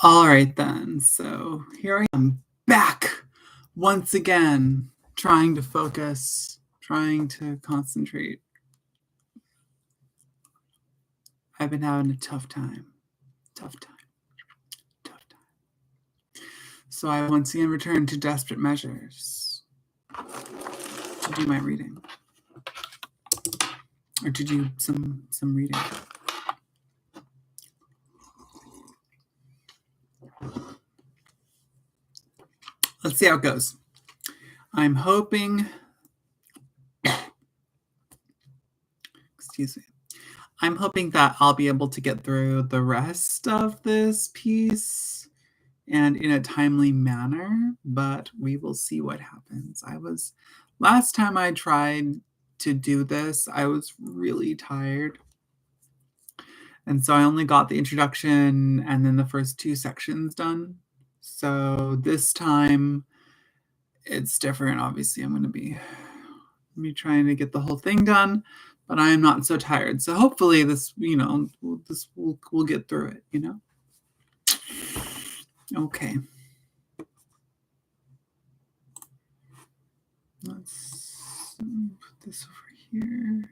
All right, then. So here I am back once again, trying to focus, trying to concentrate. I've been having a tough time. So I once again return to desperate measures to do my reading, or to do some reading. Let's see how it goes. I'm hoping, excuse me, I'm hoping that I'll be able to get through the rest of this piece and in a timely manner, but we will see what happens. Last time I tried to do this, I was really tired. And so I only got the introduction and then the first two sections done. So this time it's different. Obviously, I'm going to be trying to get the whole thing done, but I am not so tired. So hopefully this, we'll get through it, Okay. Let's put this over here.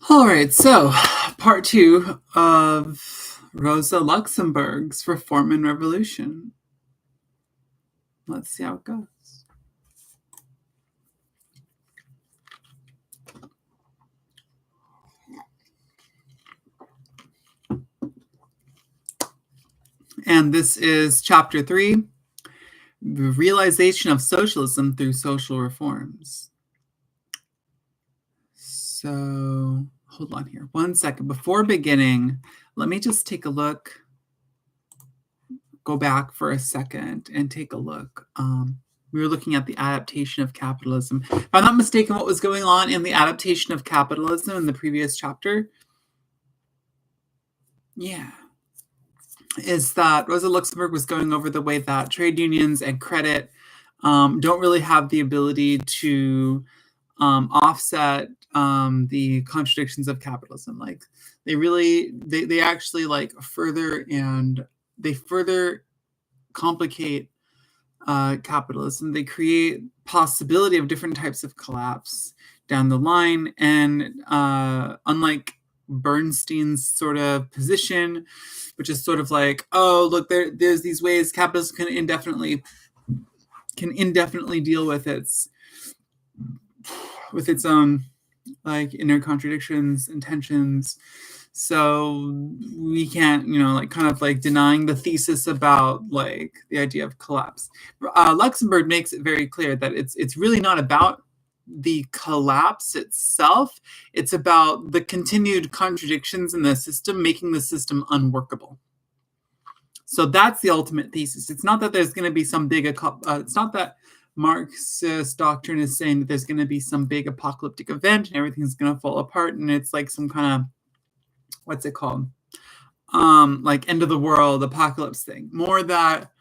All right, so part 2 of Rosa Luxemburg's Reform and Revolution. Let's see how it goes. And this is chapter 3, the realization of socialism through social reforms. So hold on here 1 second. Before beginning, let me just take a look, go back for a second and take a look. We were looking at the adaptation of capitalism. If I'm not mistaken, what was going on in the adaptation of capitalism in the previous chapter? Yeah. Is that Rosa Luxemburg was going over the way that trade unions and credit don't really have the ability to offset the contradictions of capitalism. Like they actually like further complicate capitalism. They create possibility of different types of collapse down the line, and unlike Bernstein's sort of position, which is sort of like, oh, look, there's these ways capitalism can indefinitely deal with its own like inner contradictions and tensions. So we can't, like kind of like denying the thesis about like the idea of collapse. Luxemburg makes it very clear that it's really not about the collapse itself. It's about the continued contradictions in the system, making the system unworkable. So that's the ultimate thesis. It's not that there's going to be some big, it's not that Marxist doctrine is saying that there's going to be some big apocalyptic event and everything's going to fall apart and it's like some kind of, what's it called? Like end of the world apocalypse thing. More that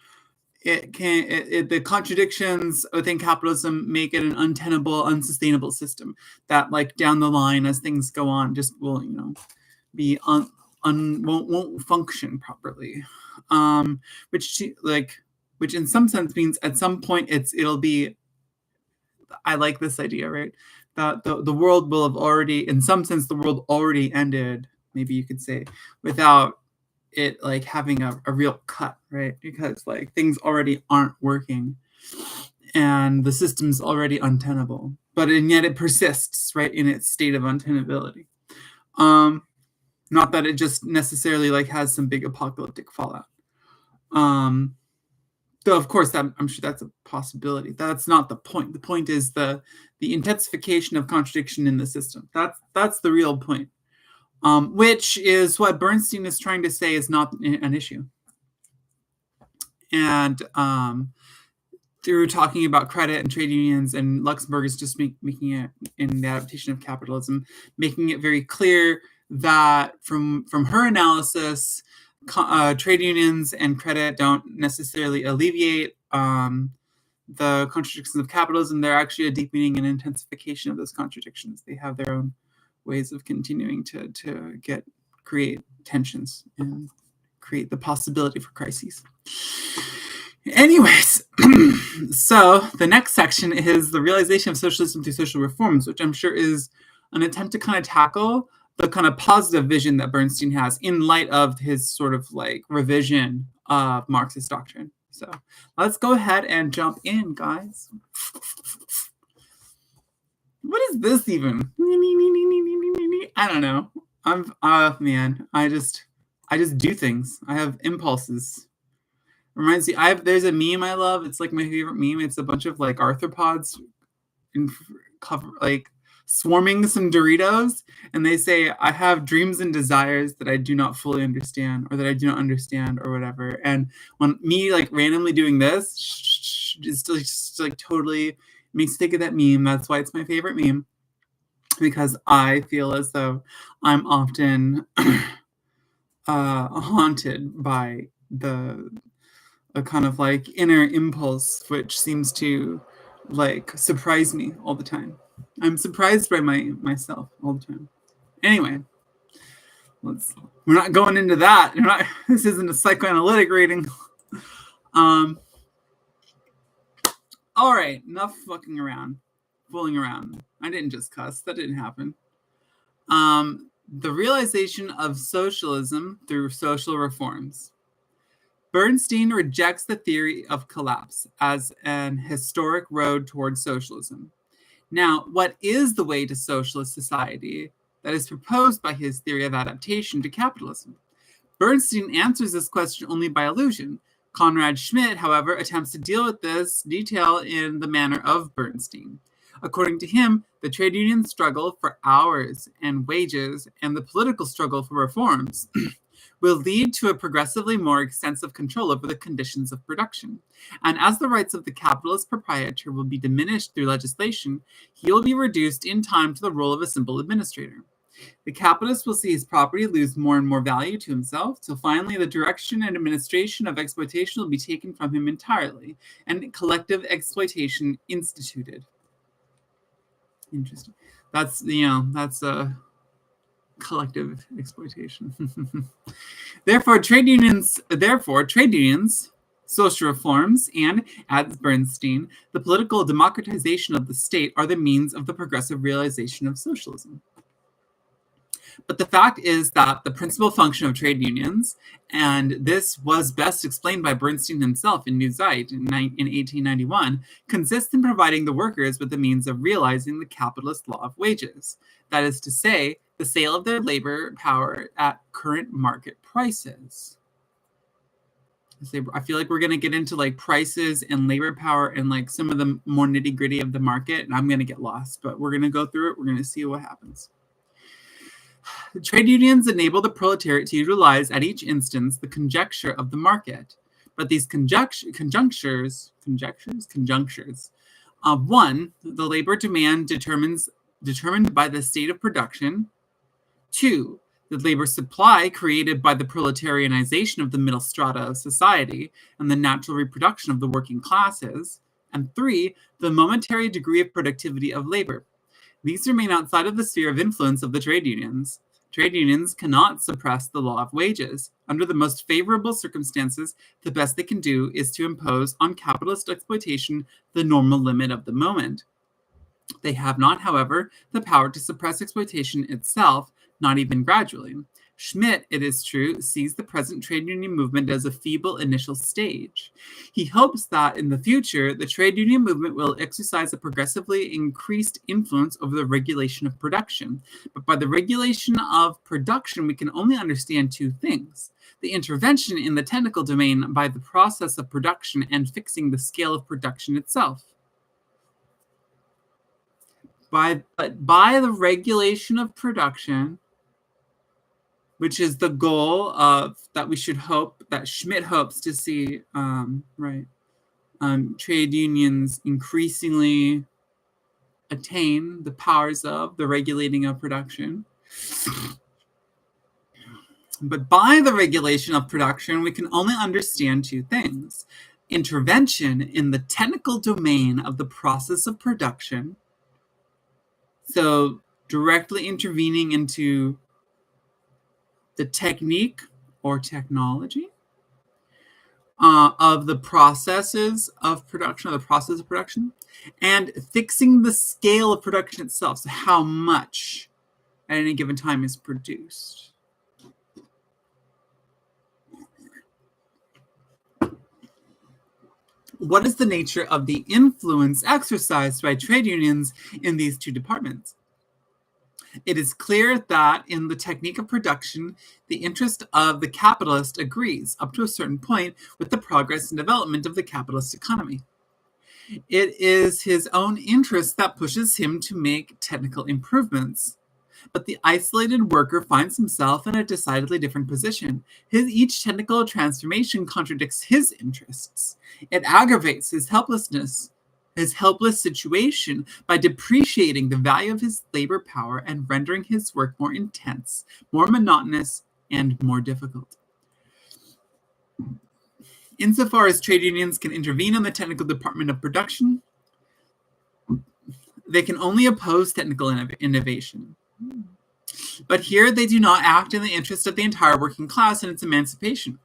the contradictions within capitalism make it an untenable, unsustainable system that like down the line as things go on just will, be won't function properly. Which in some sense means at some point it'll be, I like this idea, right? That the world will have already, in some sense, the world already ended, maybe you could say, without it like having a real cut, right? Because like things already aren't working and the system's already untenable, and yet it persists, right, in its state of untenability. Not that it just necessarily like has some big apocalyptic fallout. Though of course I'm sure that's a possibility. That's not the point. The point is the intensification of contradiction in the system. That's the real point. Which is what Bernstein is trying to say is not an issue. And through talking about credit and trade unions, and Luxemburg is just making it, in the adaptation of capitalism, making it very clear that from her analysis, trade unions and credit don't necessarily alleviate the contradictions of capitalism. They're actually a deepening and intensification of those contradictions. They have their own ways of continuing to create tensions and create the possibility for crises. Anyways, so the next section is the realization of socialism through social reforms, which I'm sure is an attempt to kind of tackle the kind of positive vision that Bernstein has in light of his sort of like revision of Marxist doctrine. So let's go ahead and jump in, guys. What is this even? I don't know. Man, I just do things. I have impulses. Reminds me, there's a meme I love. It's like my favorite meme. It's a bunch of like arthropods like swarming some Doritos, and they say, "I have dreams and desires that I do not fully understand, or that I do not understand, or whatever." And when me like randomly doing this, it's just like totally makes me think of that meme. That's why it's my favorite meme, because I feel as though I'm often haunted by a kind of like inner impulse which seems to like surprise me all the time. I'm surprised by myself all the time. Anyway, we're not going into that. This isn't a psychoanalytic reading. All right, enough fooling around. I didn't just cuss. That didn't happen. The realization of socialism through social reforms. Bernstein rejects the theory of collapse as an historic road towards socialism. Now, what is the way to socialist society that is proposed by his theory of adaptation to capitalism? Bernstein answers this question only by allusion. Conrad Schmidt, however, attempts to deal with this detail in the manner of Bernstein. According to him, the trade union struggle for hours and wages and the political struggle for reforms will lead to a progressively more extensive control over the conditions of production. And as the rights of the capitalist proprietor will be diminished through legislation, he will be reduced in time to the role of a simple administrator. The capitalist will see his property lose more and more value to himself, till finally the direction and administration of exploitation will be taken from him entirely, and collective exploitation instituted. Interesting. That's a collective exploitation. Therefore, trade unions, social reforms, and, adds Bernstein, the political democratization of the state are the means of the progressive realization of socialism. But the fact is that the principal function of trade unions, and this was best explained by Bernstein himself in New Zeit in 1891, consists in providing the workers with the means of realizing the capitalist law of wages. That is to say, the sale of their labor power at current market prices. I feel like we're going to get into like prices and labor power and like some of the more nitty gritty of the market, and I'm going to get lost, but we're going to go through it. We're going to see what happens. The trade unions enable the proletariat to utilize at each instance the conjecture of the market. But these conjunctures, one, the labor demand determined by the state of production. Two, the labor supply created by the proletarianization of the middle strata of society and the natural reproduction of the working classes. And three, the momentary degree of productivity of labor. These remain outside of the sphere of influence of the trade unions. Trade unions cannot suppress the law of wages. Under the most favorable circumstances, the best they can do is to impose on capitalist exploitation the normal limit of the moment. They have not, however, the power to suppress exploitation itself, not even gradually. Schmidt, it is true, sees the present trade union movement as a feeble initial stage. He hopes that in the future, the trade union movement will exercise a progressively increased influence over the regulation of production. But by the regulation of production, we can only understand two things: the intervention in the technical domain by the process of production and fixing the scale of production itself. By the regulation of production, which is the goal of that we should hope that Schmidt hopes to see, right? trade unions increasingly attain the powers of the regulating of production. But by the regulation of production, we can only understand two things: intervention in the technical domain of the process of production, so directly intervening into the technique or technology of the processes of production, or the process of production, and fixing the scale of production itself, so how much at any given time is produced. What is the nature of the influence exercised by trade unions in these two departments? It is clear that in the technique of production, the interest of the capitalist agrees, up to a certain point, with the progress and development of the capitalist economy. It is his own interest that pushes him to make technical improvements. But the isolated worker finds himself in a decidedly different position. Each technical transformation contradicts his interests. It aggravates his helpless situation by depreciating the value of his labor power and rendering his work more intense, more monotonous, and more difficult. Insofar as trade unions can intervene in the technical department of production, they can only oppose technical innovation. But here they do not act in the interest of the entire working class and its emancipation,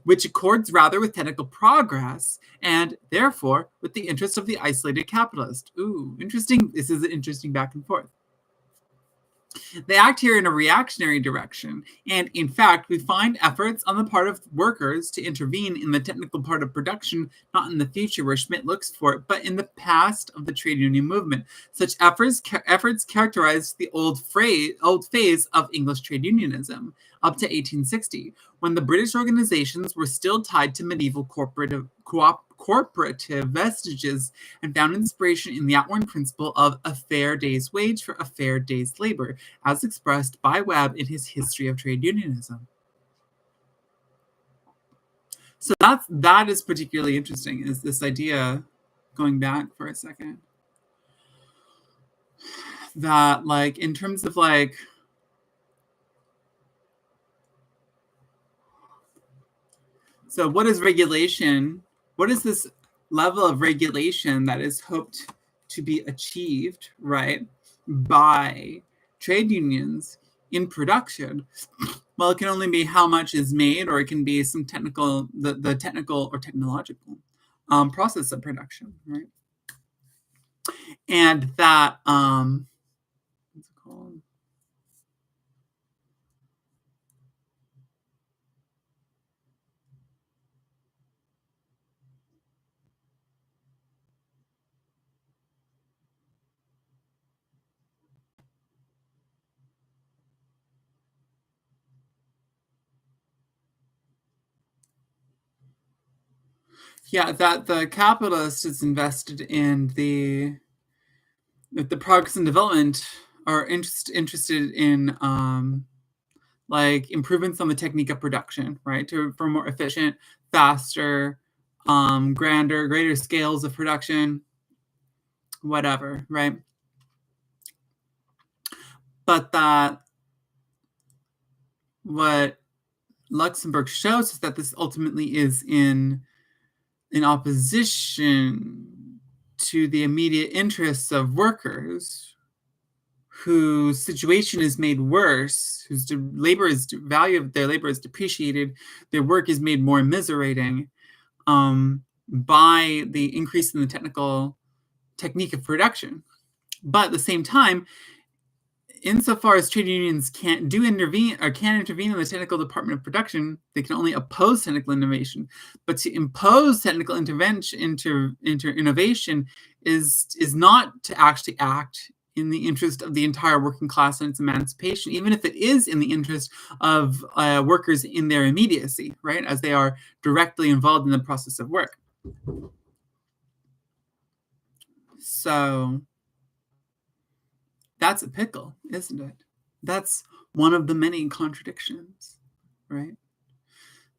which accords rather with technical progress and, therefore, with the interest of the isolated capitalist. Ooh, interesting. This is an interesting back and forth. They act here in a reactionary direction, and in fact, we find efforts on the part of workers to intervene in the technical part of production, not in the future where Schmidt looks for it, but in the past of the trade union movement. Such efforts characterized the old phase of English trade unionism up to 1860, when the British organizations were still tied to medieval cooperative vestiges and found inspiration in the outworn principle of a fair day's wage for a fair day's labor, as expressed by Webb in his History of Trade Unionism. So that is particularly interesting, is this idea, going back for a second, that like in terms of like so what is regulation? What is this level of regulation that is hoped to be achieved, right, by trade unions in production? Well, it can only be how much is made, or it can be some technical, the technical or technological process of production, right? And that, what's it called? Yeah, that the capitalist is invested in the progress and development, are interested in like improvements on the technique of production, right? For more efficient, faster, greater scales of production, whatever, right? But that what Luxemburg shows is that this ultimately is in opposition to the immediate interests of workers whose situation is made worse, whose value of their labor is depreciated, their work is made more immiserating by the increase in the technique of production. But at the same time, insofar as trade unions can't intervene in the technical department of production, they can only oppose technical innovation. But to impose technical innovation is not to actually act in the interest of the entire working class and its emancipation, even if it is in the interest of workers in their immediacy, right, as they are directly involved in the process of work. So that's a pickle, isn't it? That's one of the many contradictions, right,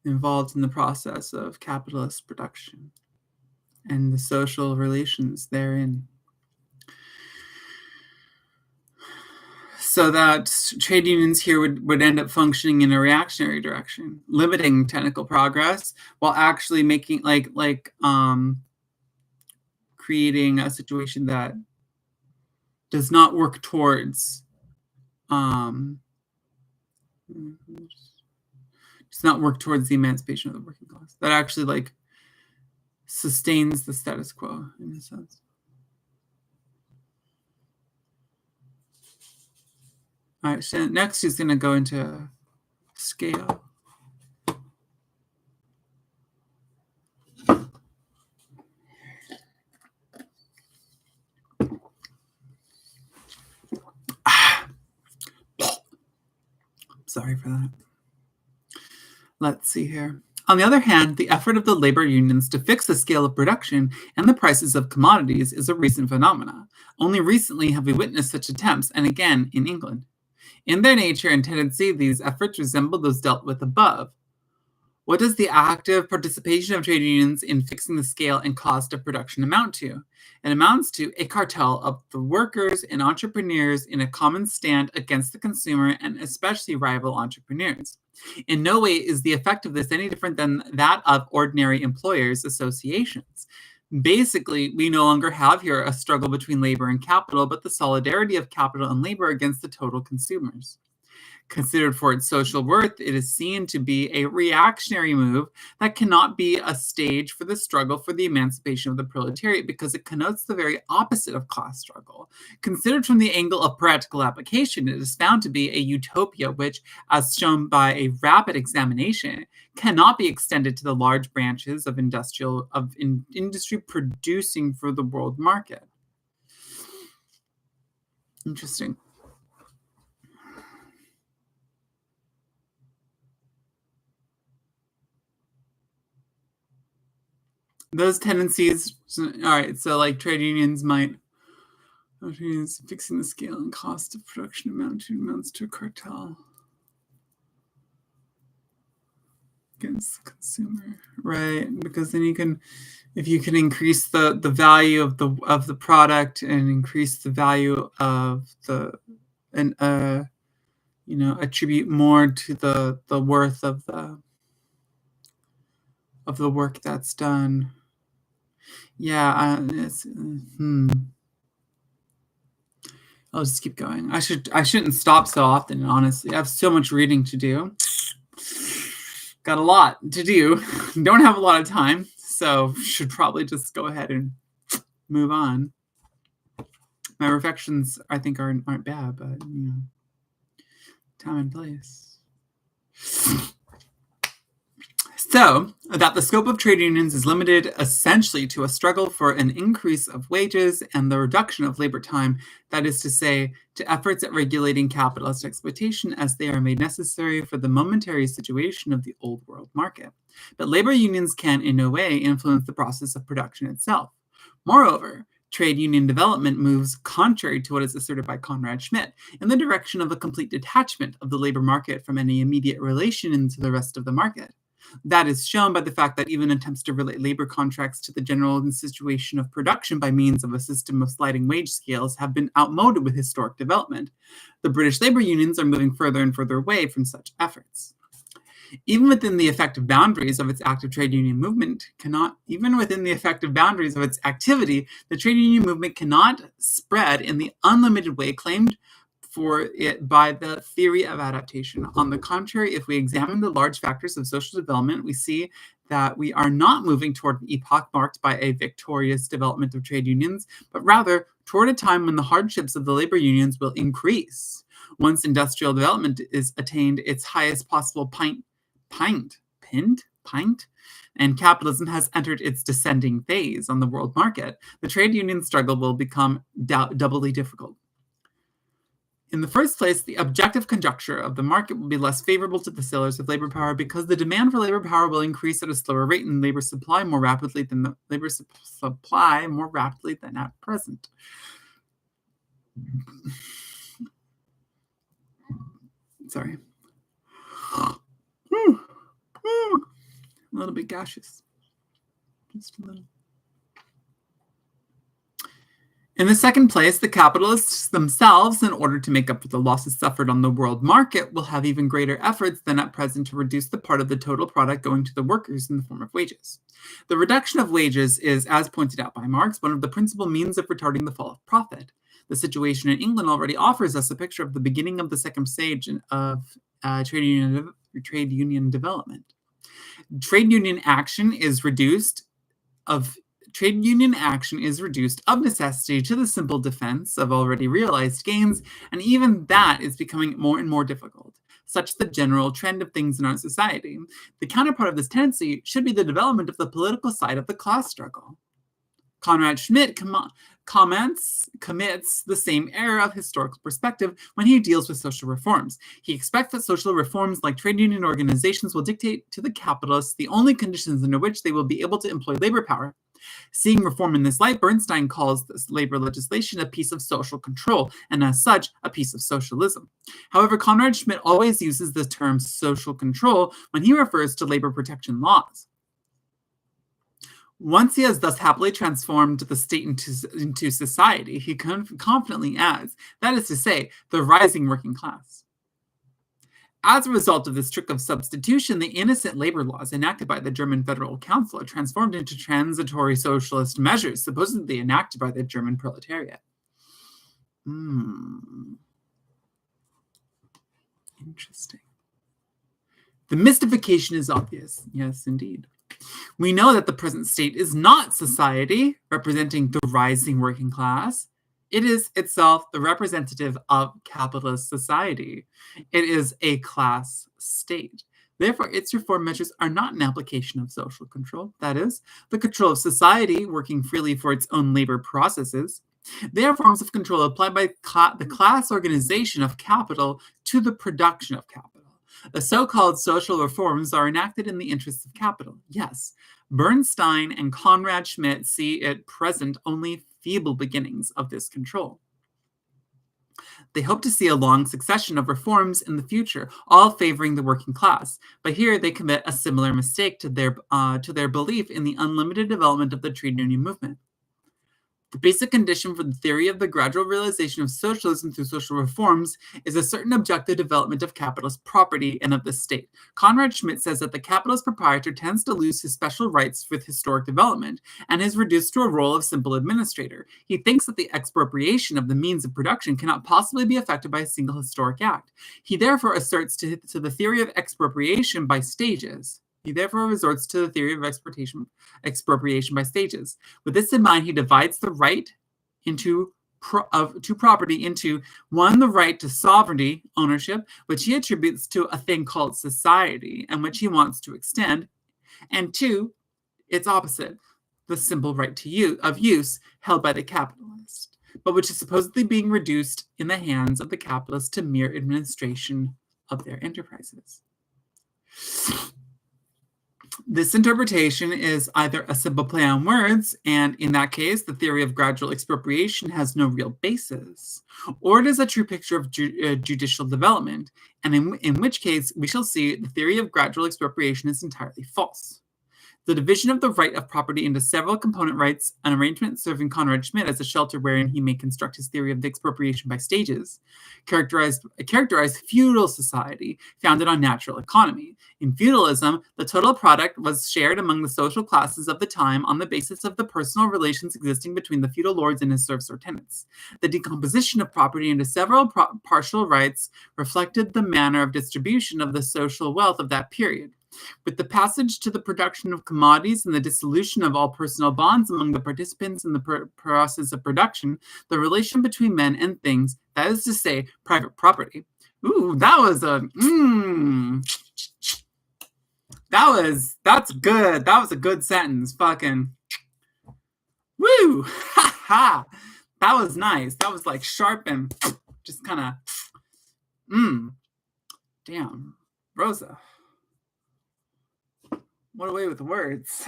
involved in the process of capitalist production. and the social relations therein. So that trade unions here would end up functioning in a reactionary direction, limiting technical progress while actually making creating a situation that does not work towards does not work towards the emancipation of the working class. That actually sustains the status quo in a sense. All right, so next he's going to go into scale. Sorry for that. Let's see here. On the other hand, the effort of the labor unions to fix the scale of production and the prices of commodities is a recent phenomenon. Only recently have we witnessed such attempts, and again in England. In their nature and tendency, these efforts resemble those dealt with above. What does the active participation of trade unions in fixing the scale and cost of production amount to? It amounts to a cartel of the workers and entrepreneurs in a common stand against the consumer and especially rival entrepreneurs. In no way is the effect of this any different than that of ordinary employers' associations. Basically, we no longer have here a struggle between labor and capital, but the solidarity of capital and labor against the total consumers. Considered for its social worth, it is seen to be a reactionary move that cannot be a stage for the struggle for the emancipation of the proletariat because it connotes the very opposite of class struggle. Considered from the angle of practical application, it is found to be a utopia which, as shown by a rapid examination, cannot be extended to the large branches of industry producing for the world market. Interesting. Those tendencies, all right, so trade unions might, fixing the scale and cost of production amounts to a cartel against the consumer, right? Because then if you can increase the value of the product and increase the value of attribute more to the worth of the work that's done. Yeah, I'll just keep going. I shouldn't stop so often, honestly. I have so much reading to do. Got a lot to do. Don't have a lot of time, so should probably just go ahead and move on. My reflections, I think, aren't bad, but time and place. So, that the scope of trade unions is limited essentially to a struggle for an increase of wages and the reduction of labor time, that is to say, to efforts at regulating capitalist exploitation as they are made necessary for the momentary situation of the old world market. But labor unions can in no way influence the process of production itself. Moreover, trade union development moves contrary to what is asserted by Conrad Schmidt in the direction of a complete detachment of the labor market from any immediate relation into the rest of the market. That is shown by the fact that even attempts to relate labor contracts to the general situation of production by means of a system of sliding wage scales have been outmoded with historic development. The British labor unions are moving further and further away from such efforts. Even within the effective boundaries of its active trade union movement even within the effective boundaries of its activity, the trade union movement cannot spread in the unlimited way claimed for it by the theory of adaptation. On the contrary, if we examine the large factors of social development, we see that we are not moving toward an epoch marked by a victorious development of trade unions, but rather toward a time when the hardships of the labor unions will increase. Once industrial development is attained its highest possible pint, and capitalism has entered its descending phase on the world market, the trade union struggle will become doubly difficult. In the first place, the objective conjuncture of the market will be less favorable to the sellers of labor power because the demand for labor power will increase at a slower rate and labor supply more rapidly than at present. Sorry. A little bit gaseous. Just a little. In the second place, the capitalists themselves, in order to make up for the losses suffered on the world market, will have even greater efforts than at present to reduce the part of the total product going to the workers in the form of wages. The reduction of wages is, as pointed out by Marx, one of the principal means of retarding the fall of profit. The situation in England already offers us a picture of the beginning of the second stage of trade union development. Trade union action is reduced of necessity to the simple defense of already realized gains, and even that is becoming more and more difficult. Such the general trend of things in our society. The counterpart of this tendency should be the development of the political side of the class struggle. Conrad Schmidt commits the same error of historical perspective when he deals with social reforms. He expects that social reforms like trade union organizations will dictate to the capitalists the only conditions under which they will be able to employ labor power. Seeing reform in this light, Bernstein calls this labor legislation a piece of social control, and as such, a piece of socialism. However, Conrad Schmidt always uses the term social control when he refers to labor protection laws. Once he has thus happily transformed the state into society, he confidently adds, that is to say, the rising working class. As a result of this trick of substitution, the innocent labor laws enacted by the German Federal Council are transformed into transitory socialist measures, supposedly enacted by the German proletariat. Interesting. The mystification is obvious. Yes, indeed. We know that the present state is not society, representing the rising working class. It is itself the representative of capitalist society. It is a class state. Therefore, its reform measures are not an application of social control, that is, the control of society working freely for its own labor processes. They are forms of control applied by the class organization of capital to the production of capital. The so-called social reforms are enacted in the interests of capital. Yes, Bernstein and Conrad Schmidt see at present only feeble beginnings of this control. They hope to see a long succession of reforms in the future, all favoring the working class. But here they commit a similar mistake to their belief in the unlimited development of the trade union movement. The basic condition for the theory of the gradual realization of socialism through social reforms is a certain objective development of capitalist property and of the state. Conrad Schmidt says that the capitalist proprietor tends to lose his special rights with historic development and is reduced to a role of simple administrator. He thinks that the expropriation of the means of production cannot possibly be effected by a single historic act. He therefore asserts to the theory of expropriation by stages. He therefore resorts to the theory of expropriation by stages. With this in mind, he divides the right to property into, one, the right to sovereignty, ownership, which he attributes to a thing called society, and which he wants to extend, and two, its opposite, the simple right of use held by the capitalist, but which is supposedly being reduced in the hands of the capitalist to mere administration of their enterprises. This interpretation is either a simple play on words, and in that case, the theory of gradual expropriation has no real basis, or it is a true picture of judicial development, and in which case we shall see the theory of gradual expropriation is entirely false. The division of the right of property into several component rights, an arrangement serving Conrad Schmidt as a shelter wherein he may construct his theory of the expropriation by stages, characterized feudal society founded on natural economy. In feudalism, the total product was shared among the social classes of the time on the basis of the personal relations existing between the feudal lords and his serfs or tenants. The decomposition of property into several partial rights reflected the manner of distribution of the social wealth of that period. With the passage to the production of commodities and the dissolution of all personal bonds among the participants in the process of production, the relation between men and things, that is to say, private property. Ooh, that's good. That was a good sentence. Fucking woo! Ha ha! That was nice. That was like sharp and just kind of damn. Rosa. What a way with words.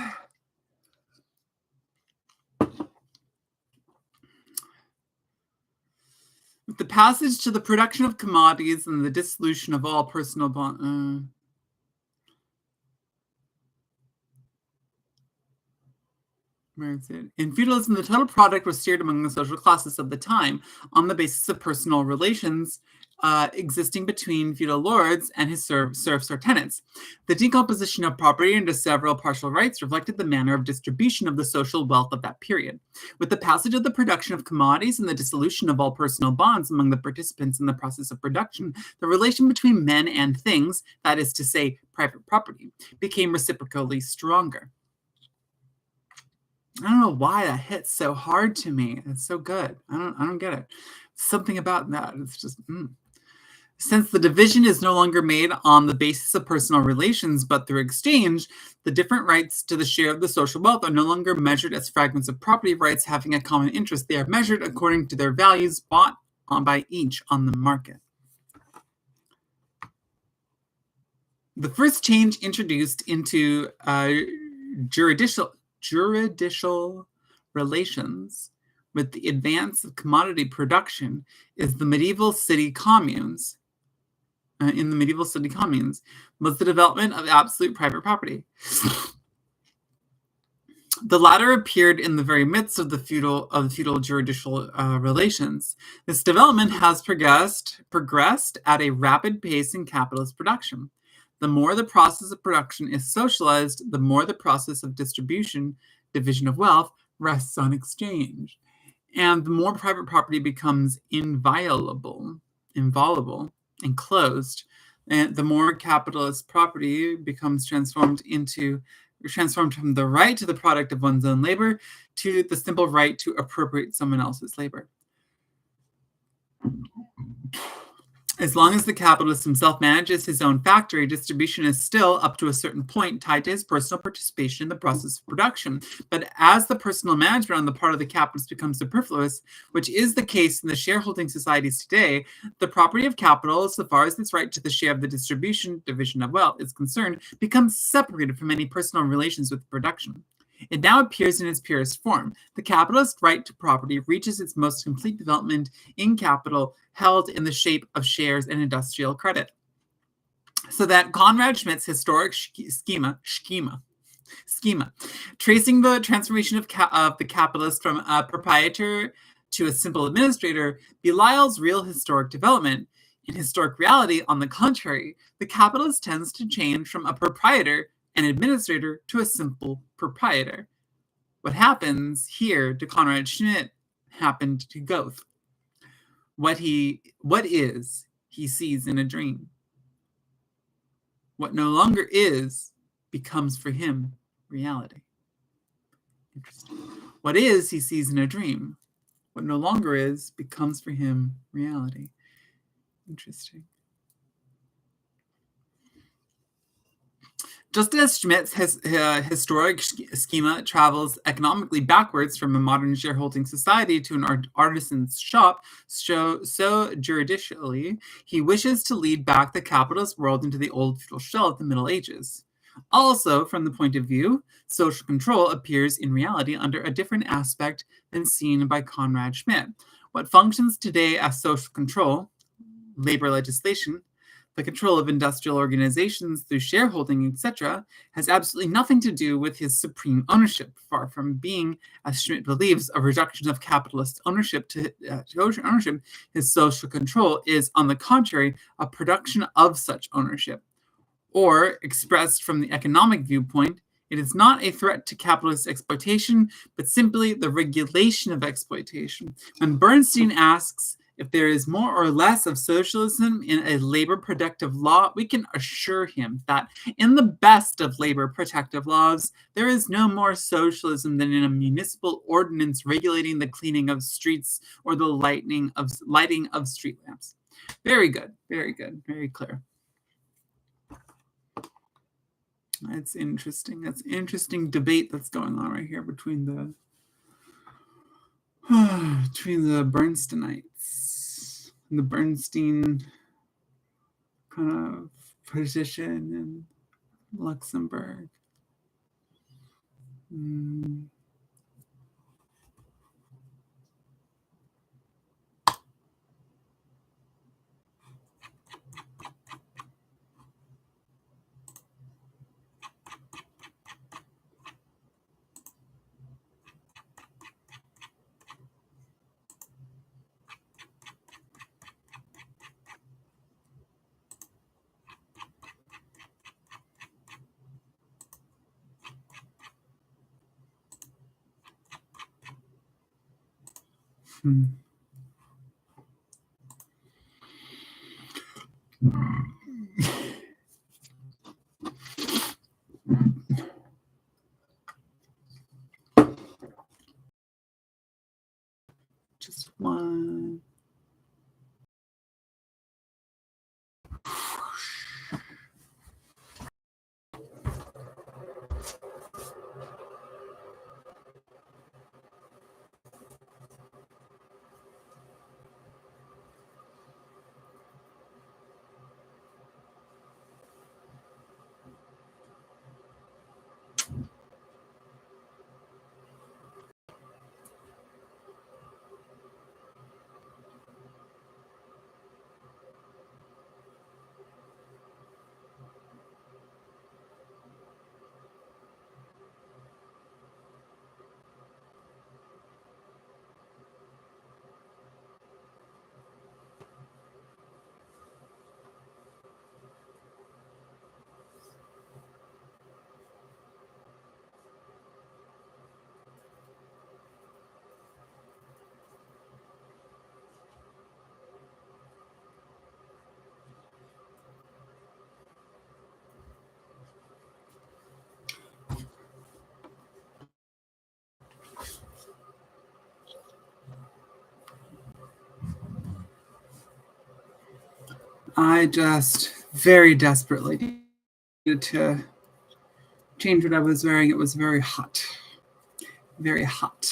With the passage to the production of commodities and the dissolution of all personal bonds. Where is it? In feudalism, the total product was shared among the social classes of the time on the basis of personal relations existing between feudal lords and his serfs or tenants. The decomposition of property into several partial rights reflected the manner of distribution of the social wealth of that period. With the passage of the production of commodities and the dissolution of all personal bonds among the participants in the process of production, the relation between men and things, that is to say, private property, became reciprocally stronger. I don't know why that hits so hard to me. It's so good. I don't get it. Something about that. It's just Since the division is no longer made on the basis of personal relations, but through exchange, the different rights to the share of the social wealth are no longer measured as fragments of property rights having a common interest. They are measured according to their values bought on by each on the market. The first change introduced into juridical relations with the advance of commodity production is the medieval city communes. In the medieval city communes was the development of absolute private property. The latter appeared in the very midst of the feudal juridical relations. This development has progressed at a rapid pace in capitalist production. The more the process of production is socialized, the more the process of division of wealth, rests on exchange. And the more private property becomes inviolable, enclosed, and the more capitalist property becomes transformed from the right to the product of one's own labor to the simple right to appropriate someone else's labor. As long as the capitalist himself manages his own factory, distribution is still, up to a certain point, tied to his personal participation in the process of production. But as the personal management on the part of the capitalist becomes superfluous, which is the case in the shareholding societies today, the property of capital, so far as its right to the share of the division of wealth, is concerned, becomes separated from any personal relations with production. It now appears in its purest form. The capitalist right to property reaches its most complete development in capital, held in the shape of shares and industrial credit. So that Conrad Schmidt's historic schema, tracing the transformation of the capitalist from a proprietor to a simple administrator, belies real historic development. In historic reality, on the contrary, the capitalist tends to change from a proprietor, an administrator, to a simple proprietor. What happens here to Conrad Schmidt happened to Goethe. What is, he sees in a dream. What no longer is becomes for him reality. Interesting. What is, he sees in a dream. What no longer is becomes for him reality. Interesting. Just as Schmidt's historic schema travels economically backwards from a modern shareholding society to an artisan's shop, so juridically, he wishes to lead back the capitalist world into the old feudal shell of the Middle Ages. Also, from the point of view, social control appears in reality under a different aspect than seen by Conrad Schmidt. What functions today as social control, labor legislation, the control of industrial organizations through shareholding, etc., has absolutely nothing to do with his supreme ownership, far from being, as Schmidt believes, a reduction of capitalist ownership to ownership. His social control is, on the contrary, a production of such ownership. Or, expressed from the economic viewpoint, it is not a threat to capitalist exploitation, but simply the regulation of exploitation. When Bernstein asks if there is more or less of socialism in a labor protective law, we can assure him that in the best of labor protective laws, there is no more socialism than in a municipal ordinance regulating the cleaning of streets or the lighting of street lamps. Very good, very clear. That's interesting. That's interesting debate that's going on right here between the Bernsteinites and the Bernstein kind of position in Luxemburg. Just one. I just very desperately needed to change what I was wearing. It was very hot. Very hot.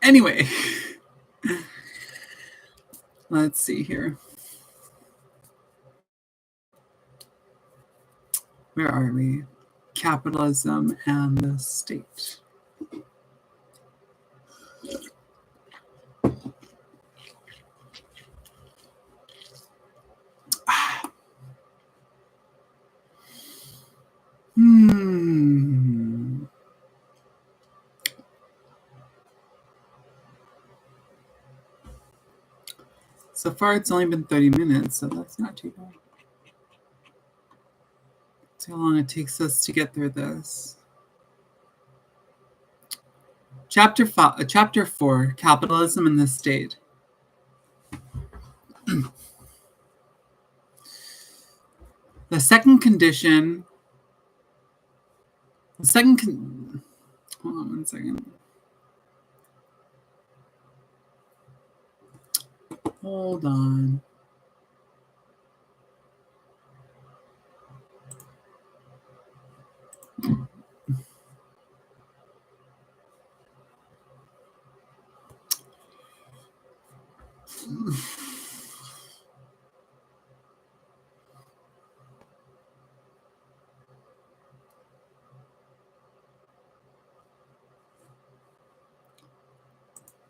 Anyway, let's see here. Where are we? Capitalism and the state. So far, it's only been 30 minutes, so that's not too bad. That's how long it takes us to get through this. Chapter 4, Capitalism and the State. The second condition. Hold on one second. Hold on.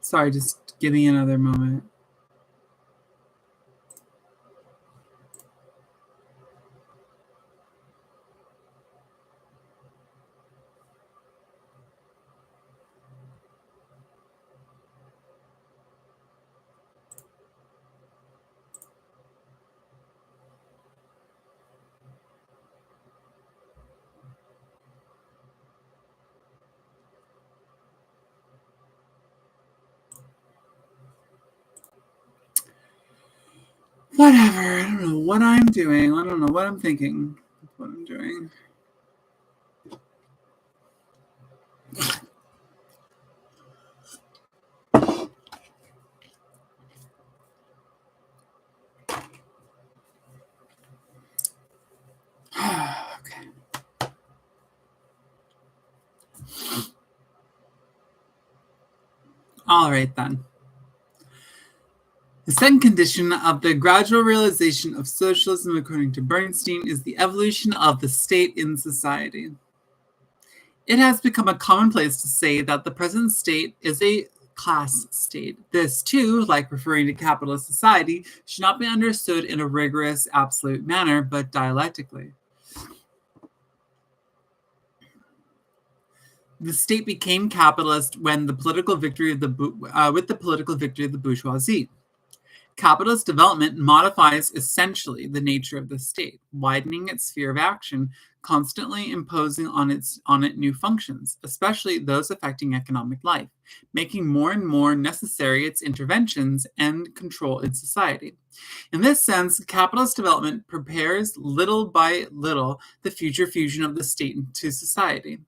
Sorry, just give me another moment. Whatever. I don't know what I'm doing. I don't know what I'm thinking. What I'm doing. Okay. All right, then. The second condition of the gradual realization of socialism, according to Bernstein, is the evolution of the state in society. It has become a commonplace to say that the present state is a class state. This, too, like referring to capitalist society, should not be understood in a rigorous, absolute manner, but dialectically. The state became capitalist when the political victory of with the political victory of the bourgeoisie. Capitalist development modifies essentially the nature of the state, widening its sphere of action, constantly imposing on it new functions, especially those affecting economic life, making more and more necessary its interventions and control in society. In this sense, capitalist development prepares little by little the future fusion of the state into society.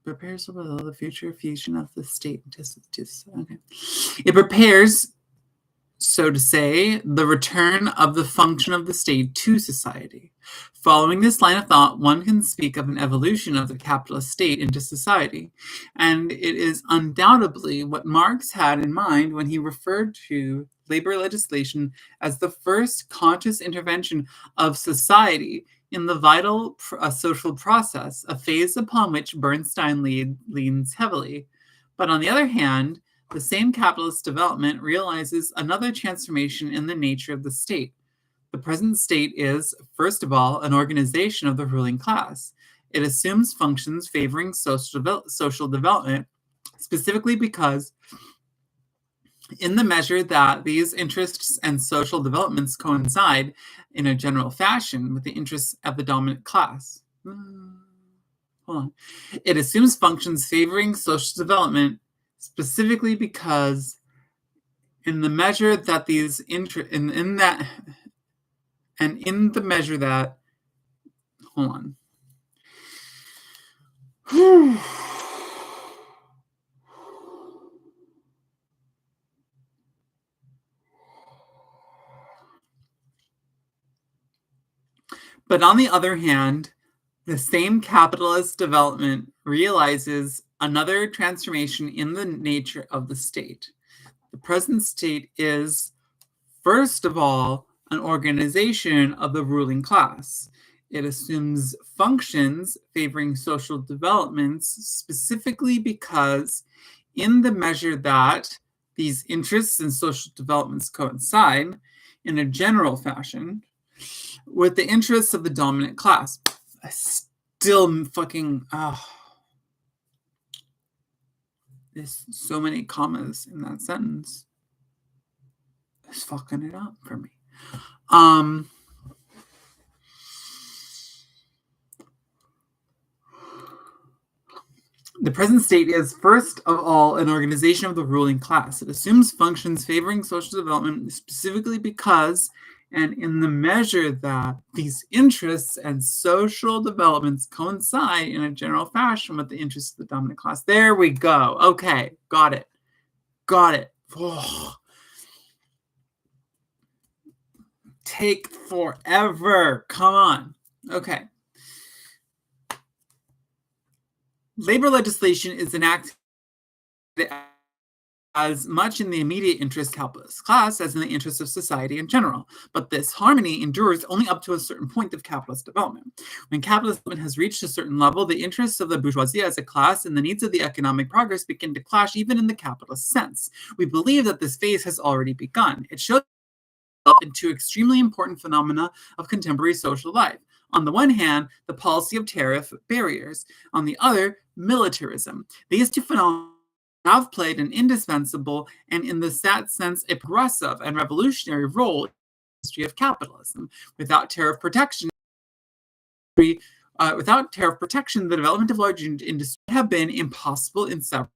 Prepares the future fusion of the state into society. Okay. It prepares, so to say, the return of the function of the state to society. Following this line of thought, one can speak of an evolution of the capitalist state into society, and it is undoubtedly what Marx had in mind when he referred to labor legislation as the first conscious intervention of society in the vital social process, a phase upon which Bernstein leans heavily. But on the other hand, the same capitalist development realizes another transformation in the nature of the state. The present state is, first of all, an organization of the ruling class. It assumes functions favoring social development, specifically because, in the measure that these interests and social developments coincide in a general fashion with the interests of the dominant class. Hold on. It assumes functions favoring social development specifically because, in the measure that these in the measure that, hold on. But on the other hand, the same capitalist development realizes another transformation in the nature of the state. The present state is, first of all, an organization of the ruling class. It assumes functions favoring social developments specifically because, in the measure that these interests and social developments coincide in a general fashion with the interests of the dominant class. I still fucking, there's so many commas in that sentence. It's fucking it up for me. The present state is, first of all, an organization of the ruling class. It assumes functions favoring social development specifically because, and in the measure that these interests and social developments coincide in a general fashion with the interests of the dominant class. There we go. Okay, got it. Oh. Take forever. Come on. Okay. Labor legislation is enacted as much in the immediate interest of the capitalist class as in the interest of society in general. But this harmony endures only up to a certain point of capitalist development. When capitalist development has reached a certain level, the interests of the bourgeoisie as a class and the needs of the economic progress begin to clash even in the capitalist sense. We believe that this phase has already begun. It shows itself in two extremely important phenomena of contemporary social life. On the one hand, the policy of tariff barriers. On the other, militarism. These two phenomena have played an indispensable and, in the sad sense, a progressive and revolutionary role in the history of capitalism. Without tariff protection, the development of large industry would have been impossible in several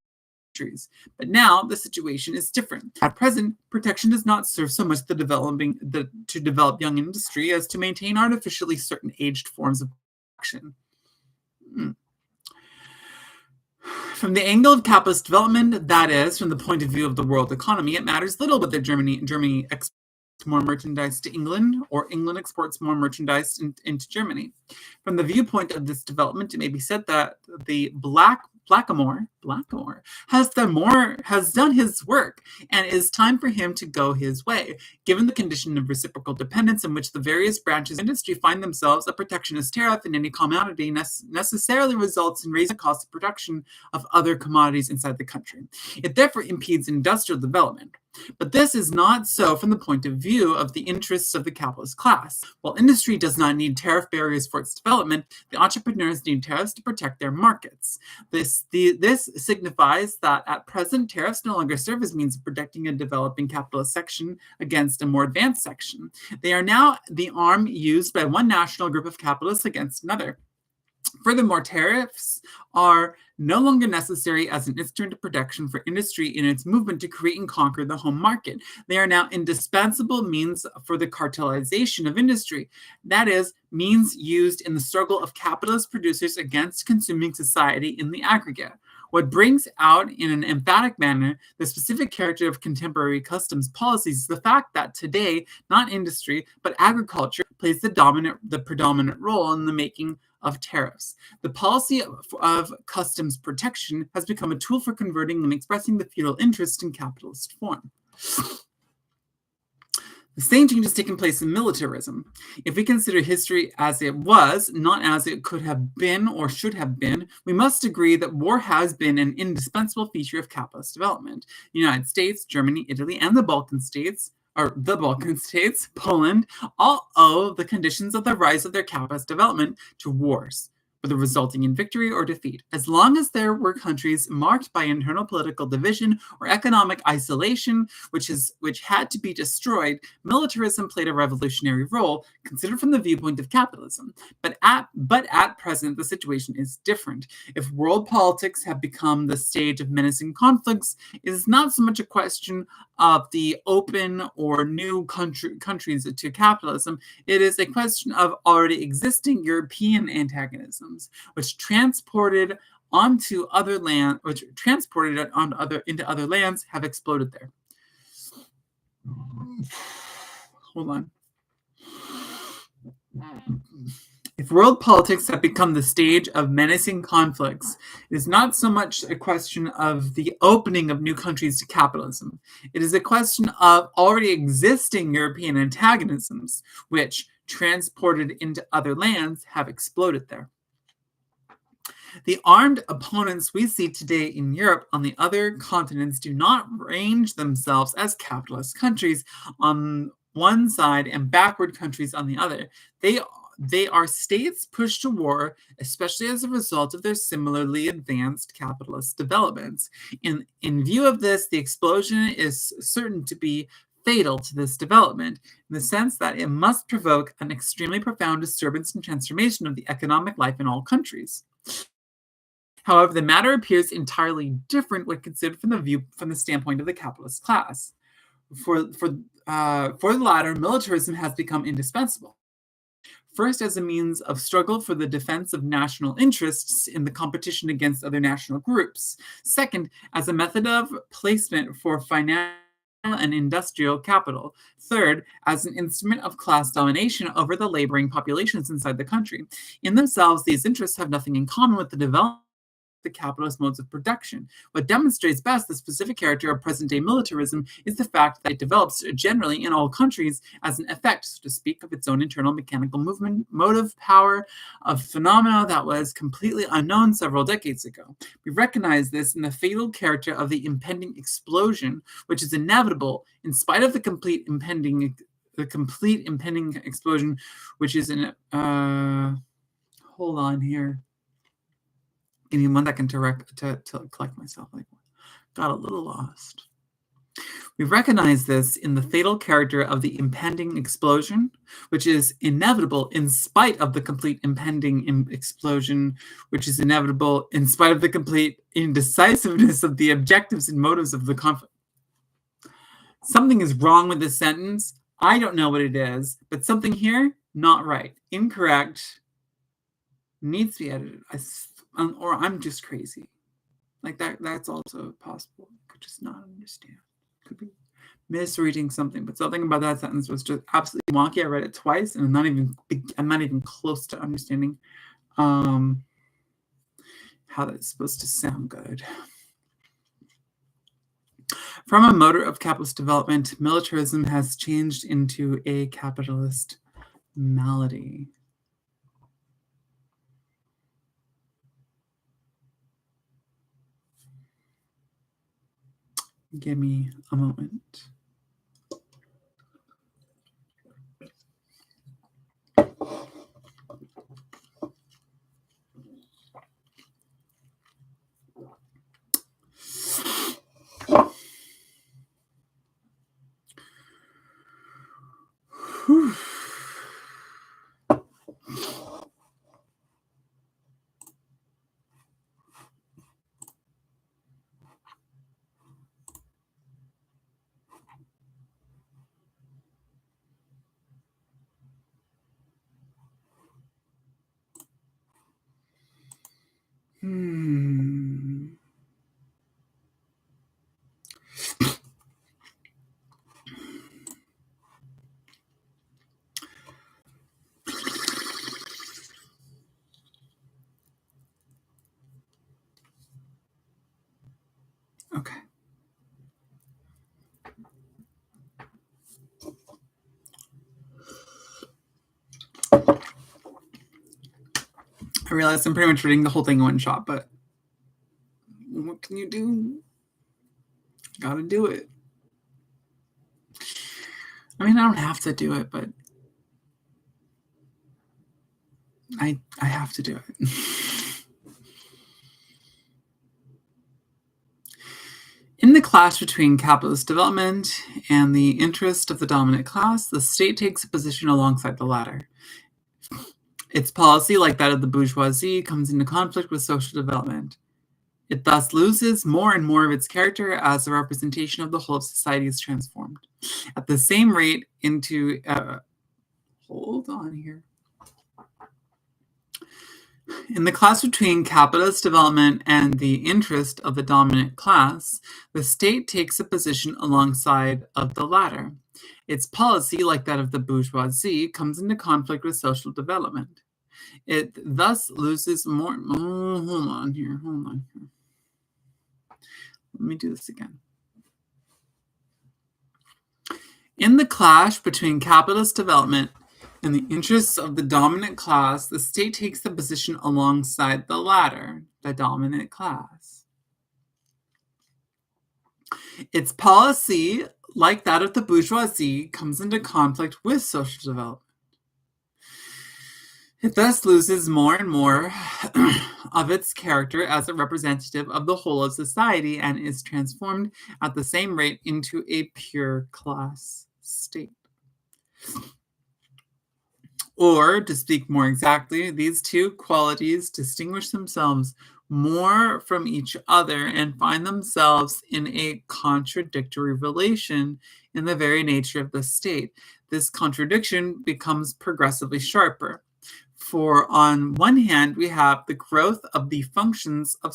countries. But now the situation is different. At present, protection does not serve so much to develop young industry as to maintain artificially certain aged forms of production. From the angle of capitalist development, that is, from the point of view of the world economy, it matters little whether Germany exports more merchandise to England or England exports more merchandise into Germany. From the viewpoint of this development, it may be said that the Blackamoor has done his work, and it is time for him to go his way. Given the condition of reciprocal dependence in which the various branches of industry find themselves, a protectionist tariff in any commodity necessarily results in raising the cost of production of other commodities inside the country. It therefore impedes industrial development. But this is not so from the point of view of the interests of the capitalist class. While industry does not need tariff barriers for its development, the entrepreneurs need tariffs to protect their markets. This signifies that at present, tariffs no longer serve as means of protecting a developing capitalist section against a more advanced section. They are now the arm used by one national group of capitalists against another. Furthermore, tariffs are no longer necessary as an instrument of protection for industry in its movement to create and conquer the home market. They are now indispensable means for the cartelization of industry, that is, means used in the struggle of capitalist producers against consuming society in the aggregate. What brings out in an emphatic manner the specific character of contemporary customs policies is the fact that today, not industry, but agriculture plays the predominant role in the making of tariffs. The policy of customs protection has become a tool for converting and expressing the feudal interest in capitalist form. The same change has taken place in militarism. If we consider history as it was, not as it could have been or should have been, we must agree that war has been an indispensable feature of capitalist development. The United States, Germany, Italy, and the Balkan states, Poland, all owe the conditions of the rise of their capitalist development to wars, whether resulting in victory or defeat. As long as there were countries marked by internal political division or economic isolation, which had to be destroyed, militarism played a revolutionary role, considered from the viewpoint of capitalism. But at present, the situation is different. If world politics have become the stage of menacing conflicts, it is not so much a question of the open or new countries to capitalism. It is a question of already existing European antagonisms, which transported onto other land, into other lands, have exploded there. Hold on. If world politics have become the stage of menacing conflicts, it is not so much a question of the opening of new countries to capitalism. It is a question of already existing European antagonisms, which, transported into other lands, have exploded there. The armed opponents we see today in Europe on the other continents do not range themselves as capitalist countries on one side and backward countries on the other. They are states pushed to war, especially as a result of their similarly advanced capitalist developments. In view of this, the explosion is certain to be fatal to this development, in the sense that it must provoke an extremely profound disturbance and transformation of the economic life in all countries. However, the matter appears entirely different when considered from the standpoint of the capitalist class. For the latter, militarism has become indispensable. First, as a means of struggle for the defense of national interests in the competition against other national groups. Second, as a method of placement for financial and industrial capital. Third, as an instrument of class domination over the laboring populations inside the country. In themselves, these interests have nothing in common with the development the capitalist modes of production. What demonstrates best the specific character of present-day militarism is the fact that it develops generally in all countries as an effect, so to speak, of its own internal mechanical movement, motive power, of phenomena that was completely unknown several decades ago. We recognize this in the fatal character of the impending explosion, which is inevitable in spite of the complete impending explosion, which is hold on here. Give me 1 second to collect myself. Got a little lost. We recognize this in the fatal character of the impending explosion, which is inevitable in spite of the complete impending explosion, which is inevitable in spite of the complete indecisiveness of the objectives and motives of the conflict. Something is wrong with this sentence. I don't know what it is, but something here, not right. Incorrect. Needs to be edited. Or I'm just crazy. That's also possible. I could just not understand. Could be misreading something, but something about that sentence was just absolutely wonky. I read it twice, and I'm not even close to understanding how that's supposed to sound good. From a motor of capitalist development, militarism has changed into a capitalist malady. Give me a moment. Whew. Hmm. Okay. I realize I'm pretty much reading the whole thing in one shot, but what can you do? Gotta do it. I mean, I don't have to do it, but I have to do it. In the clash between capitalist development and the interest of the dominant class, the state takes a position alongside the latter. Its policy, like that of the bourgeoisie, comes into conflict with social development. It thus loses more and more of its character as a representation of the whole of society is transformed. At the same rate, into hold on here. In the clash between capitalist development and the interest of the dominant class, the state takes a position alongside of the latter. Its policy, like that of the bourgeoisie, comes into conflict with social development. It thus loses more. Oh, hold on here. Let me do this again. In the clash between capitalist development and the interests of the dominant class, the state takes the position alongside the latter, the dominant class. Its policy, like that of the bourgeoisie, comes into conflict with social development. It thus loses more and more of its character as a representative of the whole of society and is transformed at the same rate into a pure class state. Or, to speak more exactly, these two qualities distinguish themselves more from each other and find themselves in a contradictory relation in the very nature of the state. This contradiction becomes progressively sharper. For on one hand, we have the growth of the functions of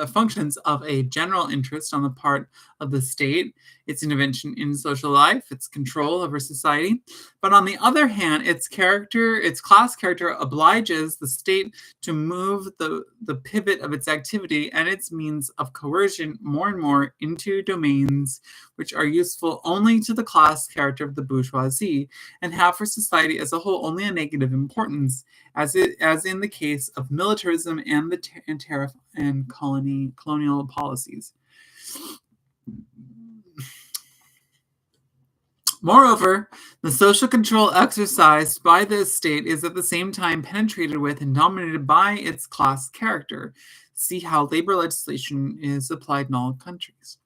functions of a general interest on the part of the state, its intervention in social life, its control over society. But on the other hand, its class character obliges the state to move the pivot of its activity and its means of coercion more and more into domains which are useful only to the class character of the bourgeoisie and have for society as a whole only a negative importance, as in the case of militarism and the tariff and colonial policies. Moreover, the social control exercised by the state is at the same time penetrated with and dominated by its class character. See how labor legislation is applied in all countries.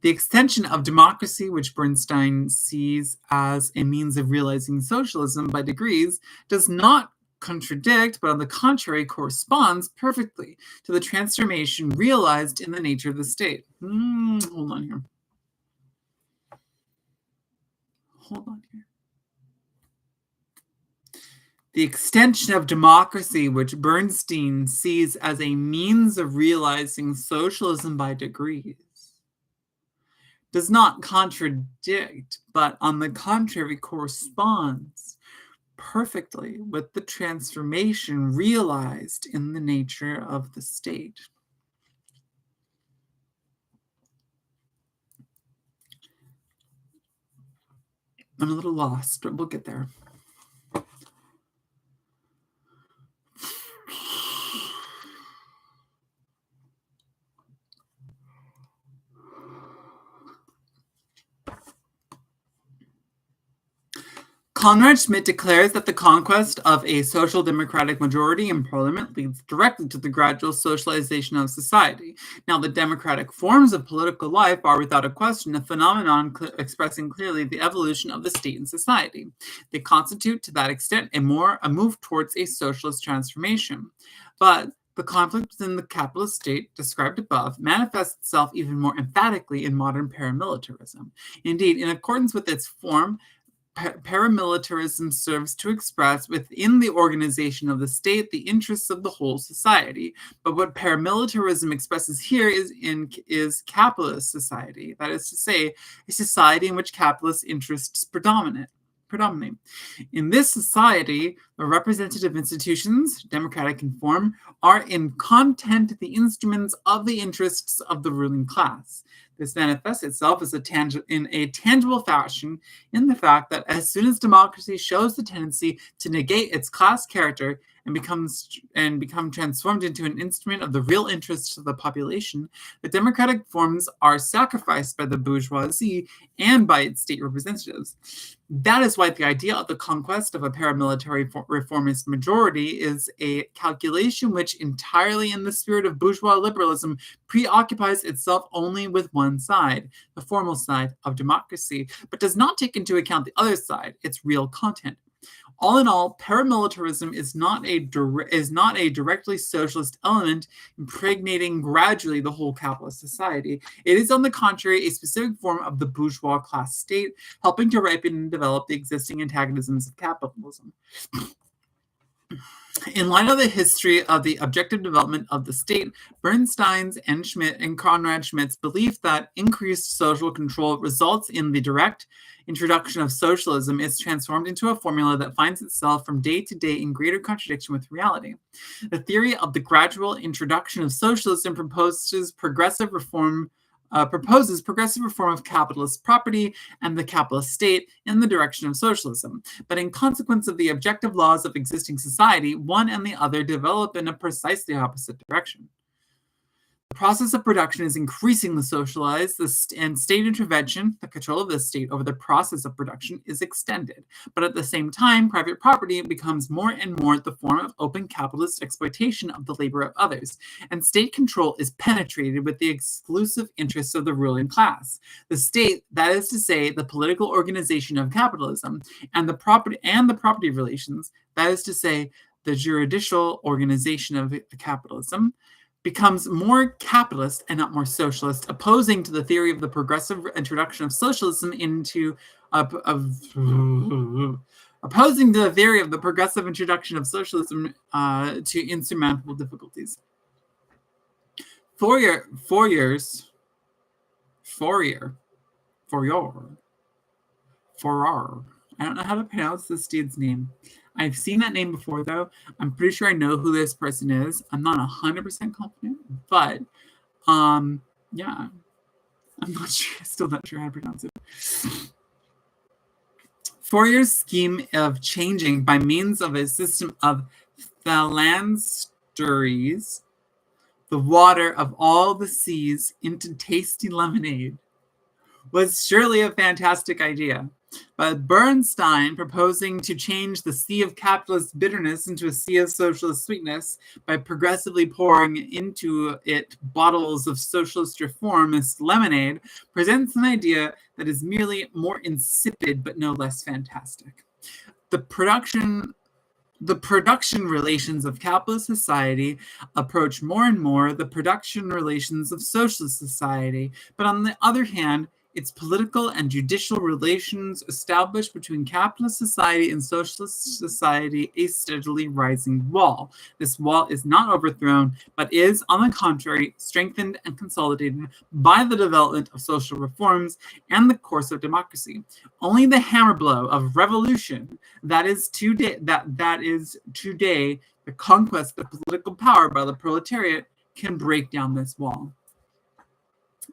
The extension of democracy, which Bernstein sees as a means of realizing socialism by degrees, does not contradict, but on the contrary, corresponds perfectly to the transformation realized in the nature of the state. Hold on here. The extension of democracy, which Bernstein sees as a means of realizing socialism by degrees, does not contradict, but on the contrary, corresponds perfectly with the transformation realized in the nature of the state. I'm a little lost, but we'll get there. Conrad Schmidt declares that the conquest of a social democratic majority in parliament leads directly to the gradual socialization of society. Now, the democratic forms of political life are, without a question, a phenomenon expressing clearly the evolution of the state and society. They constitute, to that extent, a move towards a socialist transformation. But the conflict within the capitalist state, described above, manifests itself even more emphatically in modern paramilitarism. Indeed, in accordance with its form, paramilitarism serves to express within the organization of the state the interests of the whole society. But what paramilitarism expresses here is capitalist society, that is to say, a society in which capitalist interests predominate. In this society, the representative institutions, democratic in form, are in content the instruments of the interests of the ruling class. This manifests itself as in a tangible fashion in the fact that as soon as democracy shows the tendency to negate its class character and become transformed into an instrument of the real interests of the population, the democratic forms are sacrificed by the bourgeoisie and by its state representatives. That is why the idea of the conquest of a paramilitary reformist majority is a calculation which, entirely in the spirit of bourgeois liberalism, preoccupies itself only with one side, the formal side of democracy, but does not take into account the other side, its real content. All in all, paramilitarism is not a directly socialist element impregnating gradually the whole capitalist society. It is, on the contrary, a specific form of the bourgeois class state, helping to ripen and develop the existing antagonisms of capitalism. In light of the history of the objective development of the state, Bernstein's and Conrad Schmidt's belief that increased social control results in the direct introduction of socialism is transformed into a formula that finds itself from day to day in greater contradiction with reality. The theory of the gradual introduction of socialism proposes progressive reform of capitalist property and the capitalist state in the direction of socialism. But in consequence of the objective laws of existing society, one and the other develop in a precisely opposite direction. The process of production is increasingly socialized, and state intervention, the control of the state over the process of production, is extended. But at the same time, private property becomes more and more the form of open capitalist exploitation of the labor of others, and state control is penetrated with the exclusive interests of the ruling class. The state, that is to say, the political organization of capitalism, and the property relations, that is to say, the judicial organization of capitalism, becomes more capitalist and not more socialist, opposing to the theory of the progressive introduction of socialism opposing to the theory of the progressive introduction of socialism to insurmountable difficulties. Fourier. I don't know how to pronounce this dude's name. I've seen that name before, though. I'm pretty sure I know who this person is. I'm not 100% confident, but yeah, I'm not sure. Still not sure how to pronounce it. Fourier's scheme of changing by means of a system of phalansteries the water of all the seas into tasty lemonade was surely a fantastic idea. But Bernstein, proposing to change the sea of capitalist bitterness into a sea of socialist sweetness by progressively pouring into it bottles of socialist reformist lemonade, presents an idea that is merely more insipid but no less fantastic. The production relations of capitalist society approach more and more the production relations of socialist society, but on the other hand, its political and judicial relations established between capitalist society and socialist society a steadily rising wall. This wall is not overthrown, but is, on the contrary, strengthened and consolidated by the development of social reforms and the course of democracy. Only the hammer blow of revolution, that is today the conquest of political power by the proletariat, can break down this wall.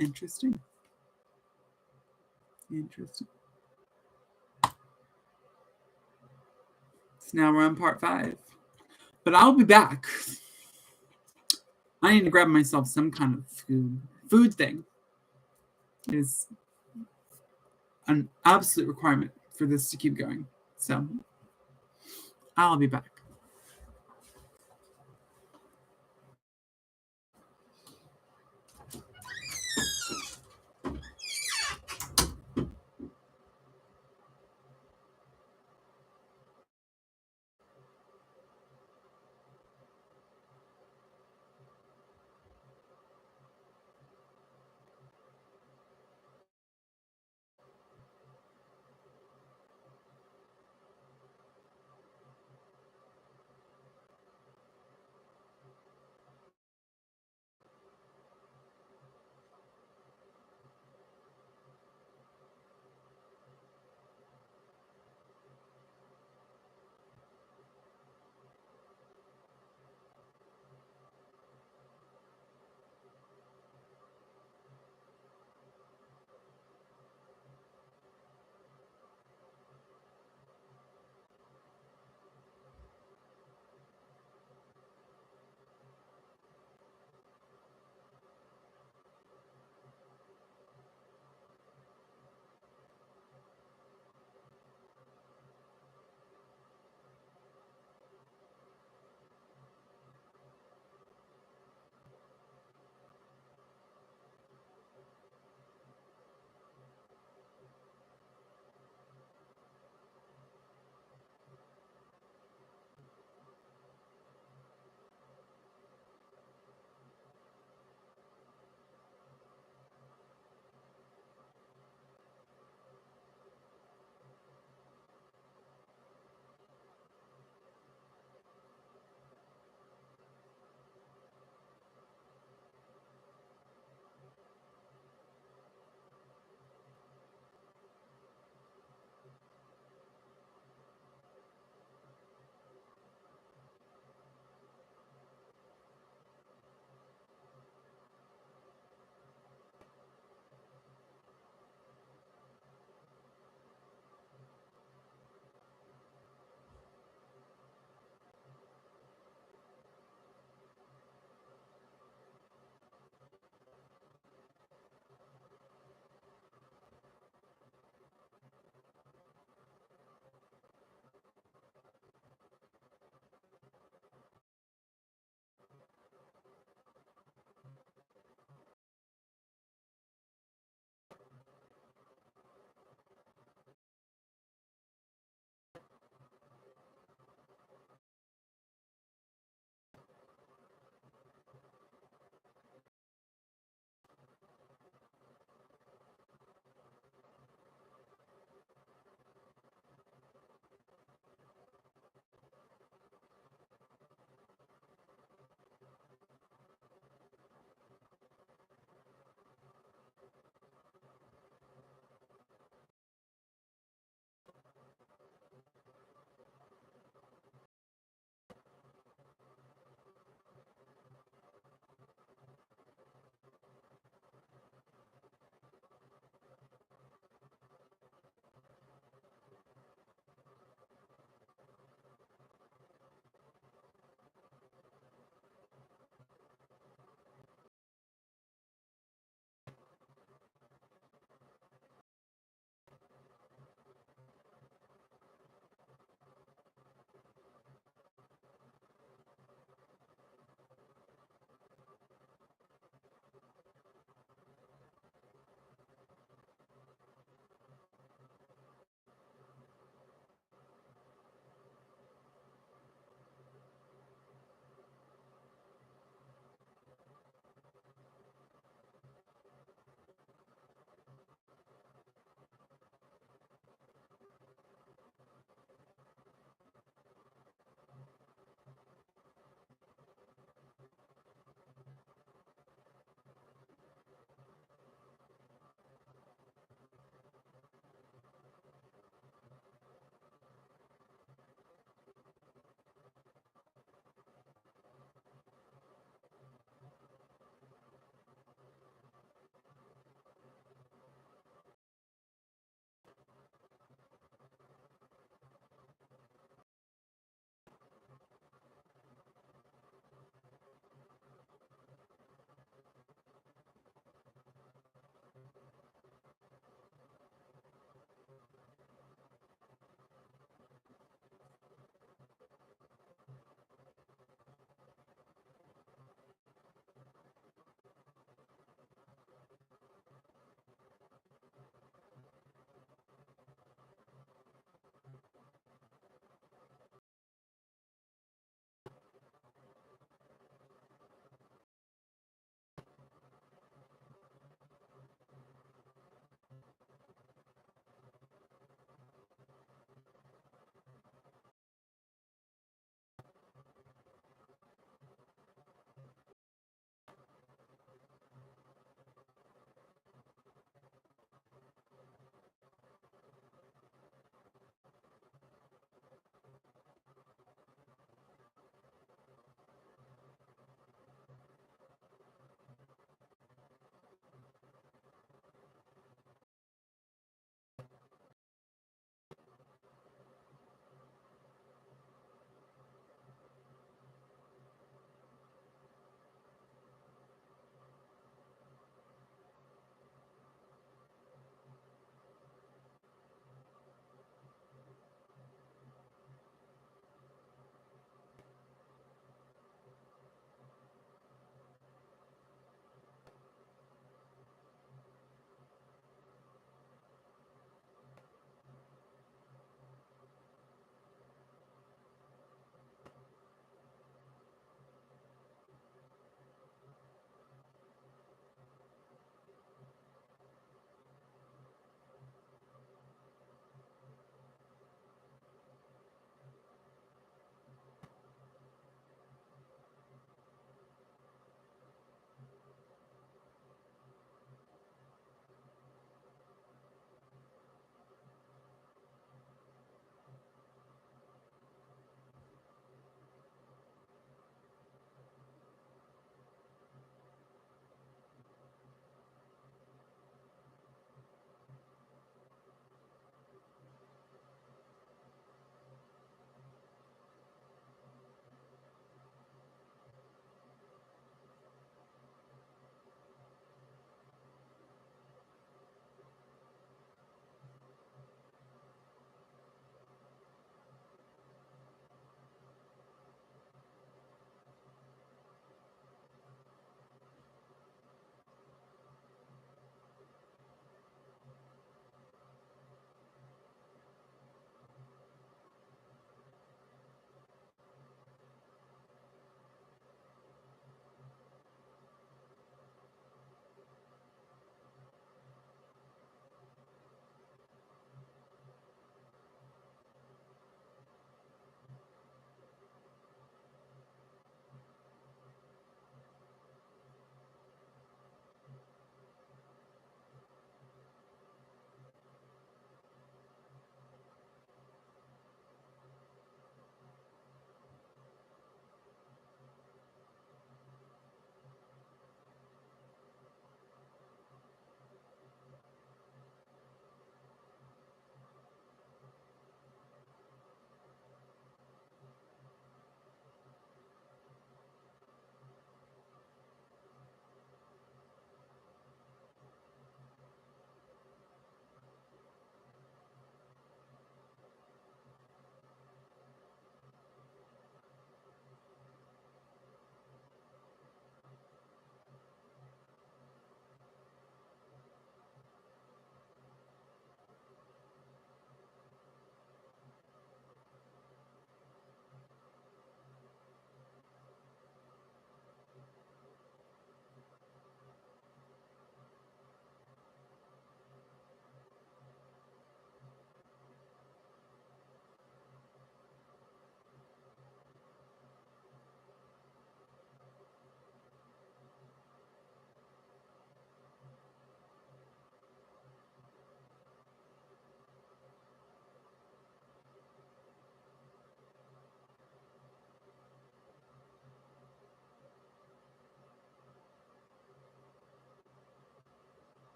Interesting. So now we're on part 5. But I'll be back. I need to grab myself some kind of food thing. It is an absolute requirement for this to keep going. So I'll be back.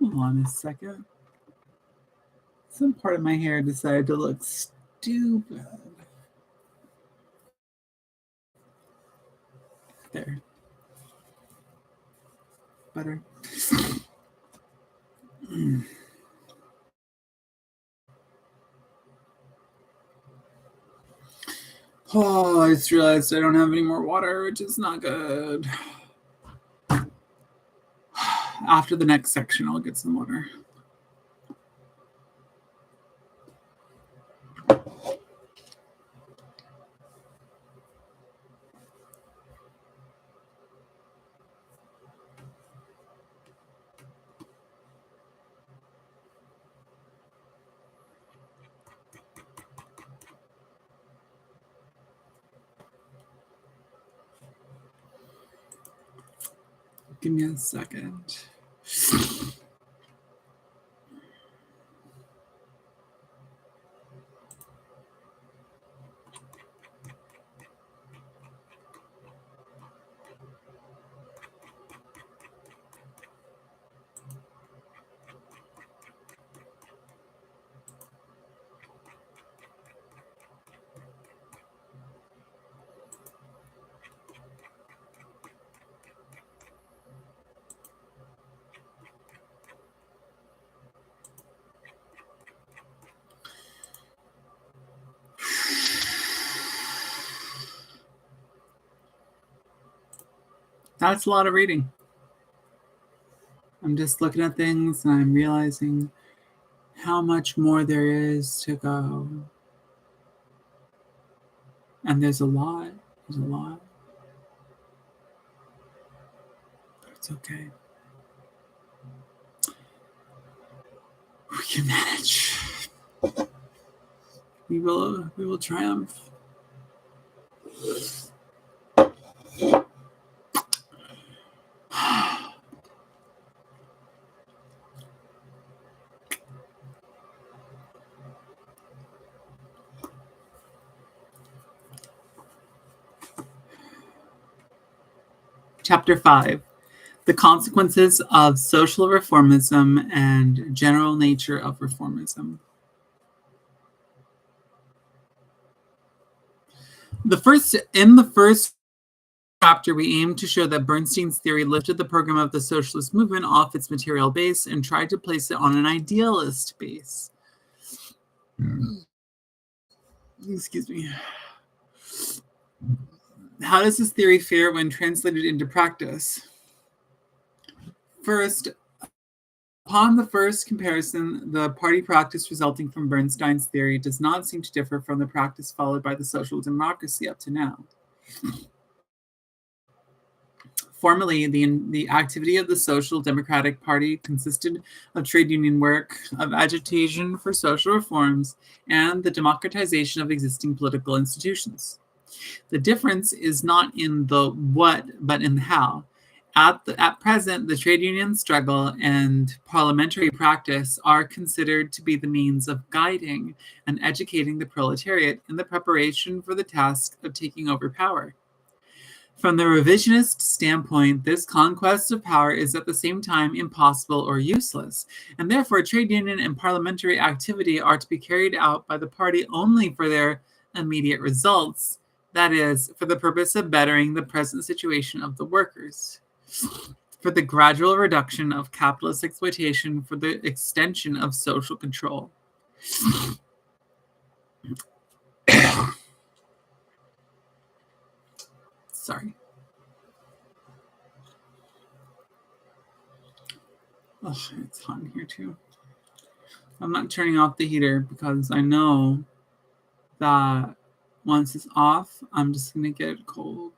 Hold on a second. Some part of my hair decided to look stupid. There. Better. Oh, I just realized I don't have any more water, which is not good. After the next section, I'll get some water. Give me a second. That's a lot of reading. I'm just looking at things and I'm realizing how much more there is to go. And there's a lot. There's a lot. But it's okay. We can manage. We will triumph. Chapter 5. The consequences of social reformism and general nature of reformism. In the first chapter, we aim to show that Bernstein's theory lifted the program of the socialist movement off its material base and tried to place it on an idealist base. Excuse me. How does this theory fare when translated into practice? First, upon the first comparison, the party practice resulting from Bernstein's theory does not seem to differ from the practice followed by the social democracy up to now. Formerly, the activity of the Social Democratic Party consisted of trade union work, of agitation for social reforms, and the democratization of existing political institutions. The difference is not in the what, but in the how. At present, the trade union struggle and parliamentary practice are considered to be the means of guiding and educating the proletariat in the preparation for the task of taking over power. From the revisionist standpoint, this conquest of power is at the same time impossible or useless, and therefore trade union and parliamentary activity are to be carried out by the party only for their immediate results, that is, for the purpose of bettering the present situation of the workers, for the gradual reduction of capitalist exploitation, for the extension of social control. Sorry. Oh, it's hot in here too. I'm not turning off the heater because I know that once it's off, I'm just going to get cold.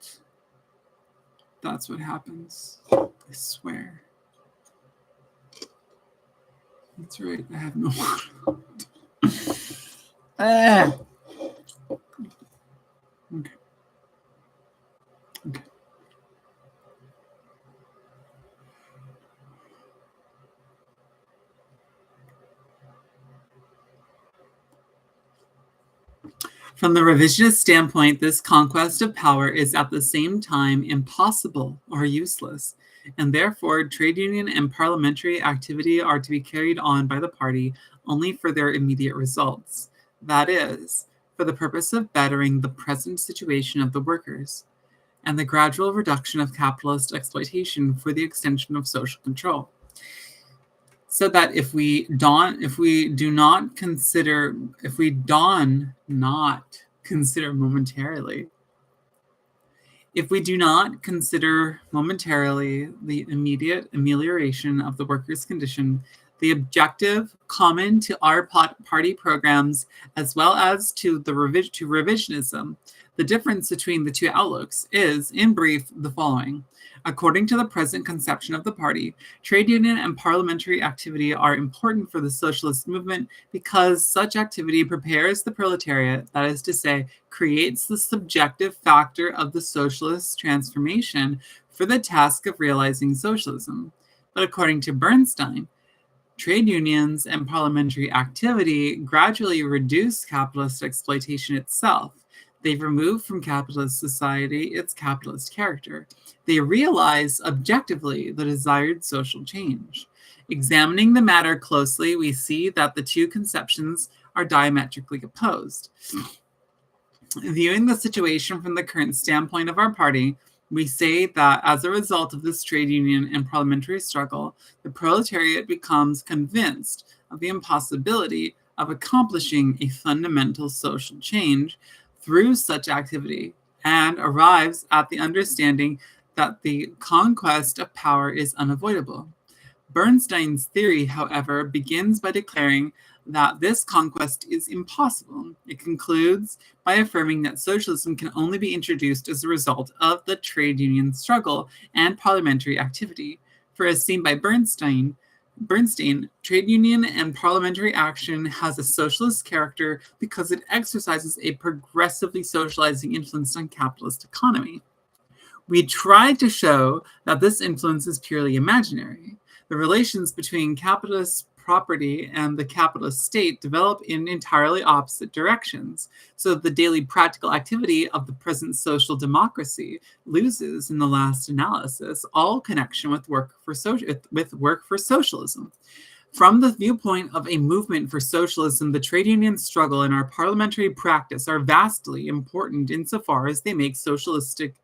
That's what happens. I swear. That's right. I have no water. Okay. Okay. From the revisionist standpoint, this conquest of power is at the same time impossible or useless, and therefore trade union and parliamentary activity are to be carried on by the party only for their immediate results, that is, for the purpose of bettering the present situation of the workers, and the gradual reduction of capitalist exploitation for the extension of social control. So that if we do not consider momentarily the immediate amelioration of the workers' condition, the objective common to our party programs as well as to revisionism, the difference between the two outlooks is, in brief, the following. According to the present conception of the party, trade union and parliamentary activity are important for the socialist movement because such activity prepares the proletariat, that is to say, creates the subjective factor of the socialist transformation for the task of realizing socialism. But according to Bernstein, trade unions and parliamentary activity gradually reduce capitalist exploitation itself. They remove from capitalist society its capitalist character. They realize objectively the desired social change. Examining the matter closely, we see that the two conceptions are diametrically opposed. Viewing the situation from the current standpoint of our party, we say that as a result of this trade union and parliamentary struggle, the proletariat becomes convinced of the impossibility of accomplishing a fundamental social change through such activity and arrives at the understanding that the conquest of power is unavoidable. Bernstein's theory, however, begins by declaring that this conquest is impossible. It concludes by affirming that socialism can only be introduced as a result of the trade union struggle and parliamentary activity. For as seen by Bernstein, trade union and parliamentary action has a socialist character because it exercises a progressively socializing influence on capitalist economy. We tried to show that this influence is purely imaginary. The relations between capitalist property and the capitalist state develop in entirely opposite directions, so that the daily practical activity of the present social democracy loses, in the last analysis, all connection with work for socialism. From the viewpoint of a movement for socialism, the trade union struggle and our parliamentary practice are vastly important insofar as they make socialistic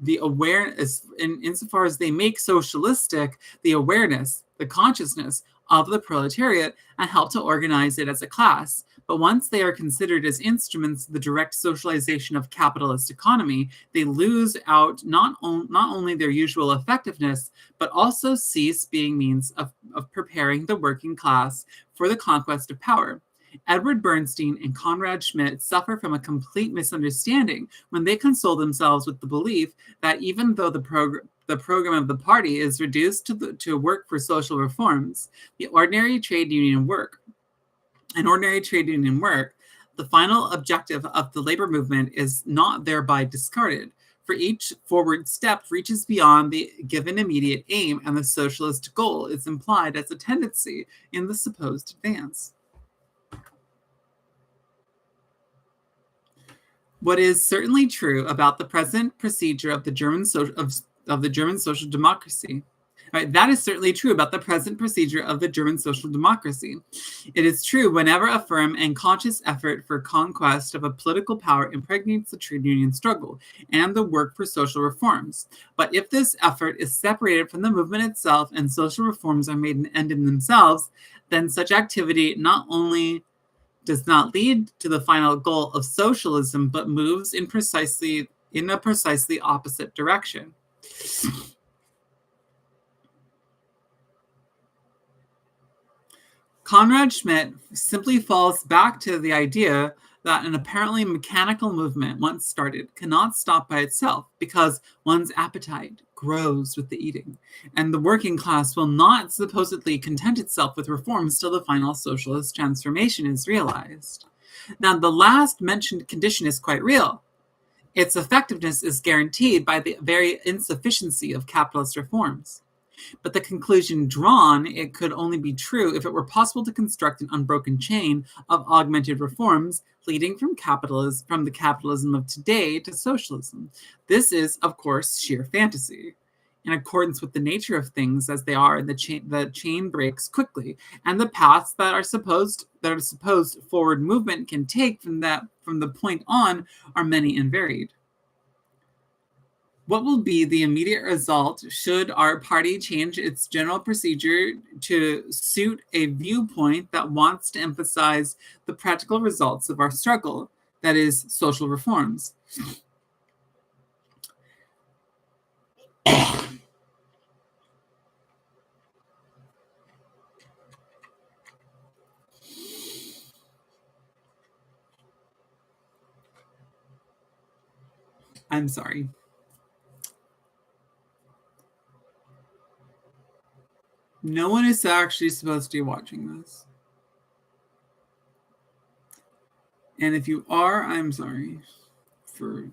the awareness, insofar as they make socialistic the awareness, the consciousness of the proletariat and help to organize it as a class. But once they are considered as instruments of the direct socialization of capitalist economy, they lose out not only their usual effectiveness, but also cease being means of preparing the working class for the conquest of power. Edward Bernstein and Conrad Schmidt suffer from a complete misunderstanding when they console themselves with the belief that even though the program of the party is reduced to work for social reforms, the ordinary trade union work, the final objective of the labor movement is not thereby discarded, for each forward step reaches beyond the given immediate aim, and the socialist goal is implied as a tendency in the supposed advance. What is certainly true about the present procedure of the German social democracy. Right, that is certainly true about the present procedure of the German social democracy. It is true whenever a firm and conscious effort for conquest of a political power impregnates the trade union struggle and the work for social reforms. But if this effort is separated from the movement itself and social reforms are made an end in themselves, then such activity not only does not lead to the final goal of socialism, but moves in a precisely opposite direction. Conrad Schmidt simply falls back to the idea that an apparently mechanical movement, once started, cannot stop by itself because one's appetite grows with the eating, and the working class will not supposedly content itself with reforms till the final socialist transformation is realized. Now, the last mentioned condition is quite real. Its effectiveness is guaranteed by the very insufficiency of capitalist reforms. But the conclusion drawn, it could only be true if it were possible to construct an unbroken chain of augmented reforms leading from the capitalism of today to socialism. This is, of course, sheer fantasy. In accordance with the nature of things as they are, the chain breaks quickly, and the paths that are supposed forward movement can take from the point on are many and varied. What will be the immediate result should our party change its general procedure to suit a viewpoint that wants to emphasize the practical results of our struggle, that is, social reforms? I'm sorry. No one is actually supposed to be watching this. And if you are, I'm sorry for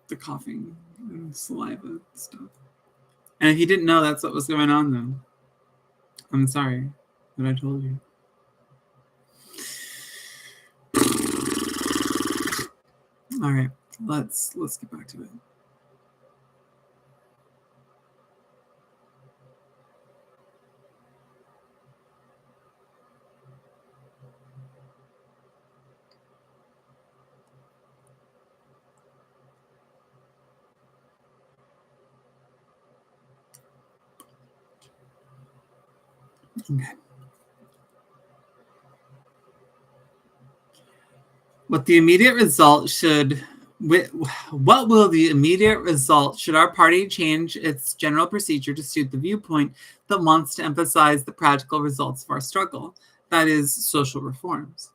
the coughing and saliva stuff. And if you didn't know that's what was going on, then I'm sorry that I told you. All right, let's get back to it. Okay. What will the immediate result should our party change its general procedure to suit the viewpoint that wants to emphasize the practical results of our struggle, that is, social reforms?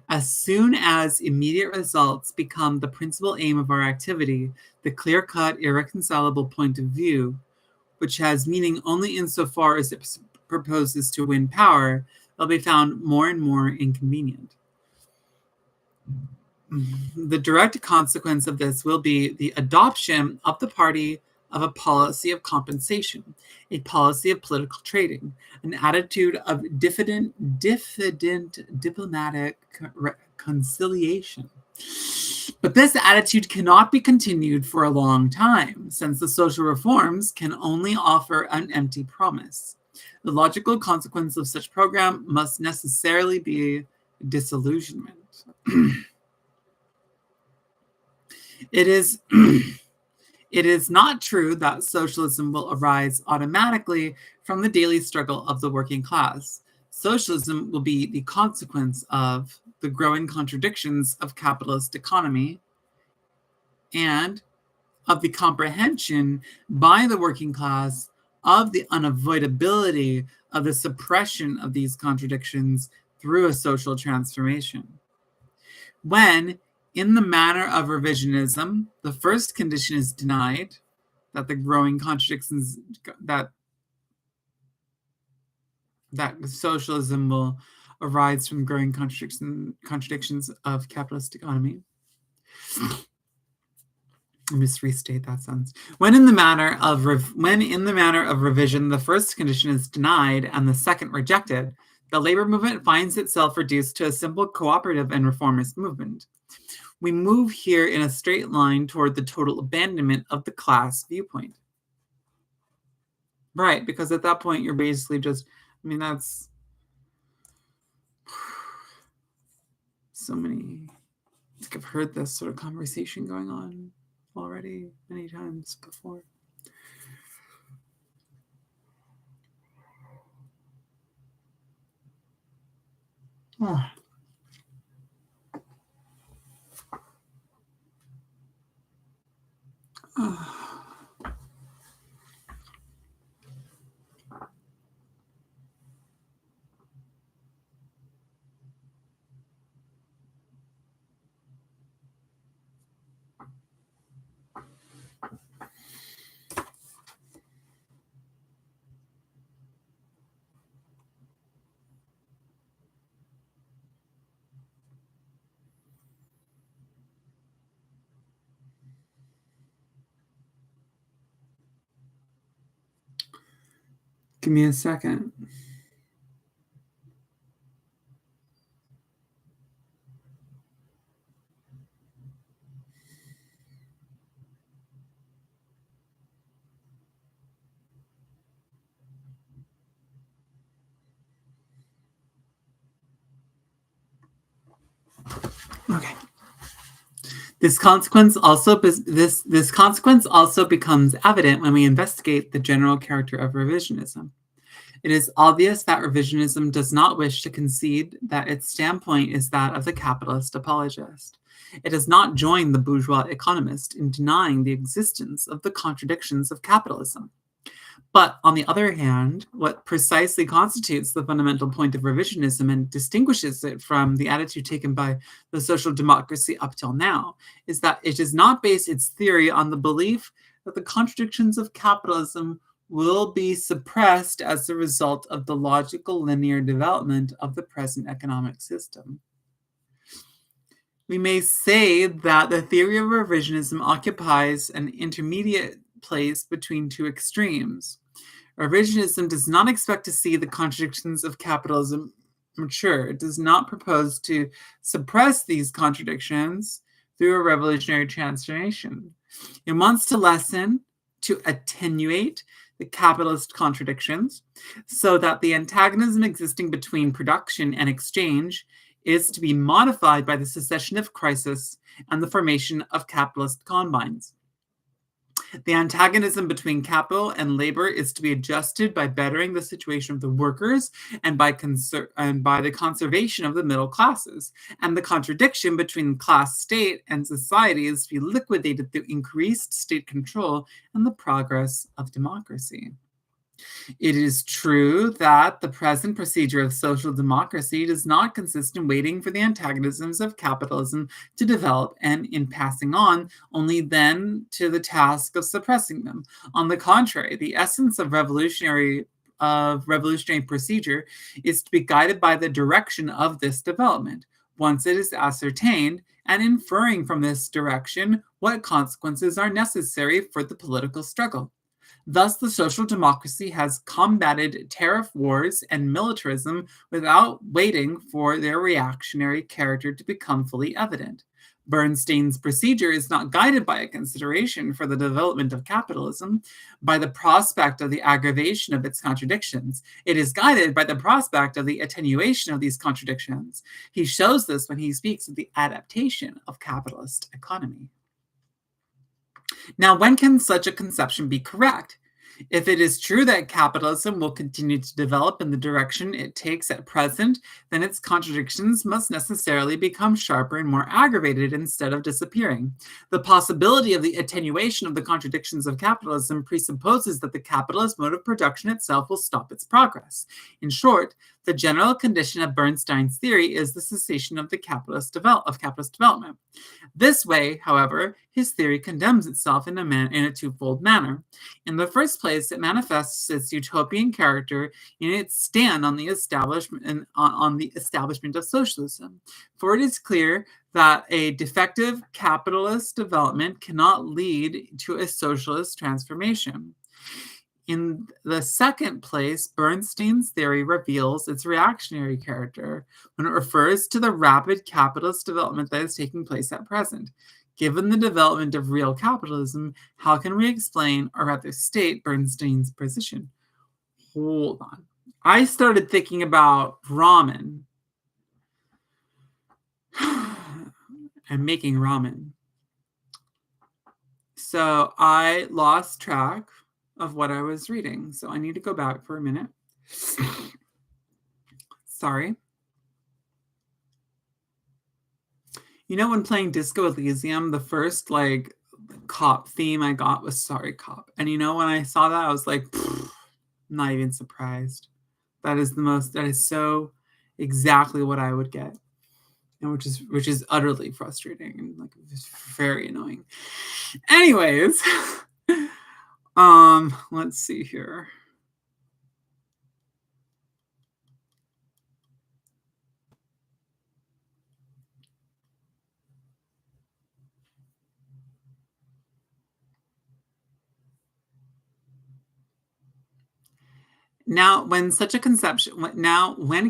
As soon as immediate results become the principal aim of our activity, the clear-cut, irreconcilable point of view, which has meaning only insofar as it proposes to win power, will be found more and more inconvenient. The direct consequence of this will be the adoption of the party of a policy of compensation, a policy of political trading, an attitude of diffident diplomatic conciliation. But this attitude cannot be continued for a long time, since the social reforms can only offer an empty promise. The logical consequence of such program must necessarily be disillusionment. It is not true that socialism will arise automatically from the daily struggle of the working class. Socialism will be the consequence of the growing contradictions of capitalist economy and of the comprehension by the working class of the unavoidability of the suppression of these contradictions through a social transformation. When, in the manner of revisionism, the first condition is denied, that the growing contradictions, that socialism will arise from growing contradictions of capitalist economy. Let me just restate that sentence. When in the manner of revision, the first condition is denied and the second rejected, the labor movement finds itself reduced to a simple cooperative and reformist movement. We move here in a straight line toward the total abandonment of the class viewpoint. Right, because at that point, you're basically just, that's so many, I've heard this sort of conversation going on already many times before. Oh. Oh. Give me a second. Okay. This consequence also becomes evident when we investigate the general character of revisionism. It is obvious that revisionism does not wish to concede that its standpoint is that of the capitalist apologist. It does not join the bourgeois economist in denying the existence of the contradictions of capitalism. But on the other hand, what precisely constitutes the fundamental point of revisionism and distinguishes it from the attitude taken by the social democracy up till now is that it does not base its theory on the belief that the contradictions of capitalism will be suppressed as a result of the logical linear development of the present economic system. We may say that the theory of revisionism occupies an intermediate place between two extremes. Revisionism does not expect to see the contradictions of capitalism mature. It does not propose to suppress these contradictions through a revolutionary transformation. It wants to lessen, to attenuate the capitalist contradictions so that the antagonism existing between production and exchange is to be modified by the cessation of crisis and the formation of capitalist combines. The antagonism between capital and labor is to be adjusted by bettering the situation of the workers and by the conservation of the middle classes. And the contradiction between class state and society is to be liquidated through increased state control and the progress of democracy. It is true that the present procedure of social democracy does not consist in waiting for the antagonisms of capitalism to develop and in passing on only then to the task of suppressing them. On the contrary, the essence of revolutionary procedure is to be guided by the direction of this development. Once it is ascertained, and inferring from this direction what consequences are necessary for the political struggle. Thus, the social democracy has combated tariff wars and militarism without waiting for their reactionary character to become fully evident. Bernstein's procedure is not guided by a consideration for the development of capitalism, by the prospect of the aggravation of its contradictions. It is guided by the prospect of the attenuation of these contradictions. He shows this when he speaks of the adaptation of capitalist economy. Now, when can such a conception be correct? If it is true that capitalism will continue to develop in the direction it takes at present, then its contradictions must necessarily become sharper and more aggravated instead of disappearing. The possibility of the attenuation of the contradictions of capitalism presupposes that the capitalist mode of production itself will stop its progress. In short, the general condition of Bernstein's theory is the cessation of the capitalist development. This way, however, his theory condemns itself in a twofold manner. In the first place, it manifests its utopian character in its stand on the establishment of socialism. For it is clear that a defective capitalist development cannot lead to a socialist transformation. In the second place, Bernstein's theory reveals its reactionary character when it refers to the rapid capitalist development that is taking place at present. Given the development of real capitalism, how can we explain, or rather state, Bernstein's position? Hold on. I started thinking about ramen and making ramen. So I lost track of what I was reading. So I need to go back for a minute. Sorry. You know, when playing Disco Elysium, the first cop theme I got was Sorry Cop. And you know, when I saw that, I was like, not even surprised. That is so exactly what I would get. And which is utterly frustrating and very annoying. Anyways, let's see here. when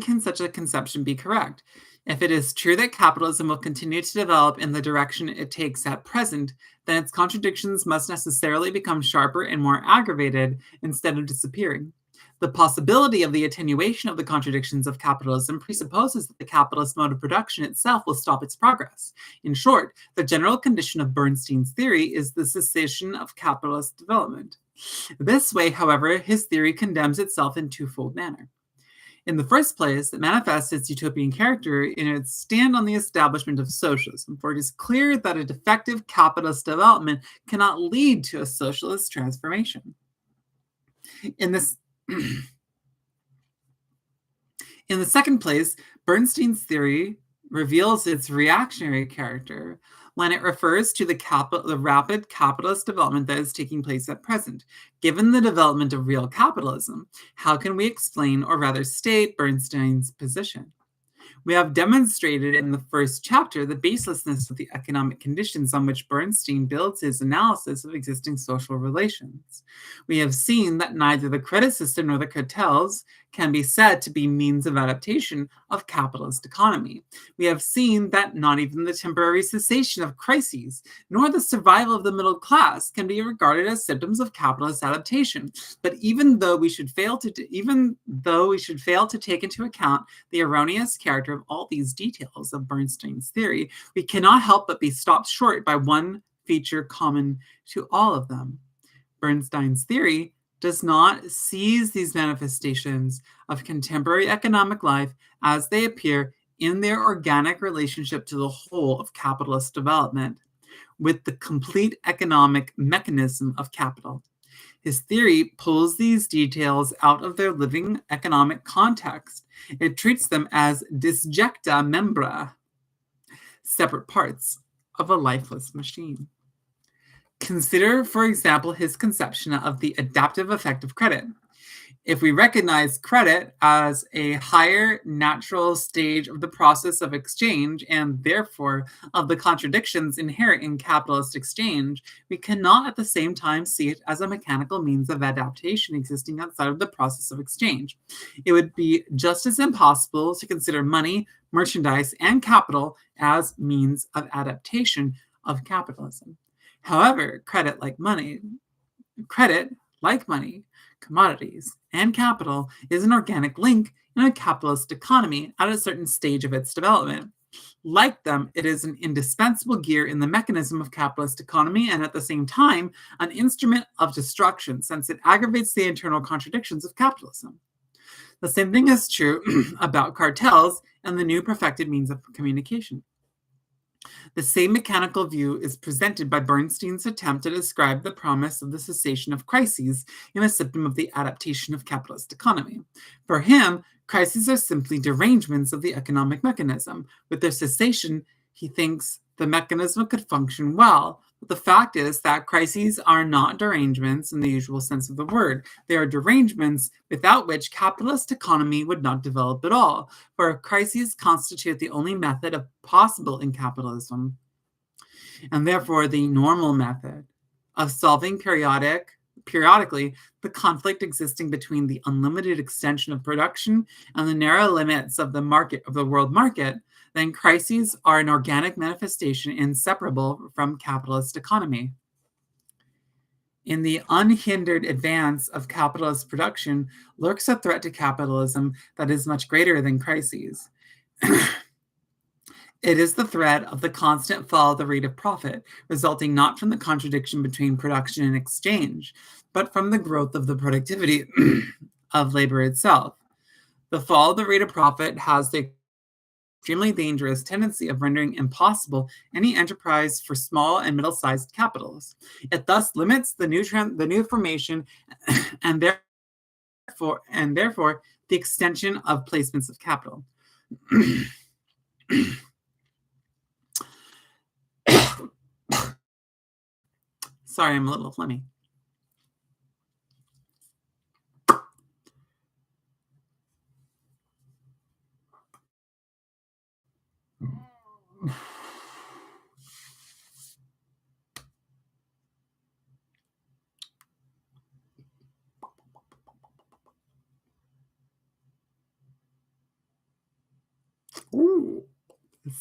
can such a conception be correct? If it is true that capitalism will continue to develop in the direction it takes at present, then its contradictions must necessarily become sharper and more aggravated instead of disappearing. The possibility of the attenuation of the contradictions of capitalism presupposes that the capitalist mode of production itself will stop its progress. In short, the general condition of Bernstein's theory is the cessation of capitalist development. This way, however, his theory condemns itself in twofold manner. In the first place, it manifests its utopian character in its stand on the establishment of socialism, for it is clear that a defective capitalist development cannot lead to a socialist transformation. In this In the second place, Bernstein's theory reveals its reactionary character when it refers to the rapid capitalist development that is taking place at present. Given the development of real capitalism, how can we explain, or rather state, Bernstein's position? We have demonstrated in the first chapter the baselessness of the economic conditions on which Bernstein builds his analysis of existing social relations. We have seen that neither the credit system nor the cartels can be said to be means of adaptation of capitalist economy. We have seen that not even the temporary cessation of crises nor the survival of the middle class can be regarded as symptoms of capitalist adaptation. But even though we should fail to take into account the erroneous character of all these details of Bernstein's theory, we cannot help but be stopped short by one feature common to all of them. Bernstein's theory does not seize these manifestations of contemporary economic life as they appear in their organic relationship to the whole of capitalist development, with the complete economic mechanism of capital. His theory pulls these details out of their living economic context. It treats them as disjecta membra, separate parts of a lifeless machine. Consider, for example, his conception of the adaptive effect of credit. If we recognize credit as a higher natural stage of the process of exchange, and therefore of the contradictions inherent in capitalist exchange, we cannot at the same time see it as a mechanical means of adaptation existing outside of the process of exchange. It would be just as impossible to consider money, merchandise, and capital as means of adaptation of capitalism. However, credit, like money, commodities, and capital is an organic link in a capitalist economy at a certain stage of its development. Like them, it is an indispensable gear in the mechanism of capitalist economy and at the same time an instrument of destruction, since it aggravates the internal contradictions of capitalism. The same thing is true about cartels and the new perfected means of communication. The same mechanical view is presented by Bernstein's attempt to describe the promise of the cessation of crises in a symptom of the adaptation of capitalist economy. For him, crises are simply derangements of the economic mechanism. With their cessation, he thinks the mechanism could function well. But the fact is that crises are not derangements in the usual sense of the word. They are derangements without which capitalist economy would not develop at all, for crises constitute the only method possible in capitalism, and therefore the normal method of solving periodically the conflict existing between the unlimited extension of production and the narrow limits of the world market. Then crises are an organic manifestation inseparable from capitalist economy. In the unhindered advance of capitalist production lurks a threat to capitalism that is much greater than crises. It is the threat of the constant fall of the rate of profit, resulting not from the contradiction between production and exchange, but from the growth of the productivity of labor itself. The fall of the rate of profit has the extremely dangerous tendency of rendering impossible any enterprise for small and middle-sized capitals. It thus limits the new formation and therefore the extension of placements of capital. Sorry, I'm a little phlegmy.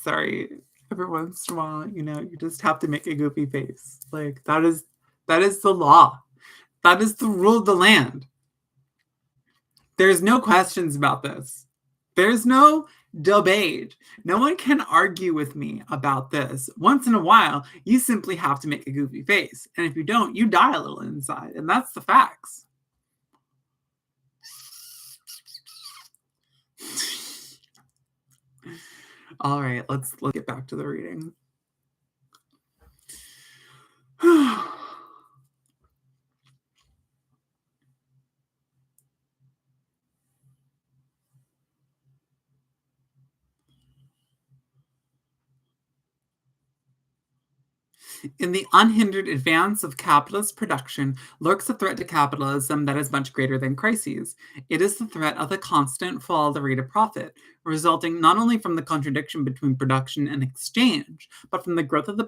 Sorry, every once in a while, you just have to make a goofy face. Like that is the law. That is the rule of the land. There's no questions about this. There's no debate. No one can argue with me about this. Once in a while, you simply have to make a goofy face. And if you don't, you die a little inside. And that's the facts. All right, let's get back to the reading. In the unhindered advance of capitalist production lurks a threat to capitalism that is much greater than crises. It is the threat of the constant fall of the rate of profit, resulting not only from the contradiction between production and exchange, but from the growth of the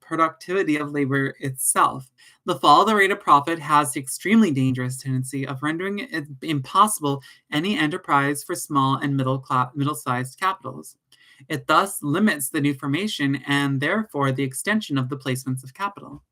productivity of labor itself. The fall of the rate of profit has the extremely dangerous tendency of rendering it impossible any enterprise for small and middle-sized capitals. It thus limits the new formation and therefore the extension of the placements of capital.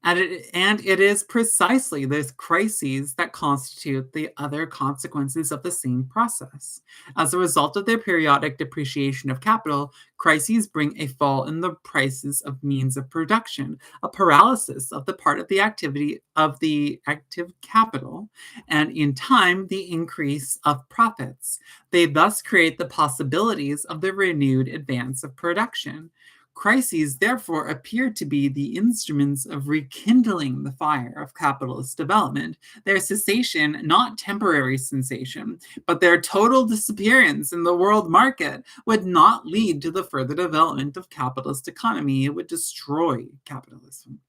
And it is precisely those crises that constitute the other consequences of the same process. As a result of their periodic depreciation of capital, crises bring a fall in the prices of means of production, a paralysis of the part of the activity of the active capital, and in time, the increase of profits. They thus create the possibilities of the renewed advance of production. Crises, therefore, appear to be the instruments of rekindling the fire of capitalist development, their cessation, not temporary cessation, but their total disappearance in the world market would not lead to the further development of capitalist economy. It would destroy capitalism.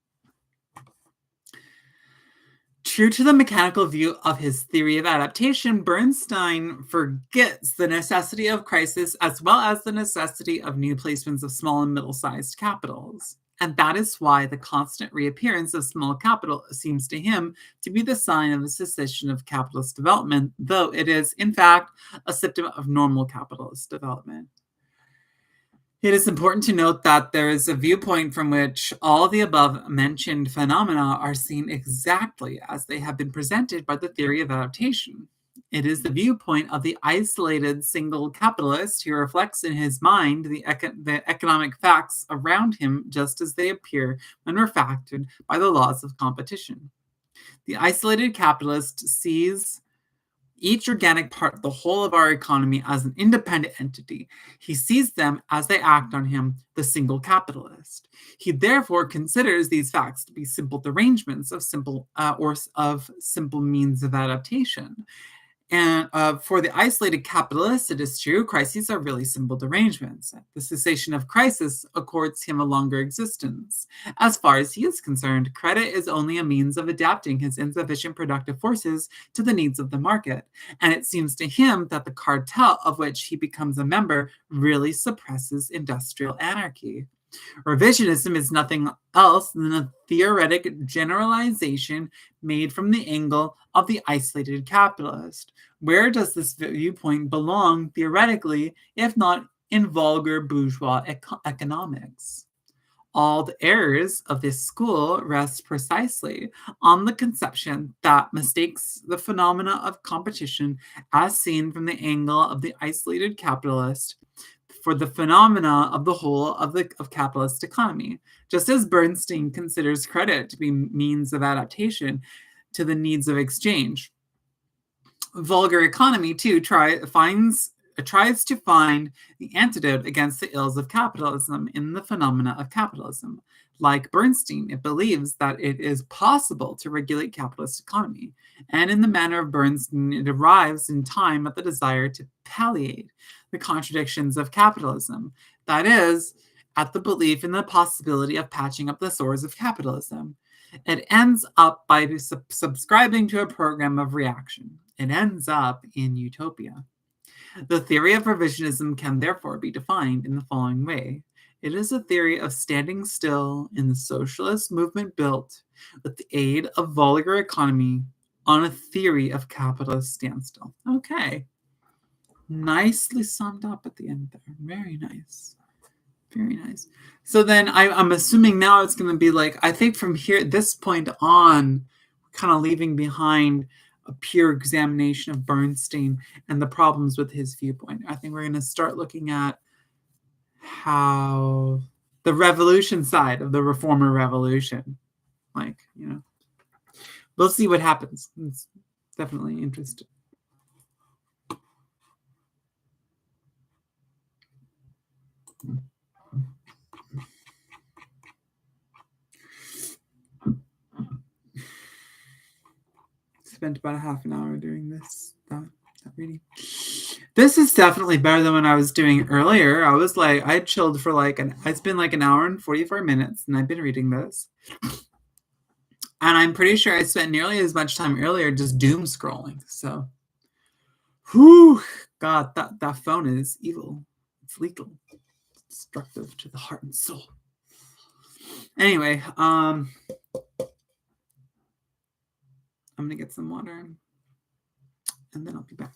True to the mechanical view of his theory of adaptation, Bernstein forgets the necessity of crisis as well as the necessity of new placements of small and middle-sized capitals. And that is why the constant reappearance of small capital seems to him to be the sign of a cessation of capitalist development, though it is, in fact, a symptom of normal capitalist development. It is important to note that there is a viewpoint from which all the above mentioned phenomena are seen exactly as they have been presented by the theory of adaptation. It is the viewpoint of the isolated single capitalist who reflects in his mind the economic facts around him just as they appear when refactored by the laws of competition. The isolated capitalist sees each organic part, the whole of our economy, as an independent entity. He sees them as they act on him, the single capitalist. He therefore considers these facts to be simple derangements of simple means of adaptation. And for the isolated capitalist, it is true, crises are really simple derangements. The cessation of crisis accords him a longer existence. As far as he is concerned, credit is only a means of adapting his insufficient productive forces to the needs of the market. And it seems to him that the cartel of which he becomes a member really suppresses industrial anarchy. Revisionism is nothing else than a theoretic generalization made from the angle of the isolated capitalist. Where does this viewpoint belong theoretically, if not in vulgar bourgeois economics? All the errors of this school rest precisely on the conception that mistakes the phenomena of competition as seen from the angle of the isolated capitalist for the phenomena of the whole of capitalist economy, just as Bernstein considers credit to be means of adaptation to the needs of exchange. Vulgar economy, too, tries to find the antidote against the ills of capitalism in the phenomena of capitalism. Like Bernstein, it believes that it is possible to regulate capitalist economy, and in the manner of Bernstein, it arrives in time at the desire to palliate the contradictions of capitalism. That is, at the belief in the possibility of patching up the sores of capitalism. It ends up by subscribing to a program of reaction. It ends up in utopia. The theory of revisionism can therefore be defined in the following way. It is a theory of standing still in the socialist movement built, with the aid of vulgar economy, on a theory of capitalist standstill. Okay. nicely summed up at the end there. Very nice. Very nice. So then I'm assuming now it's going to be like, I think from here, at this point on, kind of leaving behind a pure examination of Bernstein and the problems with his viewpoint. I think we're going to start looking at how the revolution side of the reformer revolution, like, we'll see what happens. It's definitely interesting. Spent about a half an hour doing that reading. This is definitely better than when I was doing earlier. I was like, I chilled for it's been like an hour and 44 minutes, and I've been reading this. And I'm pretty sure I spent nearly as much time earlier just doom scrolling. So, whew, God, that phone is evil. It's lethal. It's destructive to the heart and soul. Anyway, I'm gonna get some water, and then I'll be back.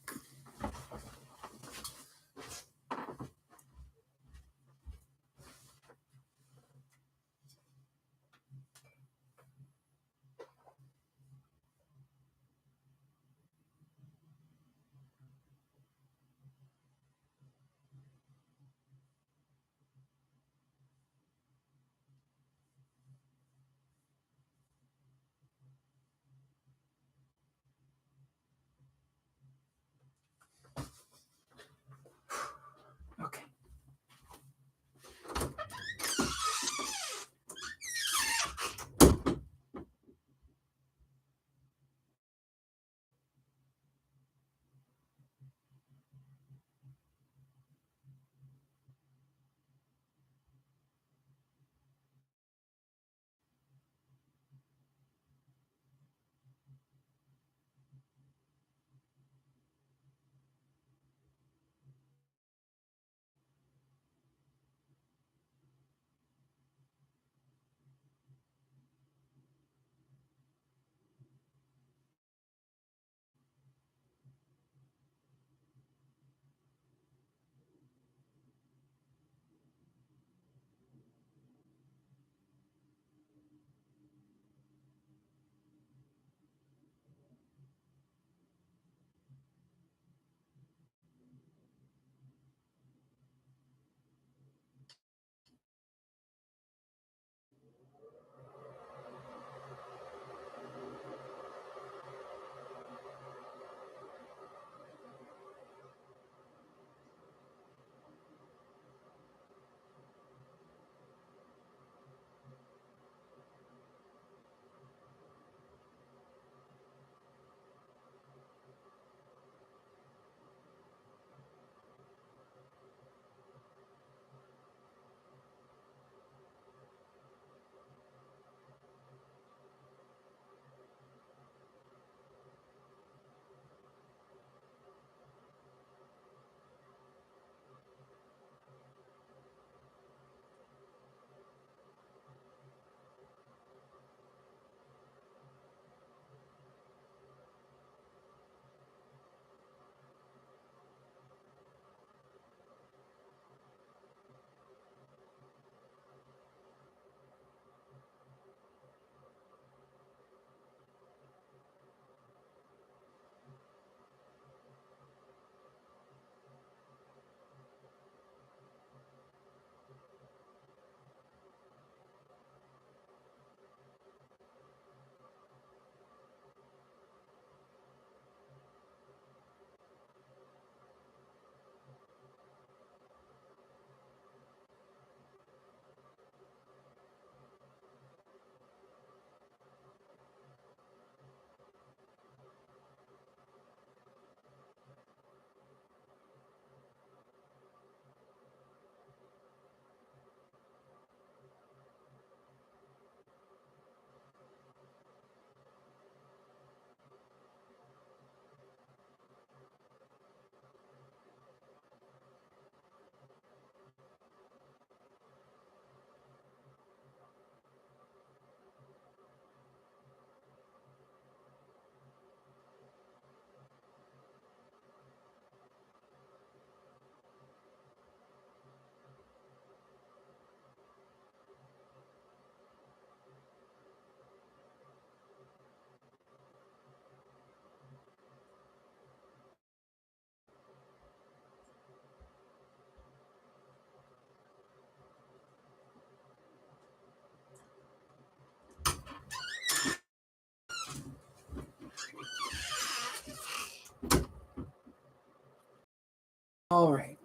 All right.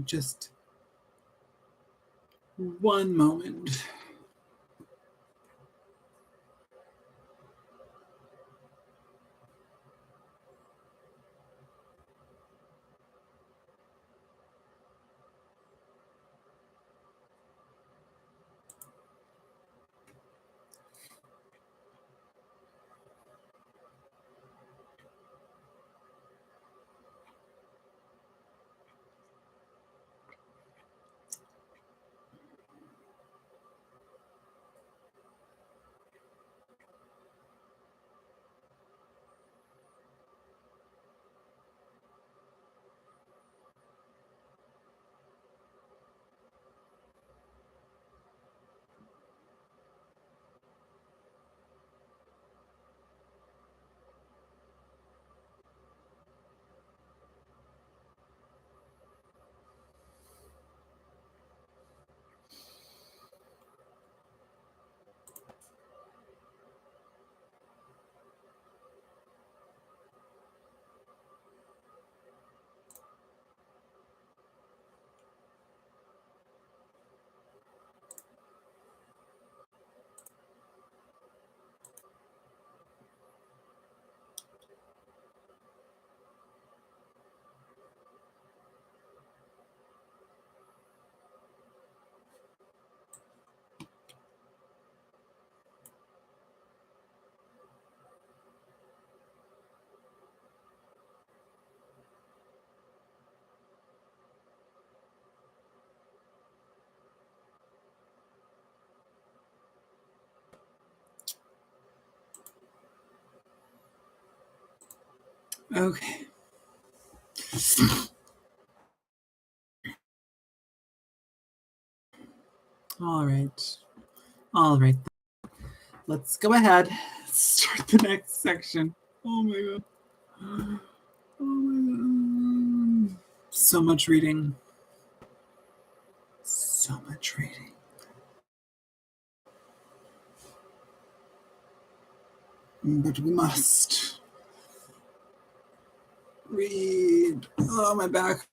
Just one moment. Okay. All right. All right. Let's go ahead. Start the next section. Oh my god. Oh my god. So much reading. So much reading. But we must read. Oh, my back.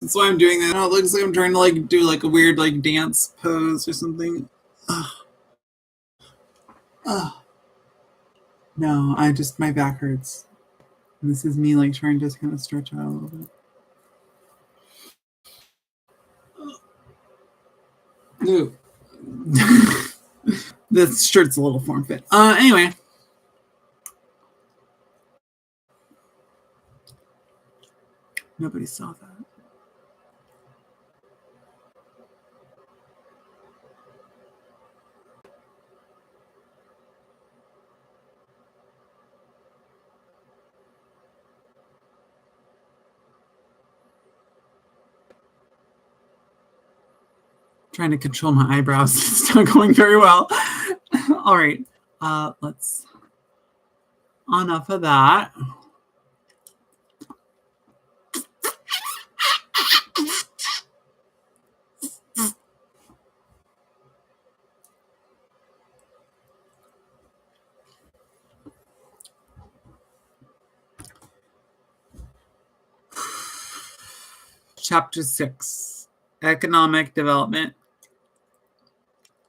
That's why I'm doing that. It looks like I'm trying to like do like a weird like dance pose or something. Ugh. Ugh. No, my back hurts. And this is me like trying to kind of stretch out a little bit. Ooh. This shirt's a little form fit. Anyway. Nobody saw that. Trying to control my eyebrows. It's not going very well. All right. Let's. Enough of that. Chapter 6, Economic Development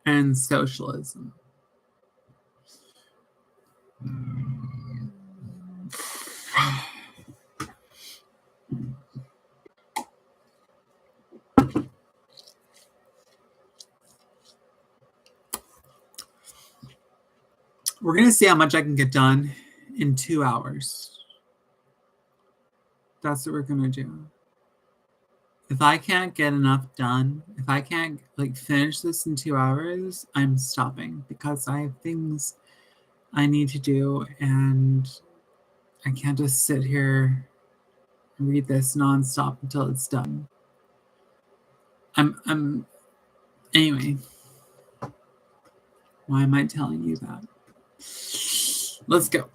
and Socialism. We're going to see how much I can get done in 2 hours. That's what we're going to do. if I can't get enough done, if I can't finish this in 2 hours, I'm stopping because I have things I need to do and I can't just sit here and read this nonstop until it's done. Anyway, why am I telling you that? Let's go.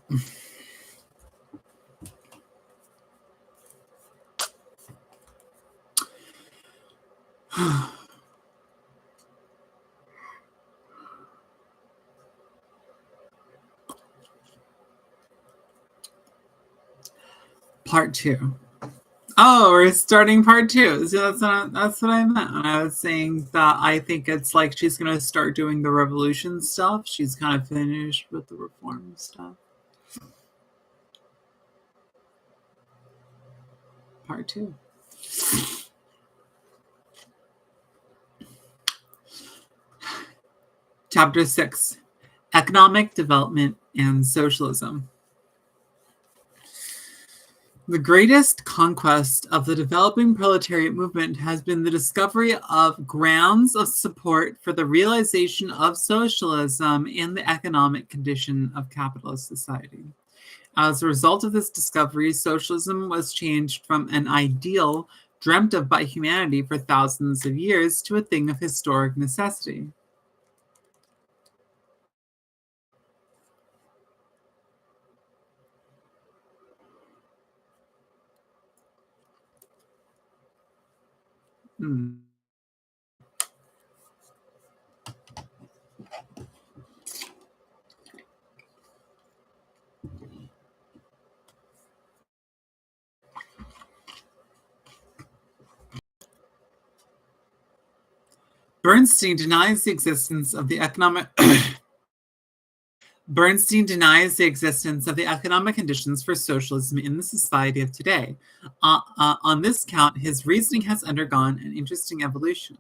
Part 2. Oh, we're starting part 2. So that's what I meant when I was saying that I think it's like she's going to start doing the revolution stuff. She's kind of finished with the reform stuff. Part 2. Chapter 6. Economic Development and Socialism. The greatest conquest of the developing proletariat movement has been the discovery of grounds of support for the realization of socialism in the economic condition of capitalist society. As a result of this discovery, socialism was changed from an ideal dreamt of by humanity for thousands of years to a thing of historic necessity. Bernstein denies the existence of the economic conditions for socialism in the society of today. On this count, his reasoning has undergone an interesting evolution.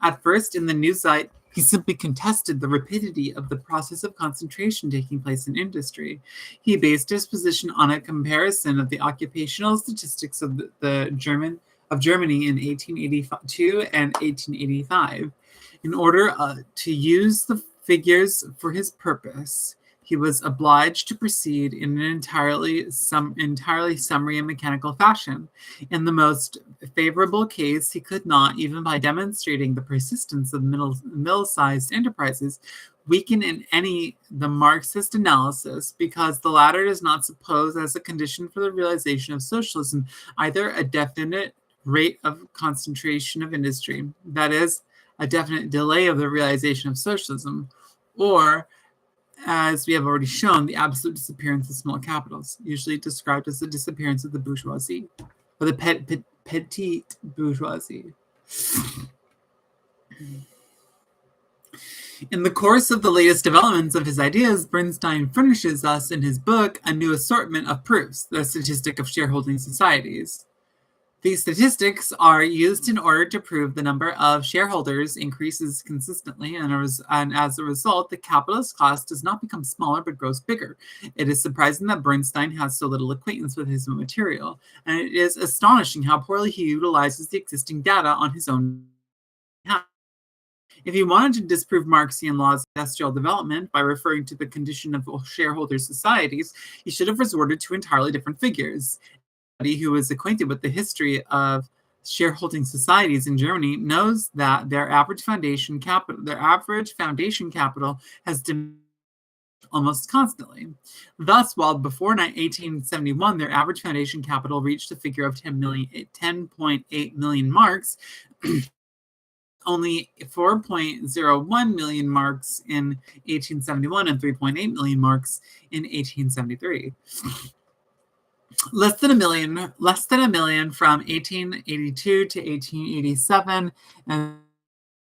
At first, in the New Zeit, he simply contested the rapidity of the process of concentration taking place in industry. He based his position on a comparison of the occupational statistics of Germany in 1882 and 1885. In order to use the figures for his purpose, he was obliged to proceed in an entirely summary and mechanical fashion. In the most favorable case, he could not, even by demonstrating the persistence of middle-sized enterprises, weaken in any the Marxist analysis, because the latter does not suppose as a condition for the realization of socialism either a definite rate of concentration of industry, that is, a definite delay of the realization of socialism, or, as we have already shown, the absolute disappearance of small capitals, usually described as the disappearance of the bourgeoisie, or the petite bourgeoisie. In the course of the latest developments of his ideas, Bernstein furnishes us in his book a new assortment of proofs, the statistic of shareholding societies. These statistics are used in order to prove the number of shareholders increases consistently, and as a result, the capitalist class does not become smaller but grows bigger. It is surprising that Bernstein has so little acquaintance with his material, and it is astonishing how poorly he utilizes the existing data on his own behalf. If he wanted to disprove Marxian laws of industrial development by referring to the condition of shareholder societies, he should have resorted to entirely different figures. Who is acquainted with the history of shareholding societies in Germany knows that their average foundation capital has diminished almost constantly. Thus, while before 1871 their average foundation capital reached a figure of 10.8 million marks, only 4.01 million marks in 1871 and 3.8 million marks in 1873. Less than a million from 1882 to 1887, and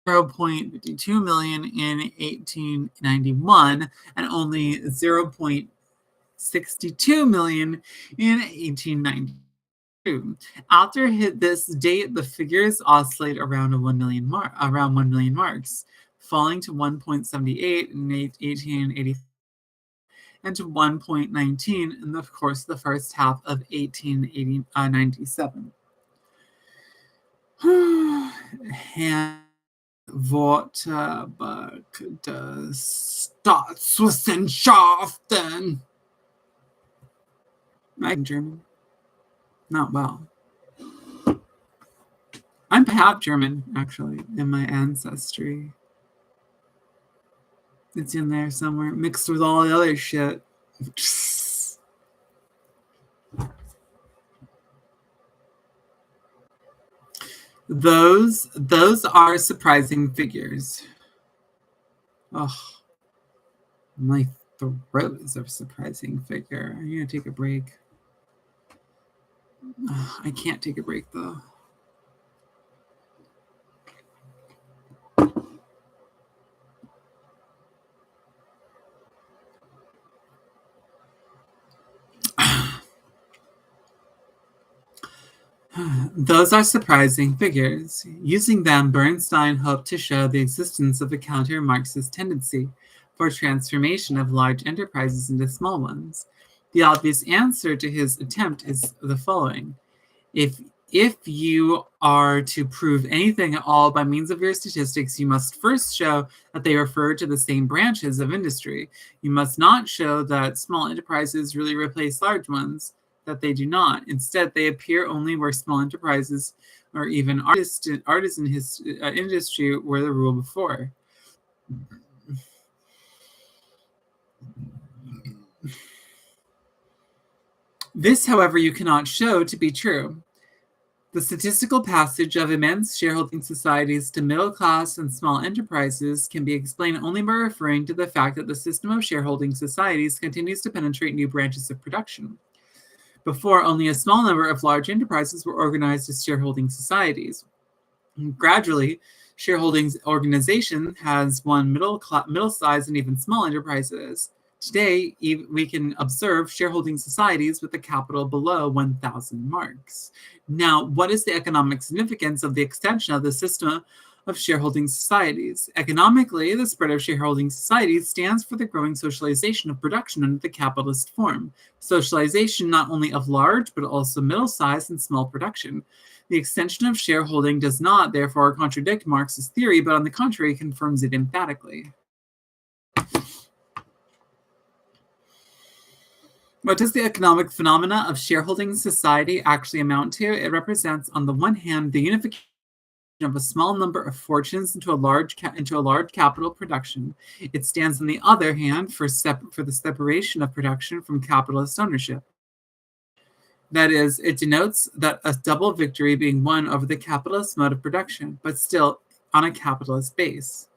0.52 million in 1891, and only 0.62 million in 1892. After this date, the figures oscillate around 1 million marks, falling to 1.78 in 1885. And to 1.19 in the course of the first half of 1897. Hand Wörterbuch des Staatswissenschaften. I'm German. Not well. I'm half German, actually, in my ancestry. It's in there somewhere, mixed with all the other shit. Those are surprising figures. Oh, my throat is a surprising figure. I'm gonna take a break. I can't take a break though. Those are surprising figures. Using them, Bernstein hoped to show the existence of a counter-Marxist tendency for transformation of large enterprises into small ones. The obvious answer to his attempt is the following. If you are to prove anything at all by means of your statistics, you must first show that they refer to the same branches of industry. You must not show that small enterprises really replace large ones, that they do not. Instead, they appear only where small enterprises or even artisan industry were the rule before. This, however, you cannot show to be true. The statistical passage of immense shareholding societies to middle class and small enterprises can be explained only by referring to the fact that the system of shareholding societies continues to penetrate new branches of production. Before, only a small number of large enterprises were organized as shareholding societies. Gradually, shareholding organization has won middle-sized and even small enterprises. Today, we can observe shareholding societies with a capital below 1,000 marks. Now, what is the economic significance of the extension of the system of shareholding societies? Economically, the spread of shareholding societies stands for the growing socialization of production under the capitalist form. Socialization not only of large, but also middle-sized and small production. The extension of shareholding does not, therefore, contradict Marx's theory, but on the contrary, confirms it emphatically. What does the economic phenomena of shareholding society actually amount to? It represents, on the one hand, the unification of a small number of fortunes into a large capital production. It stands, on the other hand, for the separation of production from capitalist ownership. That is, it denotes that a double victory being won over the capitalist mode of production, but still on a capitalist base.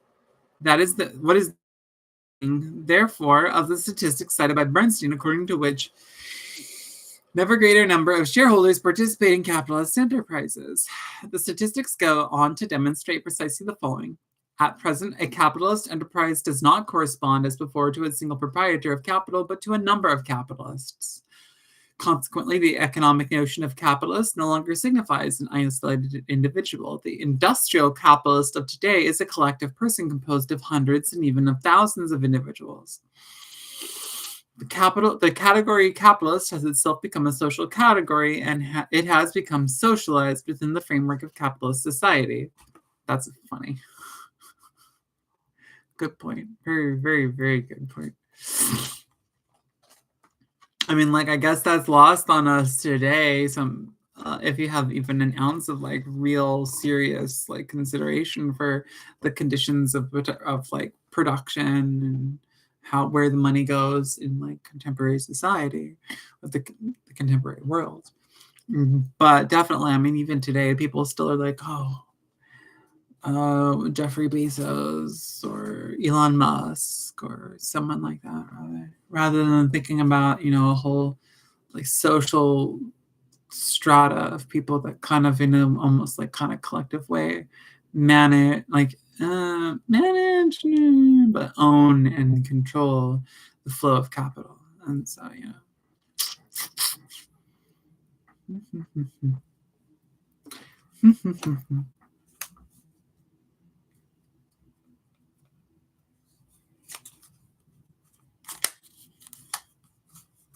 That is what is therefore of the statistics cited by Bernstein, according to which never greater number of shareholders participate in capitalist enterprises. The statistics go on to demonstrate precisely the following. At present, a capitalist enterprise does not correspond as before to a single proprietor of capital, but to a number of capitalists. Consequently, the economic notion of capitalist no longer signifies an isolated individual. The industrial capitalist of today is a collective person composed of hundreds and even of thousands of individuals. The category capitalist has itself become a social category, and it has become socialized within the framework of capitalist society. That's funny. Good point. Very, very, very good point. I mean, I guess that's lost on us today. If you have even an ounce of real serious consideration for the conditions of production and where the money goes in contemporary society, of the contemporary world. But definitely, I mean, even today, people still are like, Jeffrey Bezos or Elon Musk or someone like that, rather than thinking about a whole social strata of people that kind of in an almost kind of collective way manage but own and control the flow of capital. And so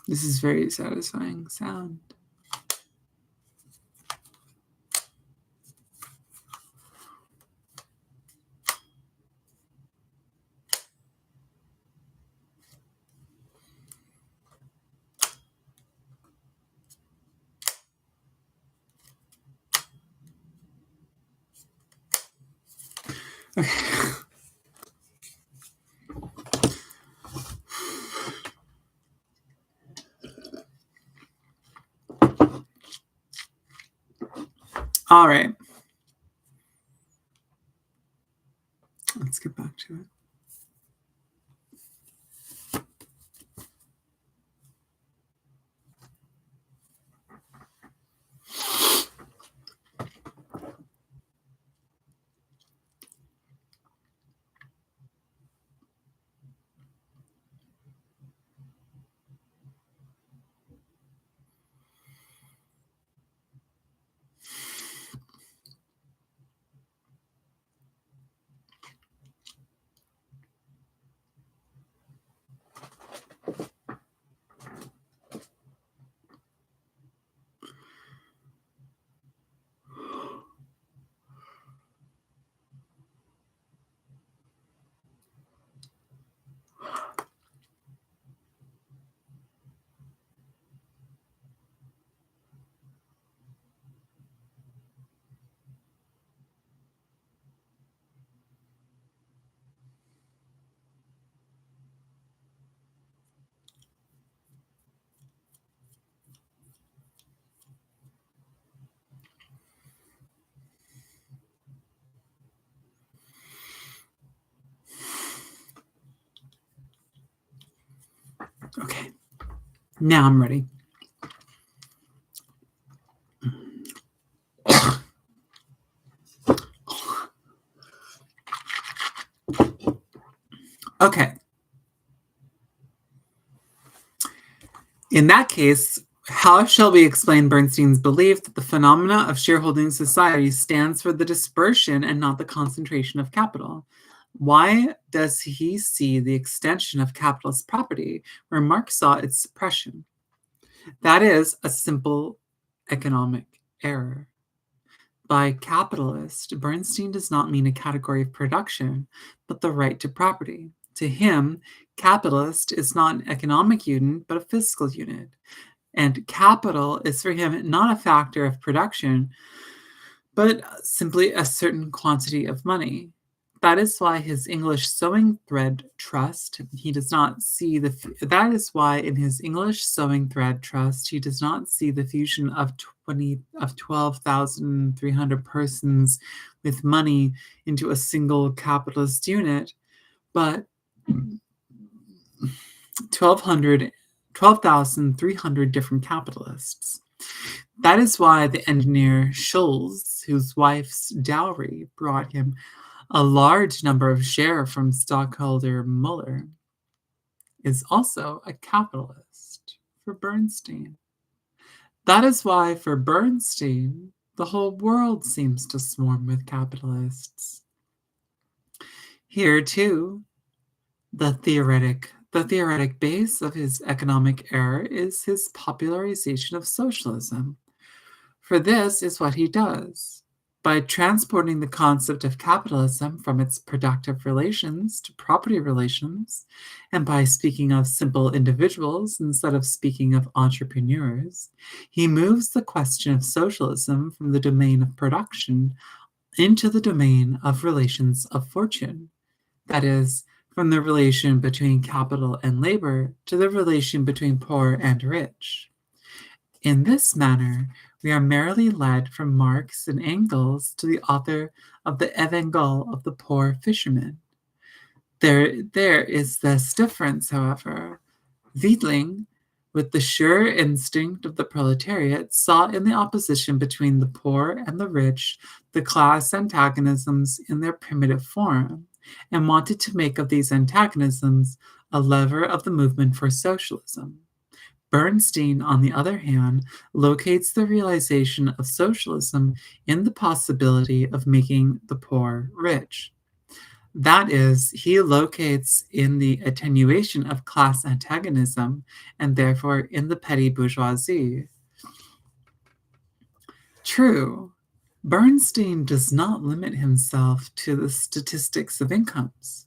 this is very satisfying sound. Okay. All right. Let's get back to it. Okay. Now I'm ready. Okay. In that case, how shall we explain Bernstein's belief that the phenomena of shareholding society stands for the dispersion and not the concentration of capital? Why does he see the extension of capitalist property where Marx saw its suppression? That is a simple economic error. By capitalist, Bernstein does not mean a category of production, but the right to property. To him, capitalist is not an economic unit, but a fiscal unit. And capital is for him not a factor of production, but simply a certain quantity of money. That is why his English sewing thread trust, he does not see the, that is why in his English sewing thread trust, he does not see the fusion of 12,300 persons with money into a single capitalist unit, but 12,300 different capitalists. That is why the engineer Schulz, whose wife's dowry brought him a large number of shares from stockholder Muller, is also a capitalist for Bernstein. That is why for Bernstein, the whole world seems to swarm with capitalists. Here, too, the theoretic base of his economic error is his popularization of socialism. For this is what he does. By transporting the concept of capitalism from its productive relations to property relations, and by speaking of simple individuals instead of speaking of entrepreneurs, he moves the question of socialism from the domain of production into the domain of relations of fortune. That is, from the relation between capital and labor to the relation between poor and rich. In this manner, we are merely led from Marx and Engels to the author of the Evangel of the Poor Fisherman. There is this difference, however. Wiedling, with the sure instinct of the proletariat, saw in the opposition between the poor and the rich the class antagonisms in their primitive form, and wanted to make of these antagonisms a lever of the movement for socialism. Bernstein, on the other hand, locates the realization of socialism in the possibility of making the poor rich. That is, he locates in the attenuation of class antagonism and therefore in the petty bourgeoisie. True, Bernstein does not limit himself to the statistics of incomes.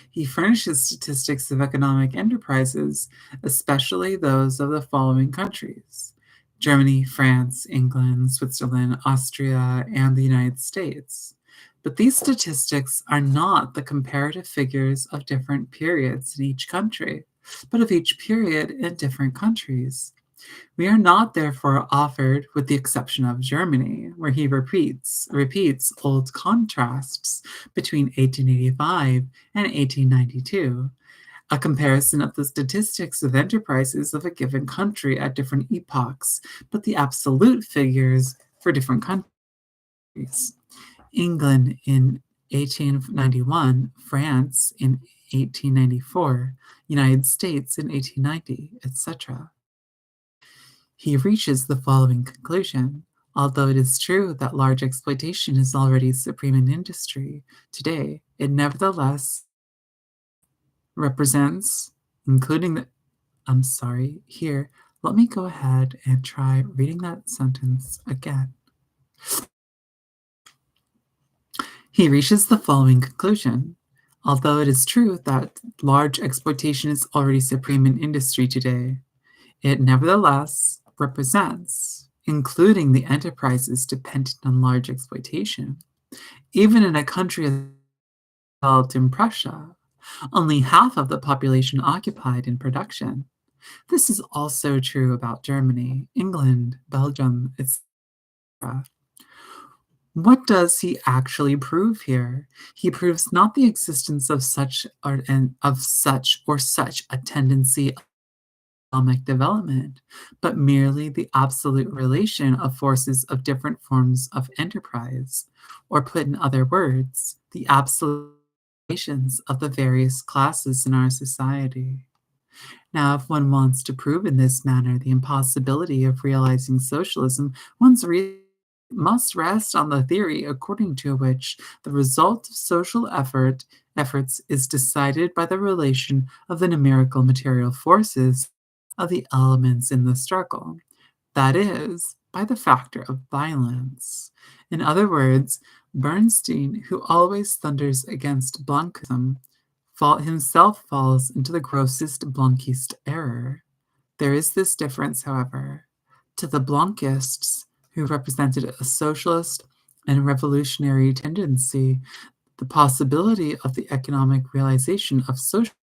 He furnishes statistics of economic enterprises, especially those of the following countries: Germany, France, England, Switzerland, Austria, and the United States. But these statistics are not the comparative figures of different periods in each country, but of each period in different countries. We are not therefore offered, with the exception of Germany, where he repeats old contrasts between 1885 and 1892, a comparison of the statistics of enterprises of a given country at different epochs, but the absolute figures for different countries. England in 1891, France in 1894, United States in 1890, etc. He reaches the following conclusion. Although it is true that large exploitation is already supreme in industry today, it nevertheless represents, including the, here, let me go ahead and try reading that sentence again. He reaches the following conclusion. Although it is true that large exploitation is already supreme in industry today, it nevertheless represents, including the enterprises dependent on large exploitation. Even in a country as developed in Prussia, only half of the population occupied in production. This is also true about Germany, England, Belgium, etc. What does he actually prove here? He proves not the existence of such or such a tendency of economic development, but merely the absolute relation of forces of different forms of enterprise, or put in other words, the absolute relations of the various classes in our society. Now, if one wants to prove in this manner the impossibility of realizing socialism, one's must rest on the theory according to which the result of social efforts is decided by the relation of the numerical material forces of the elements in the struggle, that is, by the factor of violence. In other words, Bernstein, who always thunders against Blanchism, himself falls into the grossest Blanquist error. There is this difference, however. To the Blanquists, who represented a socialist and revolutionary tendency, the possibility of the economic realization of socialism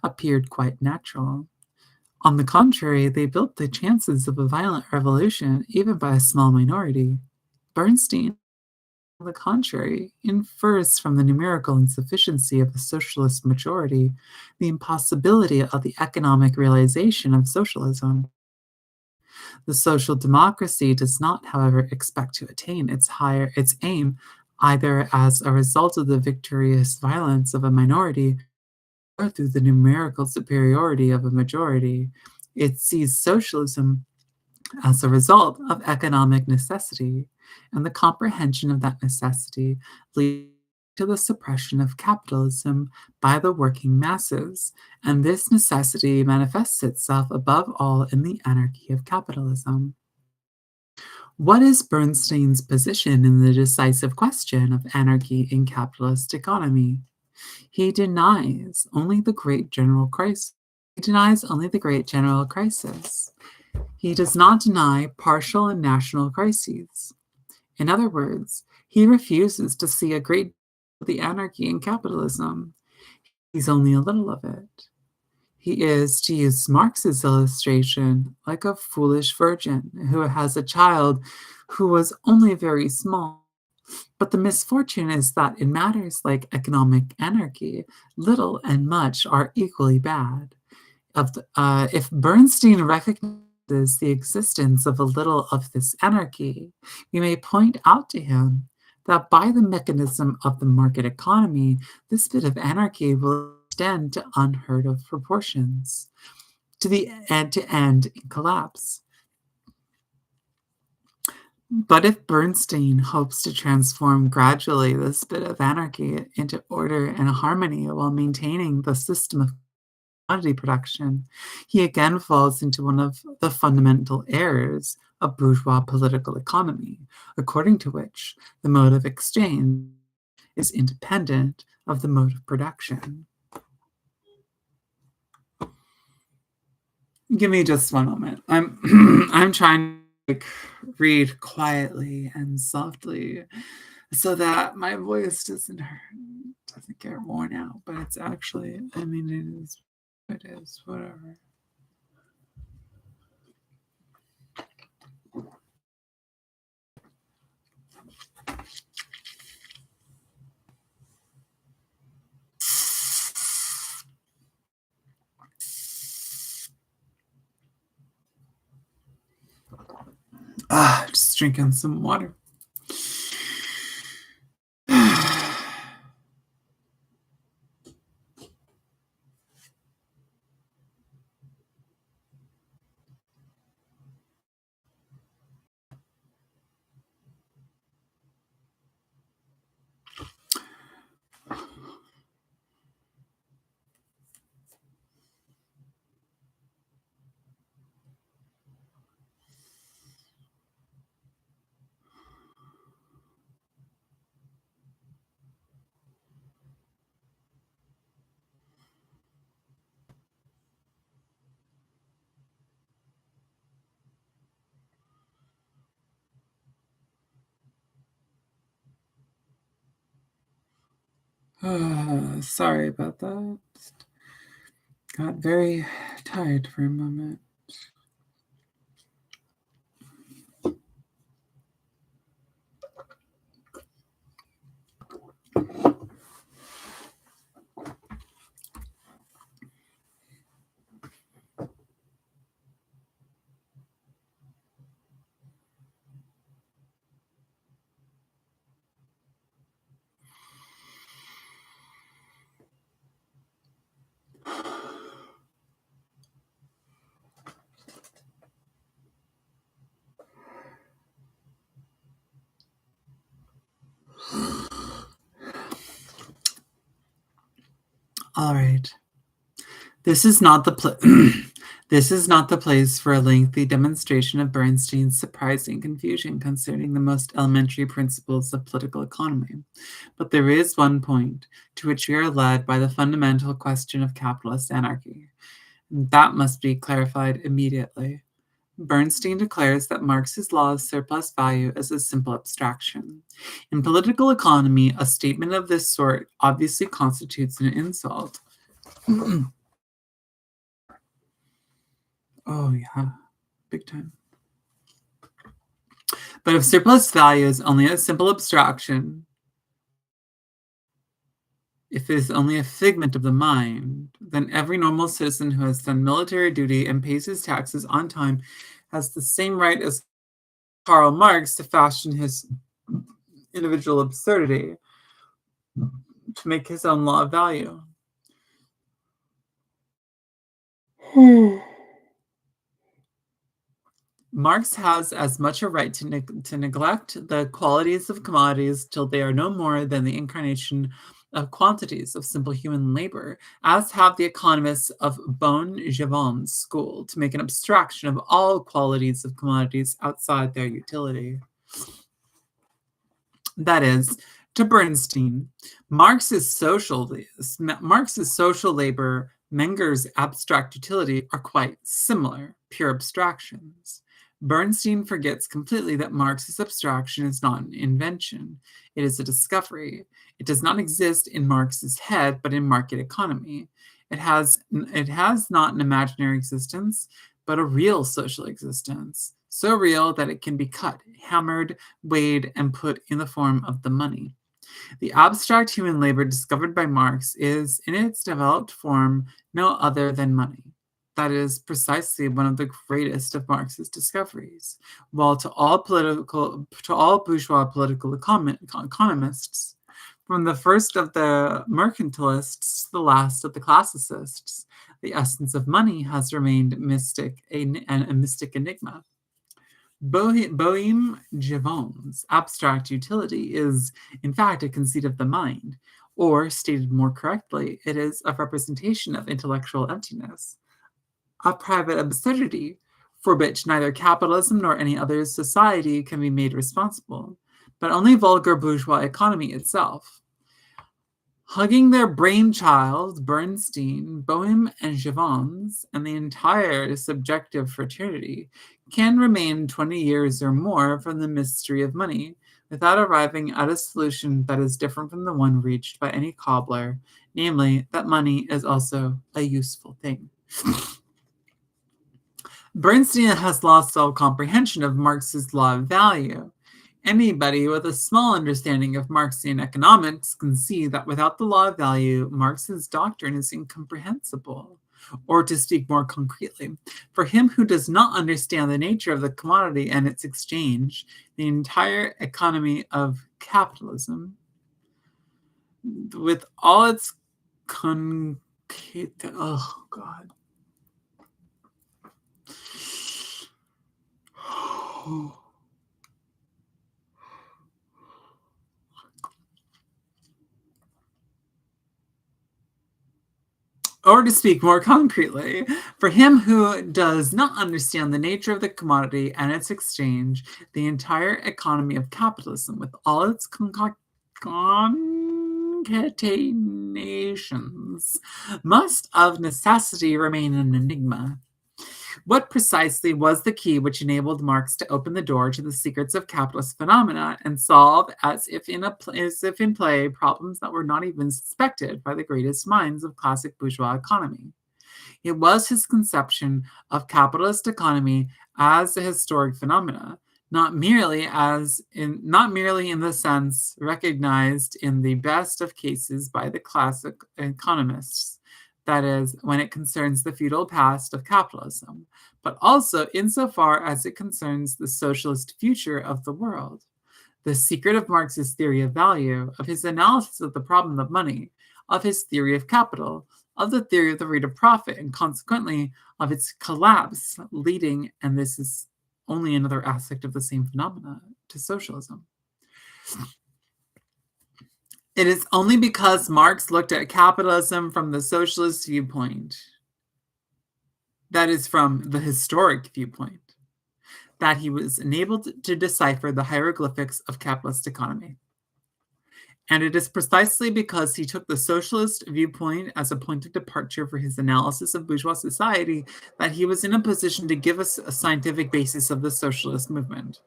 appeared quite natural. On the contrary, they built the chances of a violent revolution even by a small minority. Bernstein, on the contrary, infers from the numerical insufficiency of the socialist majority the impossibility of the economic realization of socialism. The social democracy does not, however, expect to attain its aim either as a result of the victorious violence of a minority or through the numerical superiority of a majority. It sees socialism as a result of economic necessity, and the comprehension of that necessity leads to the suppression of capitalism by the working masses, and this necessity manifests itself above all in the anarchy of capitalism. What is Bernstein's position in the decisive question of anarchy in capitalist economy? He denies only the great general crisis. He denies only the great general crisis. He does not deny partial and national crises. In other words, he refuses to see a great deal of the anarchy in capitalism. He's only a little of it. He is, to use Marx's illustration, like a foolish virgin who has a child who was only very small. But the misfortune is that in matters like economic anarchy, little and much are equally bad. If Bernstein recognizes the existence of a little of this anarchy, we may point out to him that by the mechanism of the market economy, this bit of anarchy will extend to unheard of proportions, to the end-to-end collapse. But if Bernstein hopes to transform gradually this bit of anarchy into order and harmony while maintaining the system of commodity production, he again falls into one of the fundamental errors of bourgeois political economy, according to which the mode of exchange is independent of the mode of production. Give me just one moment. I'm trying to read quietly and softly so that my voice doesn't get worn out. But it's actually, I mean, it is, whatever. Just drinking some water. Sorry about that. Got very tired for a moment. All right. This is not the this is not the place for a lengthy demonstration of Bernstein's surprising confusion concerning the most elementary principles of political economy. But there is one point to which we are led by the fundamental question of capitalist anarchy. That must be clarified immediately. Bernstein declares that Marx's law of surplus value is a simple abstraction. In political economy, a statement of this sort obviously constitutes an insult. Oh, yeah, big time. But if surplus value is only a simple abstraction, if it is only a figment of the mind, then every normal citizen who has done military duty and pays his taxes on time has the same right as Karl Marx to fashion his individual absurdity, to make his own law of value. Marx has as much a right to neglect the qualities of commodities till they are no more than the incarnation of quantities of simple human labor, as have the economists of Bon-Givon's school to make an abstraction of all qualities of commodities outside their utility. That is, to Bernstein, Marx's social labor, Menger's abstract utility are quite similar, pure abstractions. Bernstein forgets completely that Marx's abstraction is not an invention. It is a discovery. It does not exist in Marx's head, but in market economy. It has not an imaginary existence, but a real social existence, so real that it can be cut, hammered, weighed, and put in the form of the money. The abstract human labor discovered by Marx is, in its developed form, no other than money. That is precisely one of the greatest of Marx's discoveries. While to all bourgeois political economists, from the first of the mercantilists to the last of the classicists, the essence of money has remained a mystic enigma. Boehm-Givon's abstract utility is, in fact, a conceit of the mind, or, stated more correctly, it is a representation of intellectual emptiness, a private absurdity for which neither capitalism nor any other society can be made responsible, but only vulgar bourgeois economy itself. Hugging their brainchild, Bernstein, Boehm, and Jevons, and the entire subjective fraternity can remain 20 years or more from the mystery of money without arriving at a solution that is different from the one reached by any cobbler, namely, that money is also a useful thing. Bernstein has lost all comprehension of Marx's law of value. Anybody with a small understanding of Marxian economics can see that without the law of value, Marx's doctrine is incomprehensible. Or to speak more concretely, for him who does not understand the nature of the commodity and its exchange, the entire economy of capitalism, with all its oh God. Or to speak more concretely, for him who does not understand the nature of the commodity and its exchange, the entire economy of capitalism with all its concatenations must of necessity remain an enigma. What precisely was the key which enabled Marx to open the door to the secrets of capitalist phenomena and solve, as if in play, problems that were not even suspected by the greatest minds of classic bourgeois economy? It was his conception of capitalist economy as a historic phenomena, not merely in the sense recognized in the best of cases by the classic economists, that is, when it concerns the feudal past of capitalism, but also insofar as it concerns the socialist future of the world. The secret of Marx's theory of value, of his analysis of the problem of money, of his theory of capital, of the theory of the rate of profit, and consequently of its collapse, leading, and this is only another aspect of the same phenomena, to socialism. It is only because Marx looked at capitalism from the socialist viewpoint, that is, from the historic viewpoint, that he was enabled to decipher the hieroglyphics of capitalist economy. And it is precisely because he took the socialist viewpoint as a point of departure for his analysis of bourgeois society that he was in a position to give us a scientific basis of the socialist movement.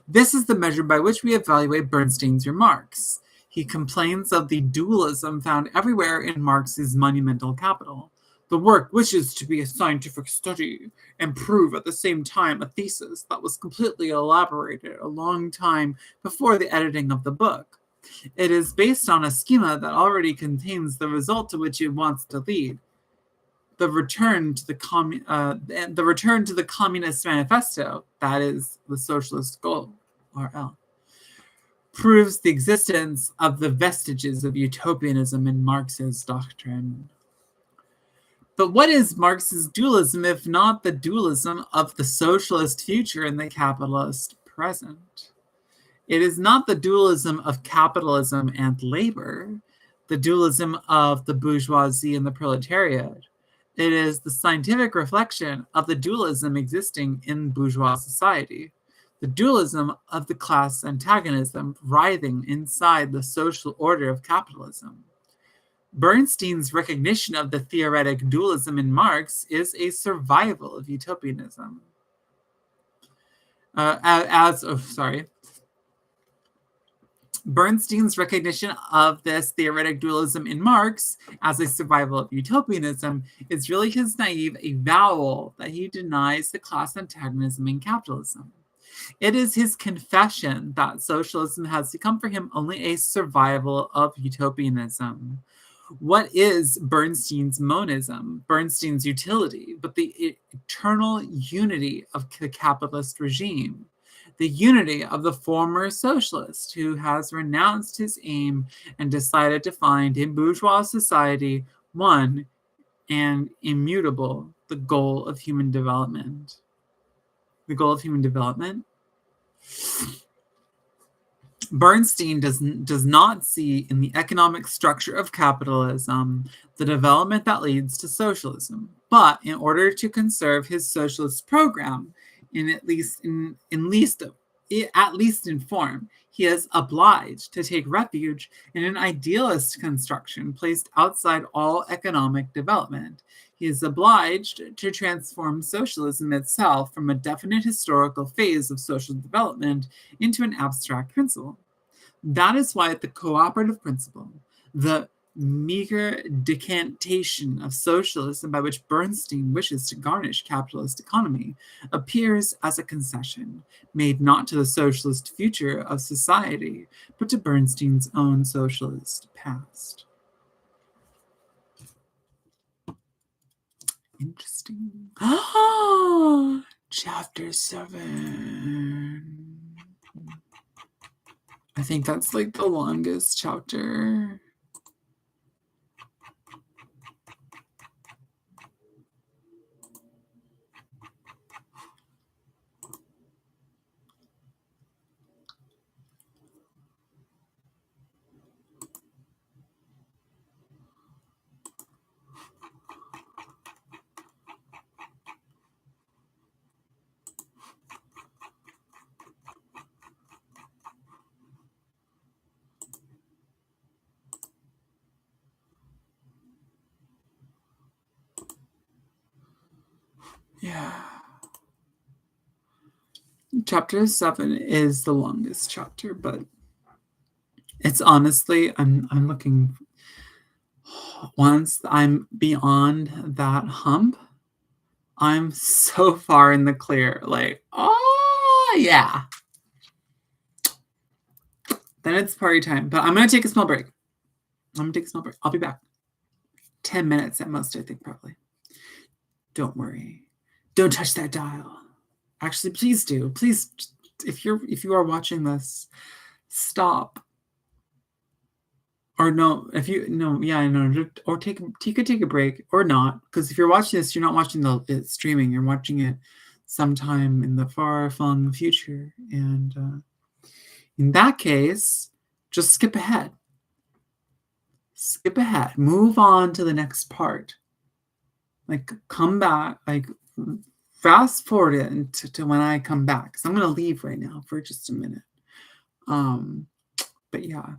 This is the measure by which we evaluate Bernstein's remarks. He complains of the dualism found everywhere in Marx's monumental Capital. The work wishes to be a scientific study and prove at the same time a thesis that was completely elaborated a long time before the editing of the book. It is based on a schema that already contains the result to which it wants to lead. The return to the Communist Manifesto, that is the socialist goal, RL, proves the existence of the vestiges of utopianism in Marx's doctrine. But what is Marx's dualism if not the dualism of the socialist future and the capitalist present? It is not the dualism of capitalism and labor, the dualism of the bourgeoisie and the proletariat. It is the scientific reflection of the dualism existing in bourgeois society, the dualism of the class antagonism writhing inside the social order of capitalism. Bernstein's recognition of the theoretic dualism in Marx is a survival of utopianism. Bernstein's recognition of this theoretic dualism in Marx as a survival of utopianism is really his naive avowal that he denies the class antagonism in capitalism. It is his confession that socialism has become for him only a survival of utopianism. What is Bernstein's monism, Bernstein's utility, but the eternal unity of the capitalist regime? The unity of the former socialist who has renounced his aim and decided to find in bourgeois society one and immutable, the goal of human development. The goal of human development? Bernstein does not see in the economic structure of capitalism the development that leads to socialism, but in order to conserve his socialist program, in at least in form. He is obliged to take refuge in an idealist construction placed outside all economic development. He is obliged to transform socialism itself from a definite historical phase of social development into an abstract principle. That is why the cooperative principle, the meager decantation of socialism by which Bernstein wishes to garnish capitalist economy, appears as a concession made not to the socialist future of society, but to Bernstein's own socialist past. Interesting. Chapter 7. I think that's like the longest chapter. Yeah. Chapter 7 is the longest chapter, but it's honestly, I'm looking, once I'm beyond that hump, I'm so far in the clear. Like, oh yeah. Then it's party time. But I'm gonna take a small break. I'll be back. 10 minutes at most, I think, probably. Don't worry. Don't touch that dial. Actually, please do. Please, if you are watching this, stop. Or no, if you no, yeah, no, or you could take a break or not, because if you're watching this, you're not watching it streaming. You're watching it sometime in the far-flung future, and in that case, just skip ahead. Skip ahead. Move on to the next part. Like come back. Like fast forward it to when I come back. Because I'm gonna leave right now for just a minute. But yeah.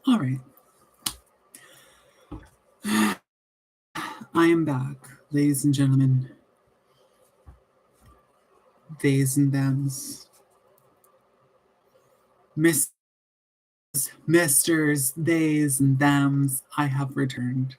All right. I am back, ladies and gentlemen, theys and thems, misters, theys and thems. I have returned.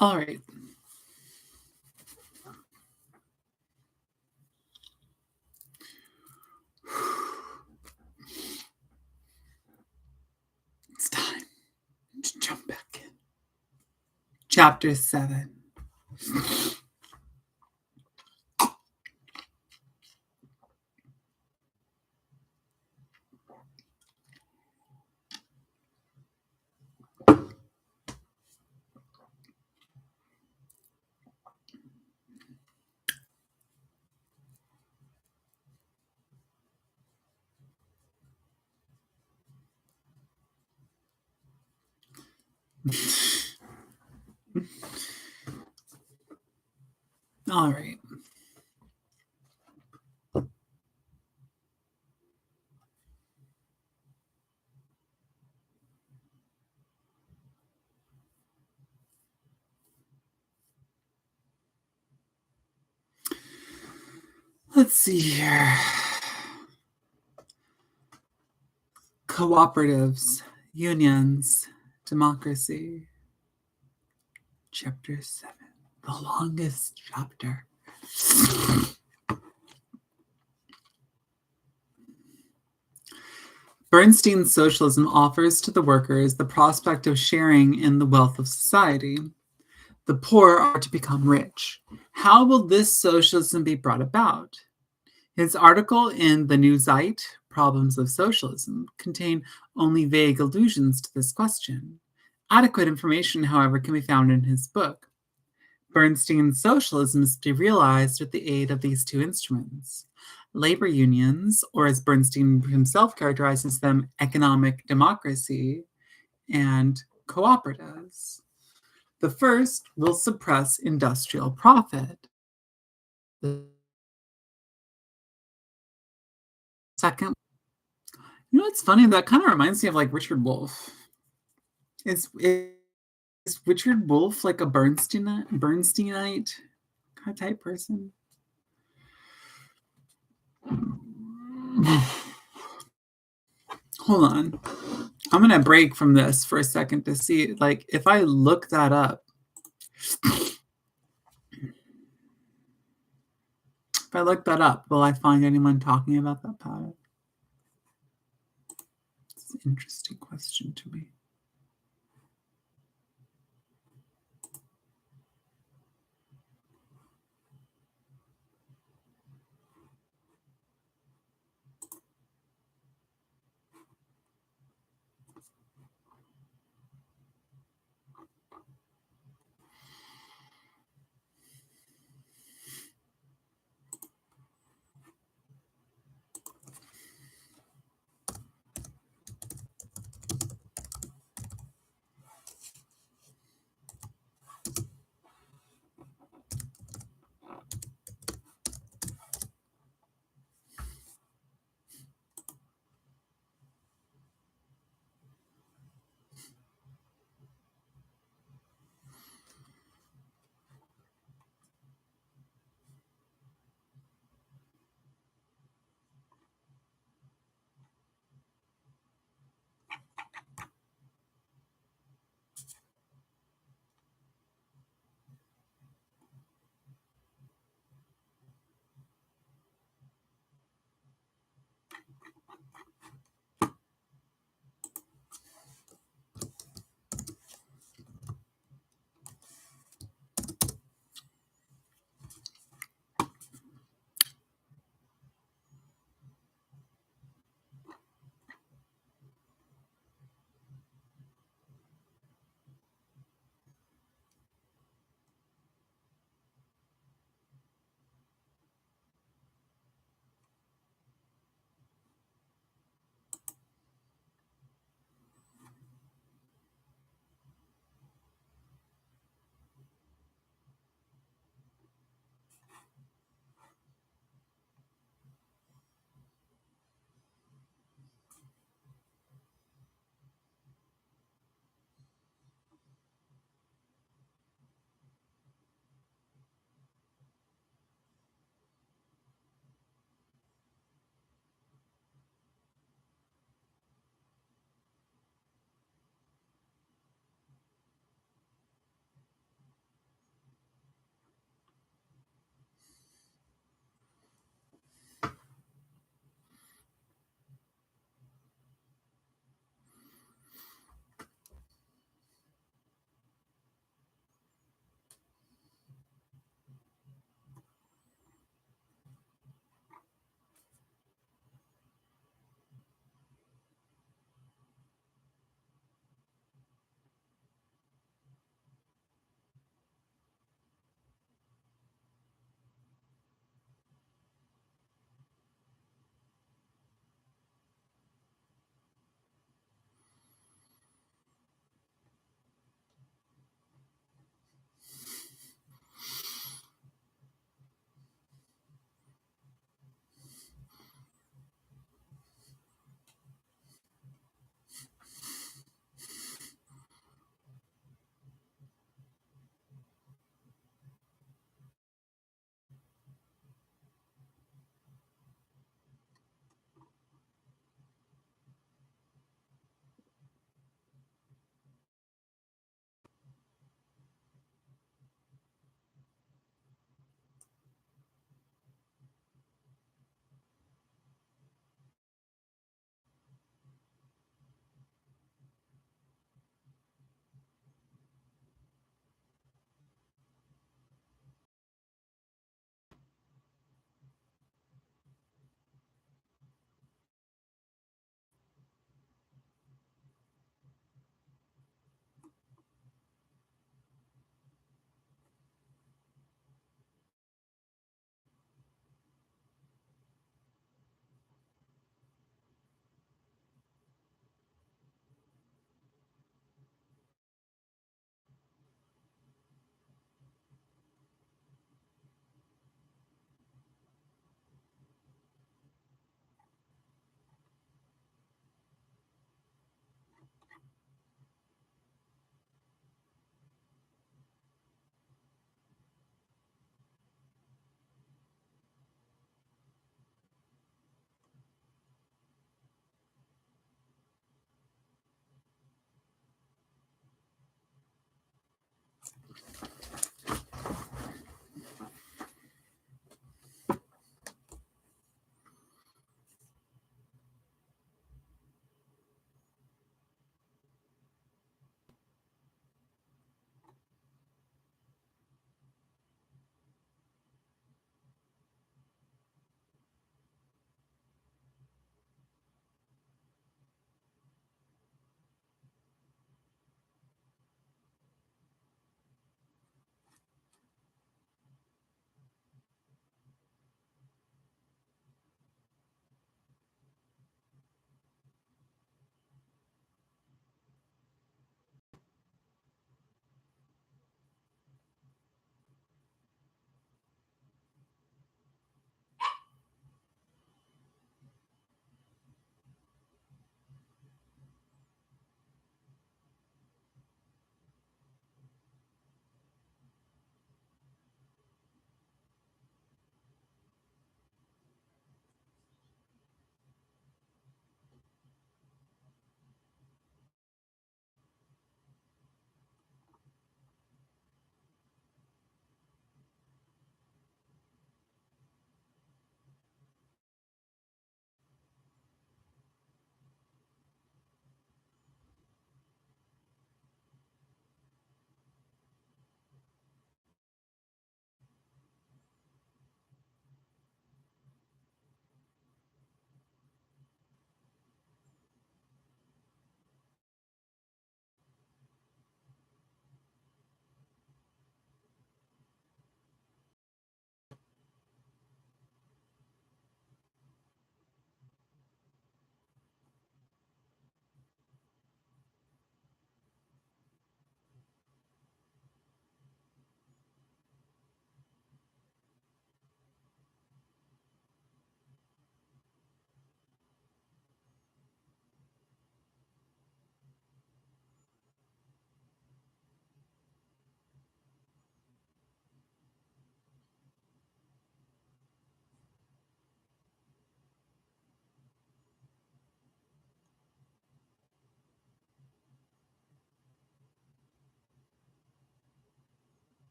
All right. It's time to jump back in. Chapter 7. All right. Let's see here. Cooperatives, unions, democracy. Chapter 7. The longest chapter. Bernstein's socialism offers to the workers the prospect of sharing in the wealth of society. The poor are to become rich. How will this socialism be brought about? His article in the New Zeit, Problems of Socialism, contained only vague allusions to this question. Adequate information, however, can be found in his book. Bernstein's socialism is to be realized with the aid of these two instruments: labor unions, or as Bernstein himself characterizes them, economic democracy, and cooperatives. The first will suppress industrial profit. The second, it's funny, that kind of reminds me of like Richard Wolff. Is Richard Wolff like a Bernsteinite type person? Hold on. I'm going to break from this for a second to see, like, if I look that up. If I look that up, will I find anyone talking about that pattern? It's an interesting question to me.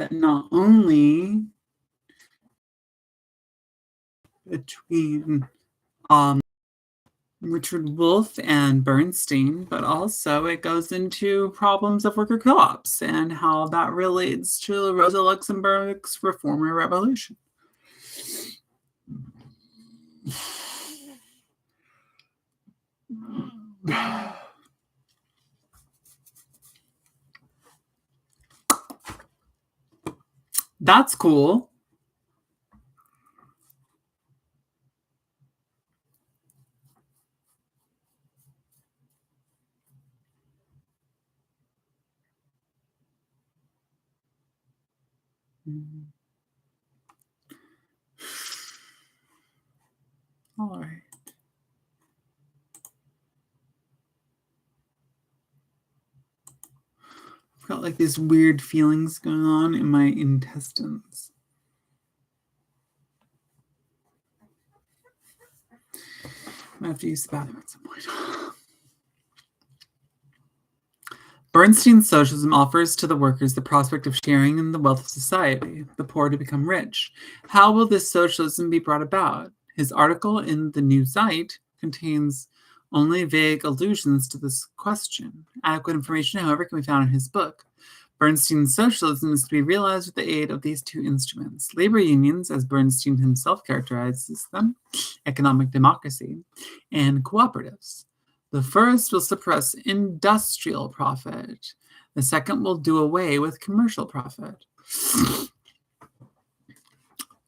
that not only between Richard Wolff and Bernstein, but also it goes into problems of worker co-ops and how that relates to Rosa Luxemburg's Reformer Revolution. That's cool. All right. I've got like these weird feelings going on in my intestines. I have to use the bathroom at some point. Bernstein's socialism offers to the workers the prospect of sharing in the wealth of society, the poor to become rich. How will this socialism be brought about? His article in the New Zeit contains only vague allusions to this question. Adequate information, however, can be found in his book. Bernstein's socialism is to be realized with the aid of these two instruments: labor unions, as Bernstein himself characterizes them, economic democracy, and cooperatives. The first will suppress industrial profit. The second will do away with commercial profit.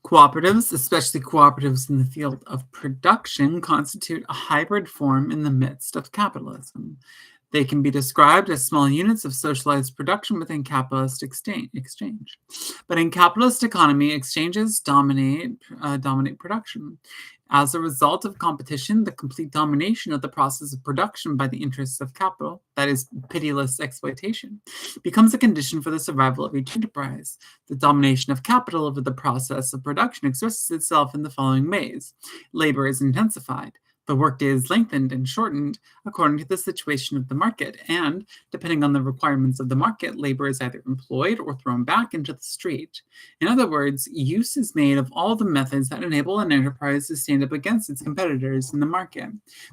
Cooperatives, especially cooperatives in the field of production, constitute a hybrid form in the midst of capitalism. They can be described as small units of socialized production within capitalist exchange. But in capitalist economy, exchanges dominate production. As a result of competition, the complete domination of the process of production by the interests of capital, that is, pitiless exploitation, becomes a condition for the survival of each enterprise. The domination of capital over the process of production expresses itself in the following ways. Labor is intensified. The workday is lengthened and shortened according to the situation of the market, and, depending on the requirements of the market, labor is either employed or thrown back into the street. In other words, use is made of all the methods that enable an enterprise to stand up against its competitors in the market.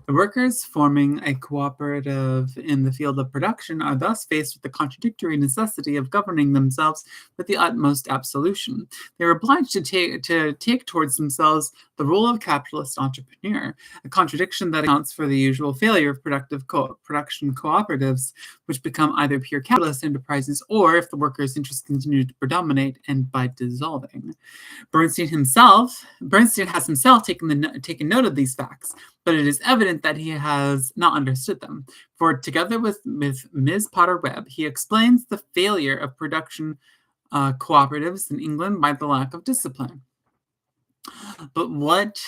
The workers forming a cooperative in the field of production are thus faced with the contradictory necessity of governing themselves with the utmost absolution. They are obliged to take towards themselves the role of capitalist entrepreneur, a contradiction that accounts for the usual failure of production cooperatives, which become either pure capitalist enterprises or, if the workers' interests continue to predominate, end by dissolving. Bernstein has himself taken note of these facts, but it is evident that he has not understood them. For together with Ms. Potter-Webb, he explains the failure of production cooperatives in England by the lack of discipline. But what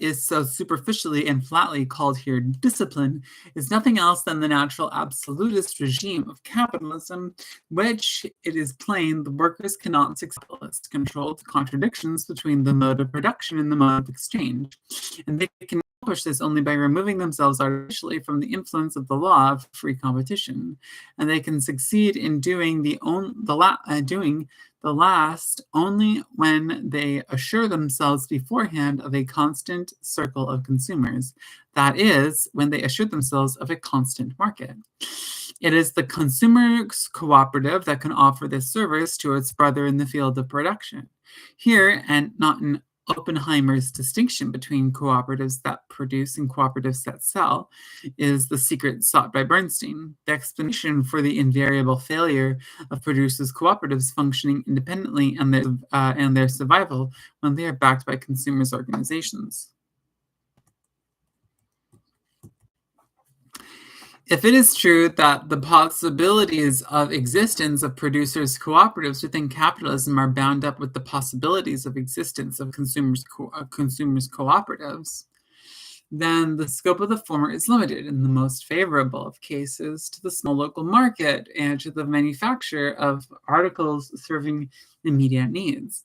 is so superficially and flatly called here discipline is nothing else than the natural absolutist regime of capitalism, which, it is plain, the workers cannot successfully control the contradictions between the mode of production and the mode of exchange. And they can accomplish this only by removing themselves artificially from the influence of the law of free competition. And they can succeed in doing the last only when they assure themselves beforehand of a constant circle of consumers. That is, when they assure themselves of a constant market. It is the consumer's cooperative that can offer this service to its brother in the field of production. Here, and not in Oppenheimer's distinction between cooperatives that produce and cooperatives that sell, is the secret sought by Bernstein. The explanation for the invariable failure of producers' cooperatives functioning independently and their survival when they are backed by consumers' organizations. If it is true that the possibilities of existence of producers' cooperatives within capitalism are bound up with the possibilities of existence of consumers' cooperatives, then the scope of the former is limited, in the most favorable of cases, to the small local market and to the manufacture of articles serving immediate needs,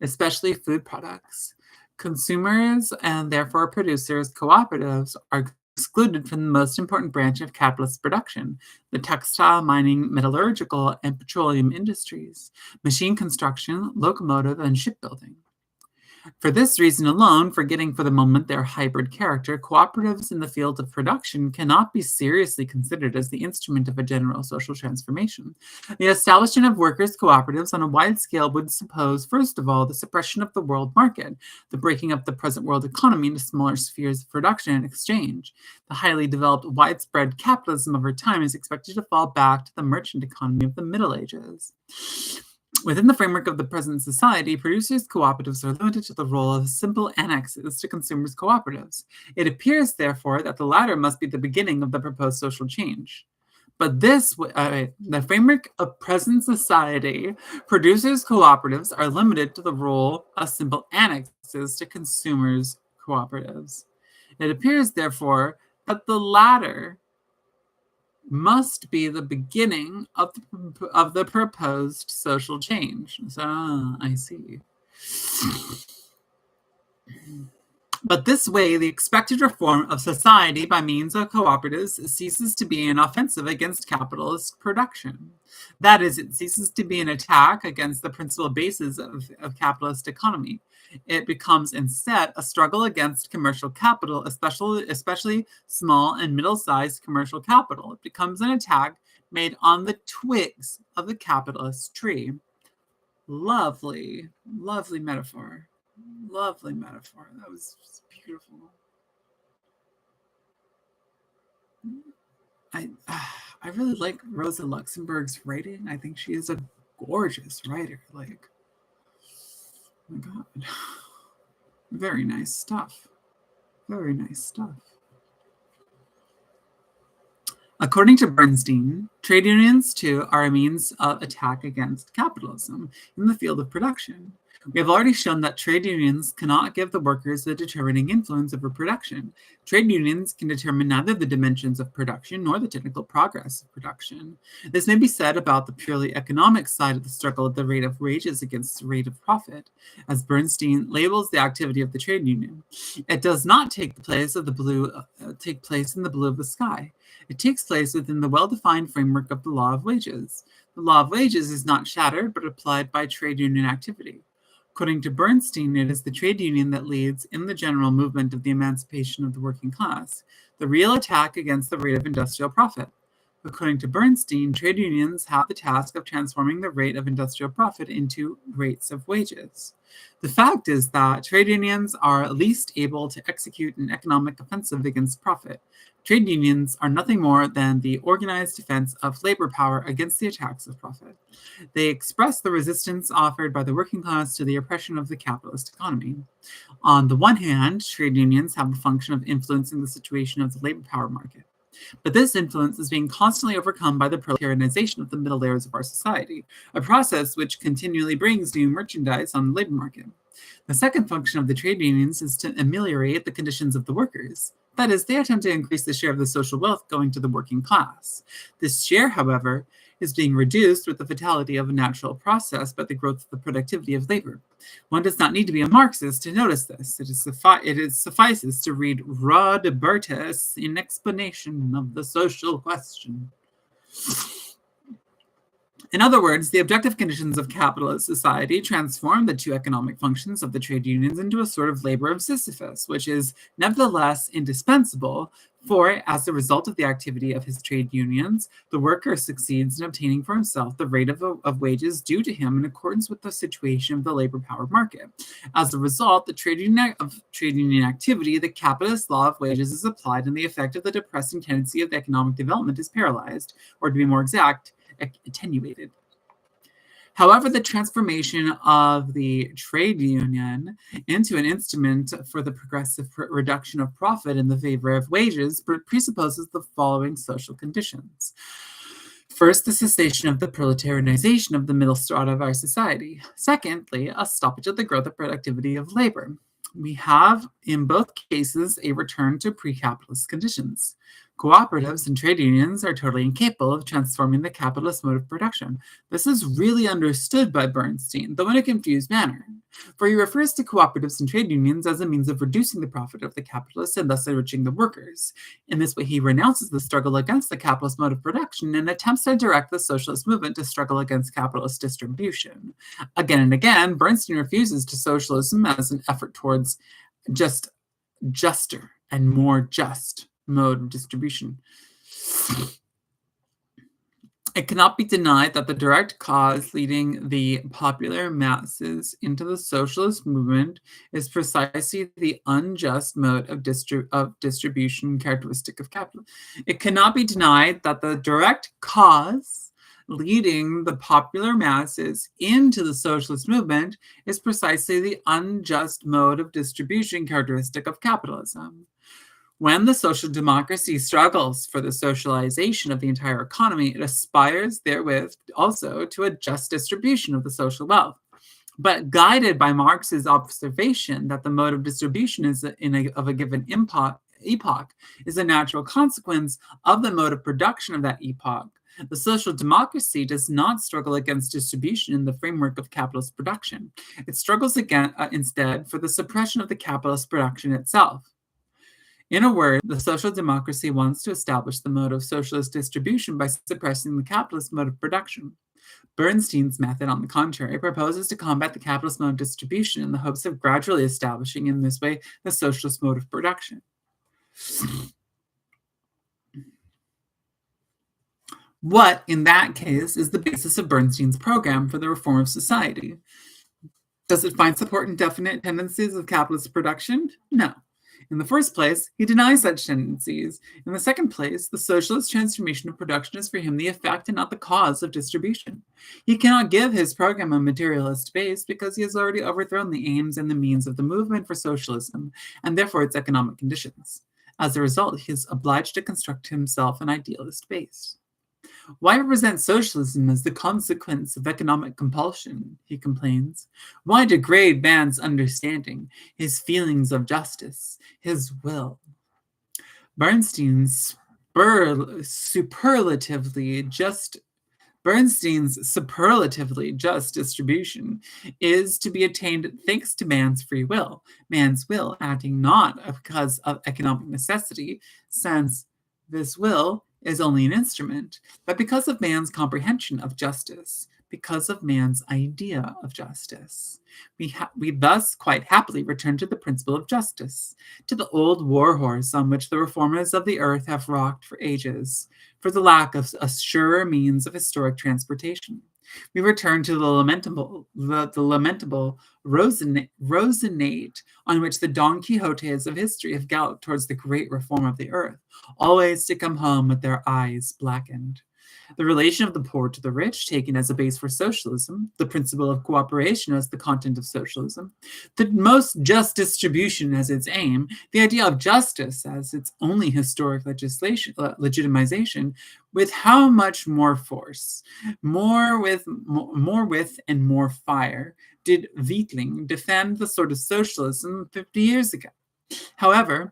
especially food products. Consumers, and therefore producers' cooperatives, are excluded from the most important branch of capitalist production, the textile, mining, metallurgical, and petroleum industries, machine construction, locomotive, and shipbuilding. For this reason alone, forgetting for the moment their hybrid character, cooperatives in the field of production cannot be seriously considered as the instrument of a general social transformation. The establishment of workers' cooperatives on a wide scale would suppose, first of all, the suppression of the world market, the breaking up the present world economy into smaller spheres of production and exchange. The highly developed, widespread capitalism over time is expected to fall back to the merchant economy of the Middle Ages. Within the framework of the present society, producers' cooperatives are limited to the role of simple annexes to consumers' cooperatives. It appears, therefore, that the latter must be the beginning of the proposed social change. But the framework of present society, producers' cooperatives are limited to the role of simple annexes to consumers' cooperatives. It appears, therefore, that the latter must be the beginning of the proposed social change. So, I see. But this way, the expected reform of society by means of cooperatives ceases to be an offensive against capitalist production. That is, it ceases to be an attack against the principal basis of capitalist economy. It becomes instead a struggle against commercial capital, especially small and middle-sized commercial capital. It becomes an attack made on the twigs of the capitalist tree. Lovely, lovely metaphor. Lovely metaphor. That was just beautiful. I really like Rosa Luxemburg's writing. I think she is a gorgeous writer. Like, oh my God. Very nice stuff. Very nice stuff. According to Bernstein, trade unions, too, are a means of attack against capitalism in the field of production. We have already shown that trade unions cannot give the workers the determining influence over production. Trade unions can determine neither the dimensions of production nor the technical progress of production. This may be said about the purely economic side of the struggle at the rate of wages against the rate of profit, as Bernstein labels the activity of the trade union. It does not take place in the blue of the sky. It takes place within the well-defined framework of the law of wages. The law of wages is not shattered, but applied by trade union activity. According to Bernstein, it is the trade union that leads in the general movement of the emancipation of the working class, the real attack against the rate of industrial profit. According to Bernstein, trade unions have the task of transforming the rate of industrial profit into rates of wages. The fact is that trade unions are least able to execute an economic offensive against profit. Trade unions are nothing more than the organized defense of labor power against the attacks of profit. They express the resistance offered by the working class to the oppression of the capitalist economy. On the one hand, trade unions have the function of influencing the situation of the labor power market. But this influence is being constantly overcome by the proletarianization of the middle layers of our society, a process which continually brings new merchandise on the labor market. The second function of the trade unions is to ameliorate the conditions of the workers. That is, they attempt to increase the share of the social wealth going to the working class. This share, however, is being reduced with the fatality of a natural process by the growth of the productivity of labor. One does not need to be a Marxist to notice this. It suffices to read Rodbertus in explanation of the social question. In other words, the objective conditions of capitalist society transform the two economic functions of the trade unions into a sort of labor of Sisyphus, which is nevertheless indispensable, for as a result of the activity of his trade unions, the worker succeeds in obtaining for himself the rate of wages due to him in accordance with the situation of the labor power market. As a result, the trade union activity, the capitalist law of wages is applied, and the effect of the depressing tendency of the economic development is paralyzed, or to be more exact, attenuated. However, the transformation of the trade union into an instrument for the progressive reduction of profit in the favor of wages presupposes the following social conditions. First, the cessation of the proletarianization of the middle strata of our society. Secondly, a stoppage of the growth of productivity of labor. We have, in both cases, a return to pre-capitalist conditions. Cooperatives and trade unions are totally incapable of transforming the capitalist mode of production. This is really understood by Bernstein, though in a confused manner. For he refers to cooperatives and trade unions as a means of reducing the profit of the capitalists and thus enriching the workers. In this way, he renounces the struggle against the capitalist mode of production and attempts to direct the socialist movement to struggle against capitalist distribution. Again and again, Bernstein refuses to socialism as an effort towards juster and more just mode of distribution. It cannot be denied that the direct cause leading the popular masses into the socialist movement is precisely the unjust mode of distribution characteristic of capitalism. It cannot be denied that the direct cause leading the popular masses into the socialist movement is precisely the unjust mode of distribution characteristic of capitalism. When the social democracy struggles for the socialization of the entire economy, it aspires therewith also to a just distribution of the social wealth. But guided by Marx's observation that the mode of distribution of a given epoch is a natural consequence of the mode of production of that epoch, the social democracy does not struggle against distribution in the framework of capitalist production. It struggles instead for the suppression of the capitalist production itself. In a word, the social democracy wants to establish the mode of socialist distribution by suppressing the capitalist mode of production. Bernstein's method, on the contrary, proposes to combat the capitalist mode of distribution in the hopes of gradually establishing in this way the socialist mode of production. What, in that case, is the basis of Bernstein's program for the reform of society? Does it find support in definite tendencies of capitalist production? No. In the first place, he denies such tendencies. In the second place, the socialist transformation of production is for him the effect and not the cause of distribution. He cannot give his program a materialist base because he has already overthrown the aims and the means of the movement for socialism, and therefore its economic conditions. As a result, he is obliged to construct himself an idealist base. Why represent socialism as the consequence of economic compulsion, he complains? Why degrade man's understanding, his feelings of justice, his will? Bernstein's superlatively just distribution is to be attained thanks to man's free will, man's will acting not because of economic necessity, since this will is only an instrument, but because of man's comprehension of justice, because of man's idea of justice. We thus quite happily return to the principle of justice, to the old war horse on which the reformers of the earth have rocked for ages, for the lack of a surer means of historic transportation. We return to the lamentable Rosinate on which the Don Quixotes of history have galloped towards the great reform of the earth, always to come home with their eyes blackened. The relation of the poor to the rich, taken as a base for socialism, the principle of cooperation as the content of socialism, the most just distribution as its aim, the idea of justice as its only historic legitimization, with how much more force, more with and more fire, did Wittling defend the sort of socialism 50 years ago. However,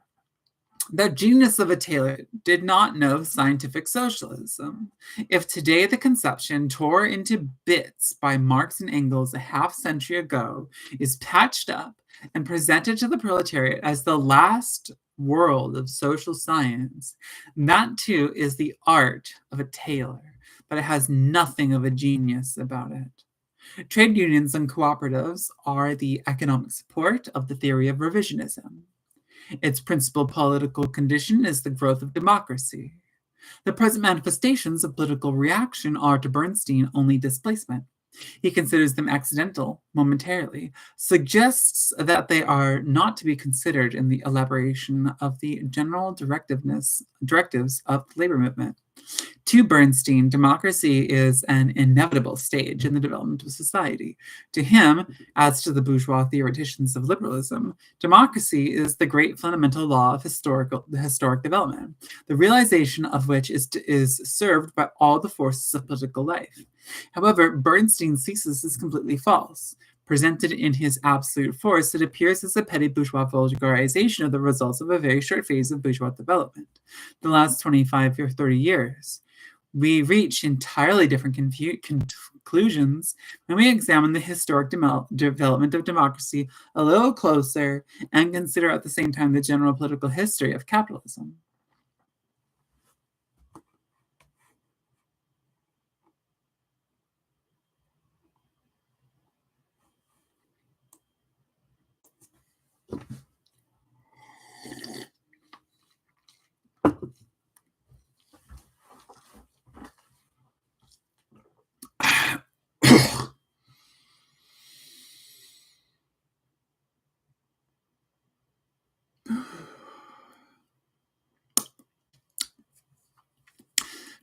the genius of a tailor did not know scientific socialism. If today the conception, tore into bits by Marx and Engels a half-century ago, is patched up and presented to the proletariat as the last world of social science, that too is the art of a tailor, but it has nothing of a genius about it. Trade unions and cooperatives are the economic support of the theory of revisionism. Its principal political condition is the growth of democracy. The present manifestations of political reaction are to Bernstein only displacement. He considers them accidental, momentarily, suggests that they are not to be considered in the elaboration of the general directives of the labor movement. To Bernstein, democracy is an inevitable stage in the development of society. To him, as to the bourgeois theoreticians of liberalism, democracy is the great fundamental law of historic development, the realization of which is served by all the forces of political life. However, Bernstein's thesis is completely false. Presented in his absolute force, it appears as a petty bourgeois vulgarization of the results of a very short phase of bourgeois development, the last 25 or 30 years. We reach entirely different conclusions when we examine the historic development of democracy a little closer and consider at the same time the general political history of capitalism.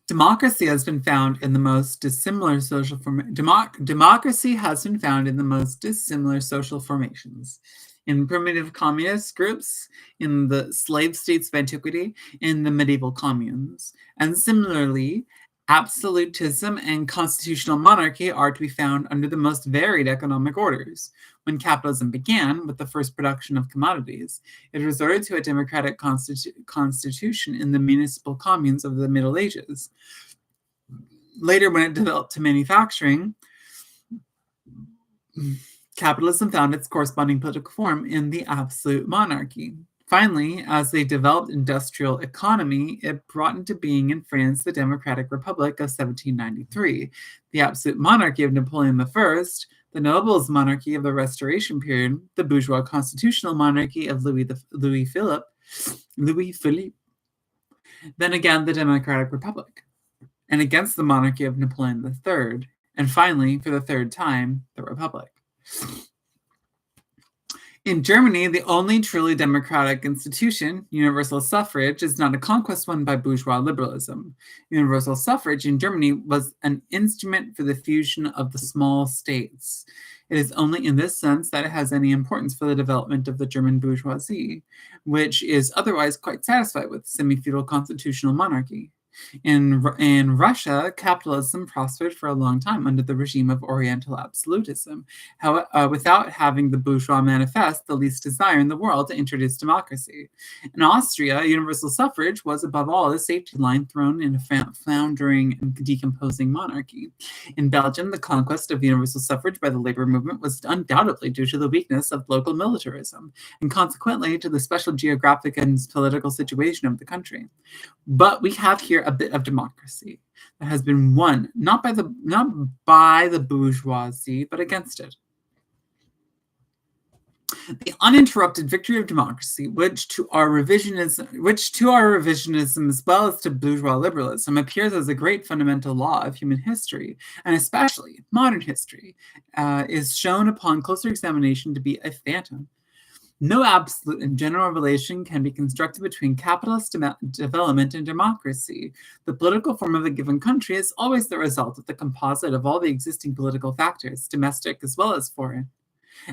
Democracy has been found in the most dissimilar social democracy has been found in the most dissimilar social formations. In primitive communist groups, in the slave states of antiquity, in the medieval communes. And similarly, absolutism and constitutional monarchy are to be found under the most varied economic orders. When capitalism began with the first production of commodities, it resorted to a democratic constitution in the municipal communes of the Middle Ages. Later, when it developed to manufacturing, capitalism found its corresponding political form in the absolute monarchy. Finally, as they developed industrial economy, it brought into being in France the Democratic Republic of 1793, the absolute monarchy of Napoleon I, the nobles' monarchy of the Restoration period, the bourgeois constitutional monarchy of Louis Philippe, then again the Democratic Republic, and against the monarchy of Napoleon III, and finally, for the third time, the Republic. In Germany, the only truly democratic institution, universal suffrage, is not a conquest won by bourgeois liberalism. Universal suffrage in Germany was an instrument for the fusion of the small states. It is only in this sense that it has any importance for the development of the German bourgeoisie, which is otherwise quite satisfied with semi-feudal constitutional monarchy. In Russia, capitalism prospered for a long time under the regime of Oriental absolutism, without having the bourgeois manifest the least desire in the world to introduce democracy. In Austria, universal suffrage was above all a safety line thrown in a floundering and decomposing monarchy. In Belgium, the conquest of universal suffrage by the labor movement was undoubtedly due to the weakness of local militarism, and consequently to the special geographic and political situation of the country. But we have here a bit of democracy that has been won not by the bourgeoisie, but against it. The uninterrupted victory of democracy, which to our revisionism as well as to bourgeois liberalism appears as a great fundamental law of human history, and especially modern history, is shown upon closer examination to be a phantom. No absolute and general relation can be constructed between capitalist development and democracy. The political form of a given country is always the result of the composite of all the existing political factors, domestic as well as foreign.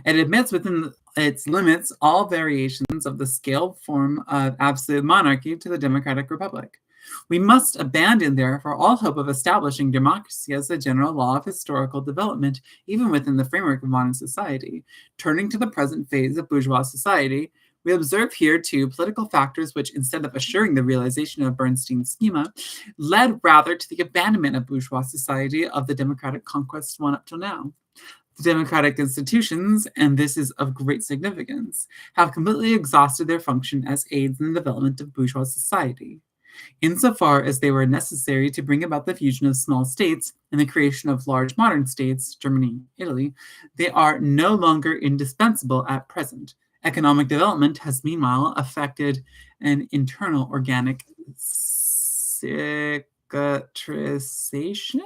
It admits within its limits all variations of the scaled form of absolute monarchy to the democratic republic. We must abandon, therefore, all hope of establishing democracy as a general law of historical development, even within the framework of modern society. Turning to the present phase of bourgeois society, we observe here, too, political factors which, instead of assuring the realization of Bernstein's schema, led rather to the abandonment of bourgeois society of the democratic conquest won up till now. The democratic institutions, and this is of great significance, have completely exhausted their function as aids in the development of bourgeois society. Insofar as they were necessary to bring about the fusion of small states and the creation of large modern states, Germany, Italy, they are no longer indispensable at present. Economic development has meanwhile affected an internal organic cicatrization?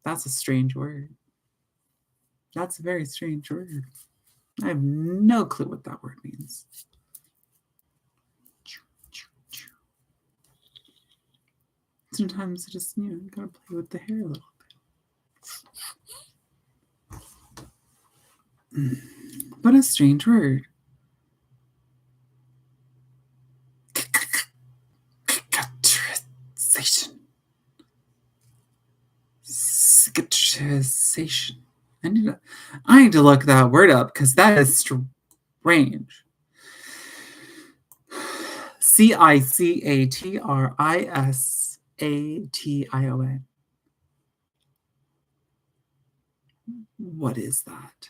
That's a strange word. That's a very strange word. I have no clue what that word means. Sometimes I just, you gotta play with the hair a little bit. What a strange word. Cicatrization. Cicatrization. I need to look that word up because that is strange. Cicatrization. What is that?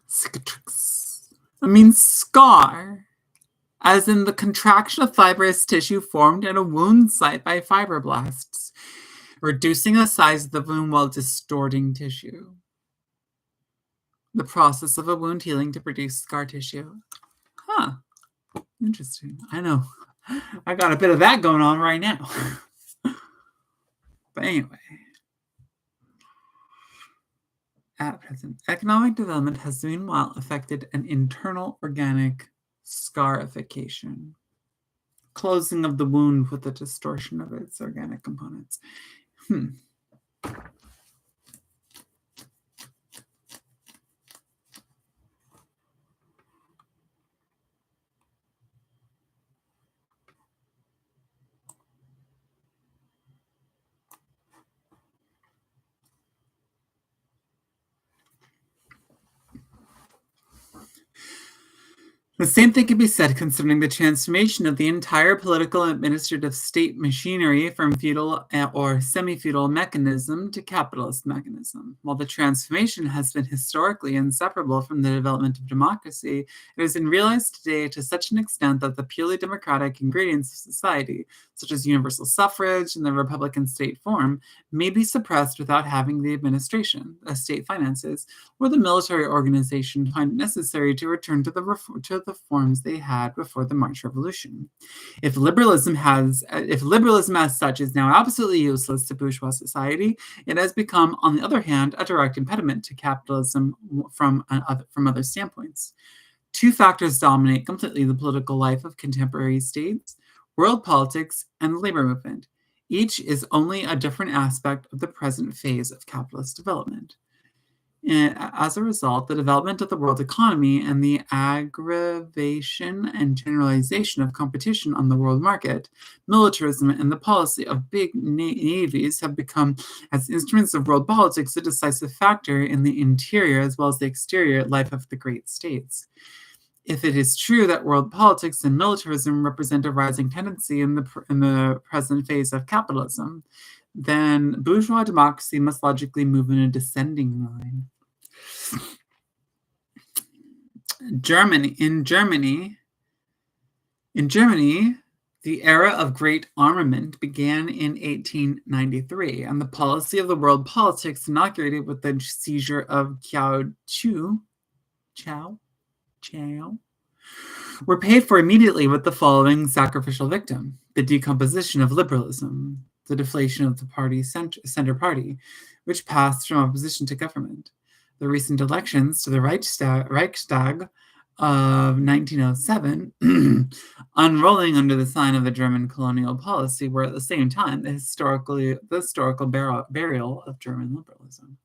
Cicatrix. It means scar, as in the contraction of fibrous tissue formed in a wound site by fibroblasts, reducing the size of the wound while distorting tissue. The process of a wound healing to produce scar tissue. Huh. Interesting. I know. I got a bit of that going on right now. But anyway. At present, economic development has meanwhile affected an internal organic scarification, closing of the wound with the distortion of its organic components. The same thing can be said concerning the transformation of the entire political and administrative state machinery from feudal or semi-feudal mechanism to capitalist mechanism. While the transformation has been historically inseparable from the development of democracy, it has been realized today to such an extent that the purely democratic ingredients of society, such as universal suffrage and the republican state form, may be suppressed without having the administration, the state finances, or the military organization find it necessary to return to the forms they had before the March Revolution. If liberalism as such is now absolutely useless to bourgeois society, it has become, on the other hand, a direct impediment to capitalism from other standpoints. Two factors dominate completely the political life of contemporary states: world politics and the labor movement. Each is only a different aspect of the present phase of capitalist development. And as a result, the development of the world economy and the aggravation and generalization of competition on the world market, militarism, and the policy of big navies have become, as instruments of world politics, a decisive factor in the interior as well as the exterior life of the great states. If it is true that world politics and militarism represent a rising tendency in the present phase of capitalism, then bourgeois democracy must logically move in a descending line. In Germany, the era of great armament began in 1893, and the policy of the world politics inaugurated with the seizure of Chao, were paid for immediately with the following sacrificial victim: the decomposition of liberalism, the deflation of the center party, which passed from opposition to government. The recent elections to the Reichstag of 1907, unrolling under the sign of the German colonial policy, were at the same time the historical burial of German liberalism.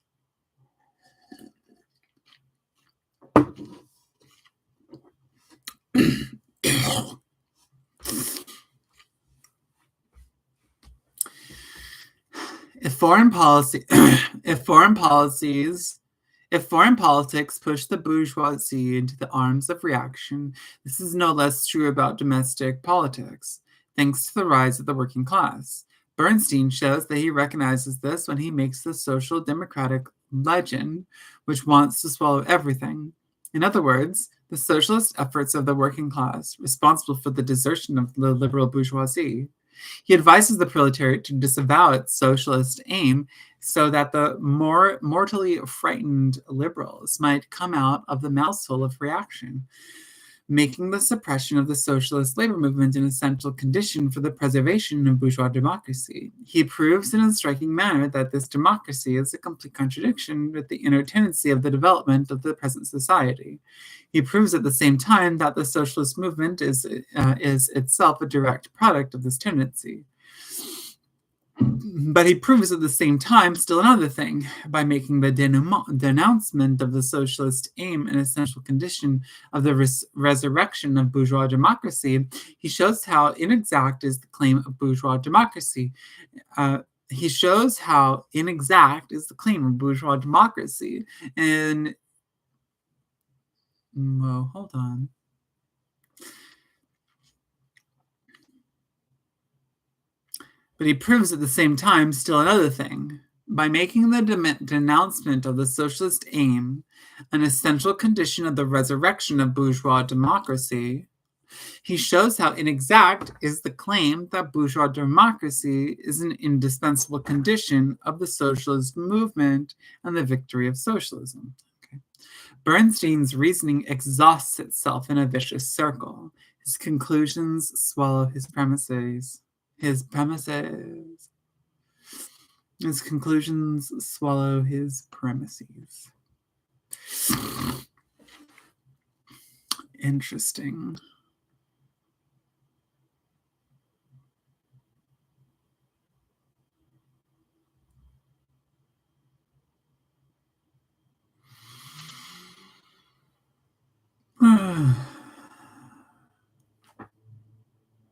If foreign politics push the bourgeoisie into the arms of reaction, this is no less true about domestic politics, thanks to the rise of the working class. Bernstein shows that he recognizes this when he makes the social democratic legend, which wants to swallow everything. In other words, the socialist efforts of the working class, responsible for the desertion of the liberal bourgeoisie. He advises the proletariat to disavow its socialist aim so that the more mortally frightened liberals might come out of the mousehole of reaction, making the suppression of the socialist labor movement an essential condition for the preservation of bourgeois democracy. He proves in a striking manner that this democracy is a complete contradiction with the inner tendency of the development of the present society. He proves at the same time that the socialist movement is itself a direct product of this tendency. But he proves at the same time still another thing. By making the denouncement of the socialist aim an essential condition of the resurrection of bourgeois democracy, he shows how inexact is the claim of bourgeois democracy, he shows how inexact is the claim of bourgeois democracy. And, well, hold on. But he proves at the same time still another thing. By making the denouncement of the socialist aim an essential condition of the resurrection of bourgeois democracy, he shows how inexact is the claim that bourgeois democracy is an indispensable condition of the socialist movement and the victory of socialism. Okay. Bernstein's reasoning exhausts itself in a vicious circle. His conclusions swallow his premises. His premises. His conclusions swallow his premises. Interesting.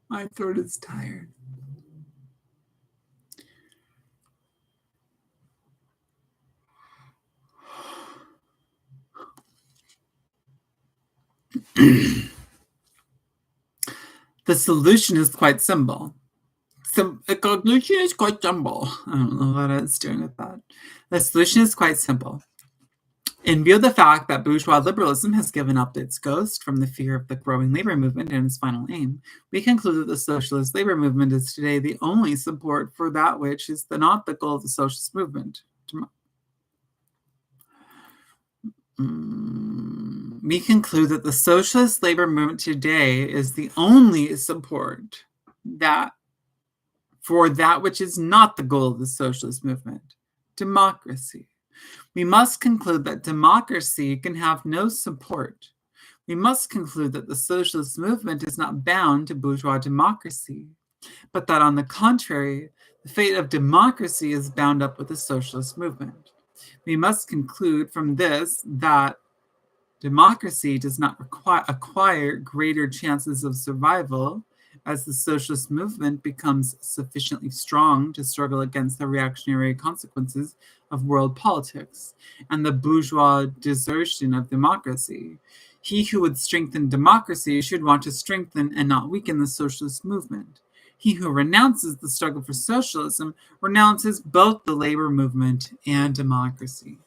My throat is tired. The solution is quite simple. The solution is quite simple. I don't know what I was doing with that. The solution is quite simple. In view of the fact that bourgeois liberalism has given up its ghost from the fear of the growing labor movement and its final aim, we conclude that the socialist labor movement is today the only support for that which is not the goal of the socialist movement. We conclude that the socialist labor movement today is the only support that for that which is not the goal of the socialist movement, democracy. We must conclude that democracy can have no support. We must conclude that the socialist movement is not bound to bourgeois democracy, but that on the contrary, the fate of democracy is bound up with the socialist movement. We must conclude from this that democracy does not acquire greater chances of survival as the socialist movement becomes sufficiently strong to struggle against the reactionary consequences of world politics and the bourgeois desertion of democracy. He who would strengthen democracy should want to strengthen and not weaken the socialist movement. He who renounces the struggle for socialism renounces both the labor movement and democracy.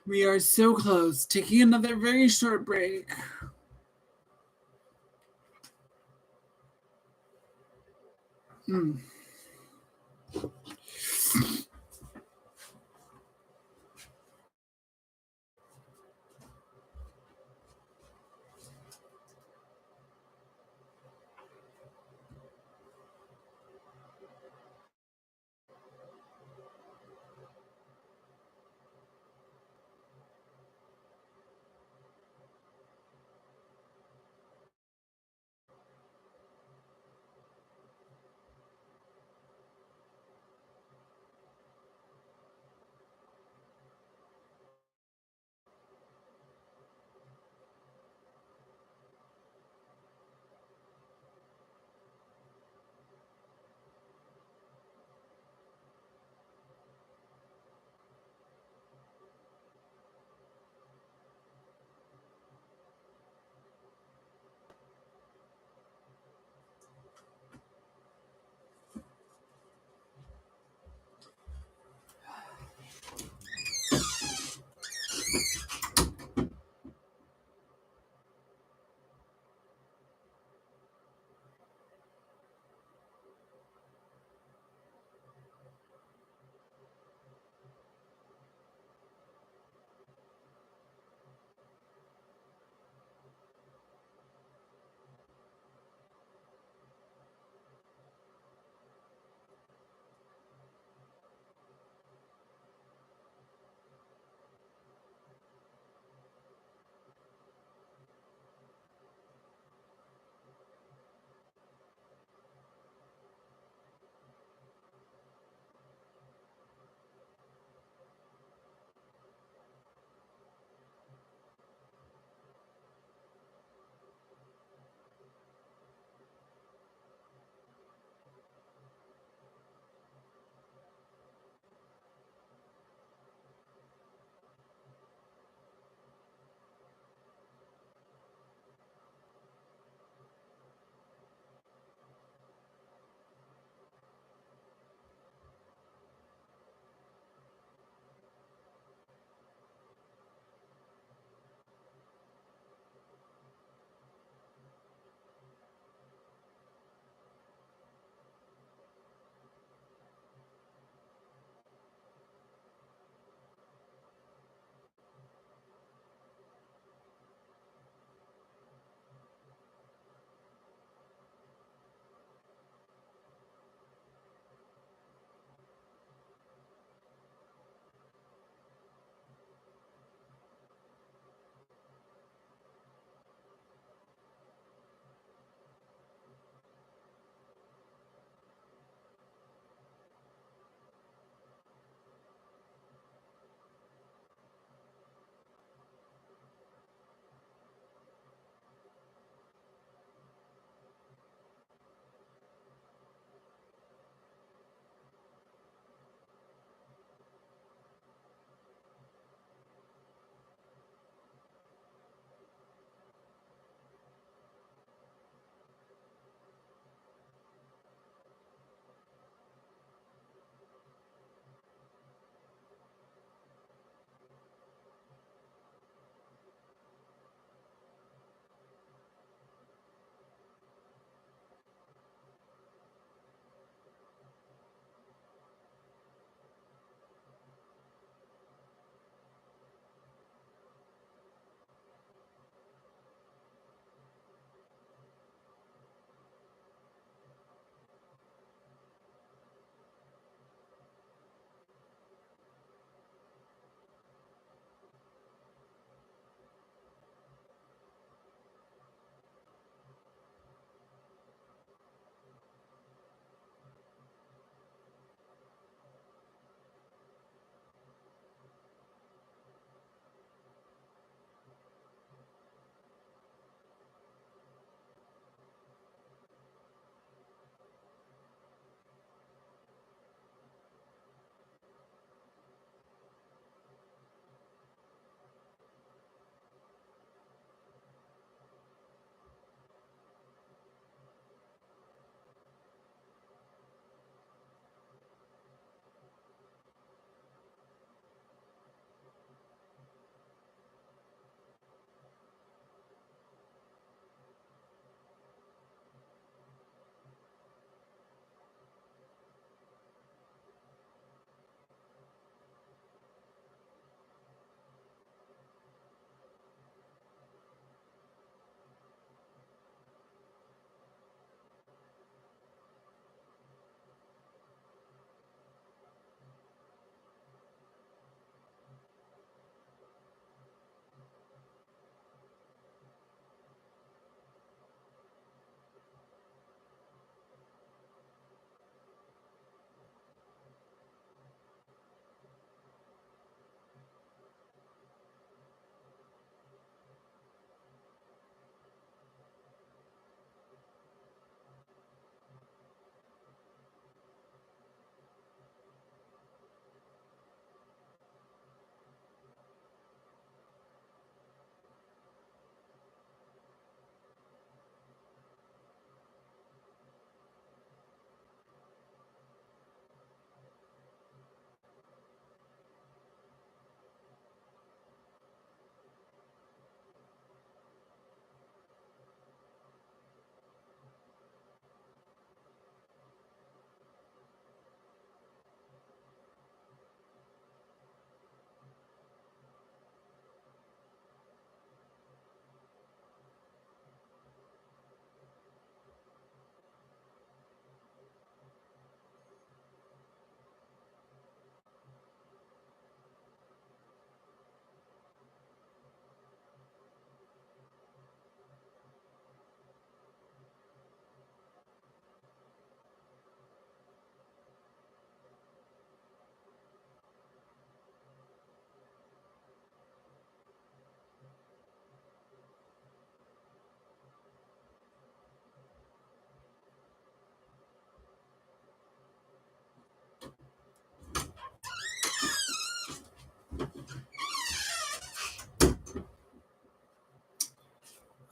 We are so close. Taking another very short break.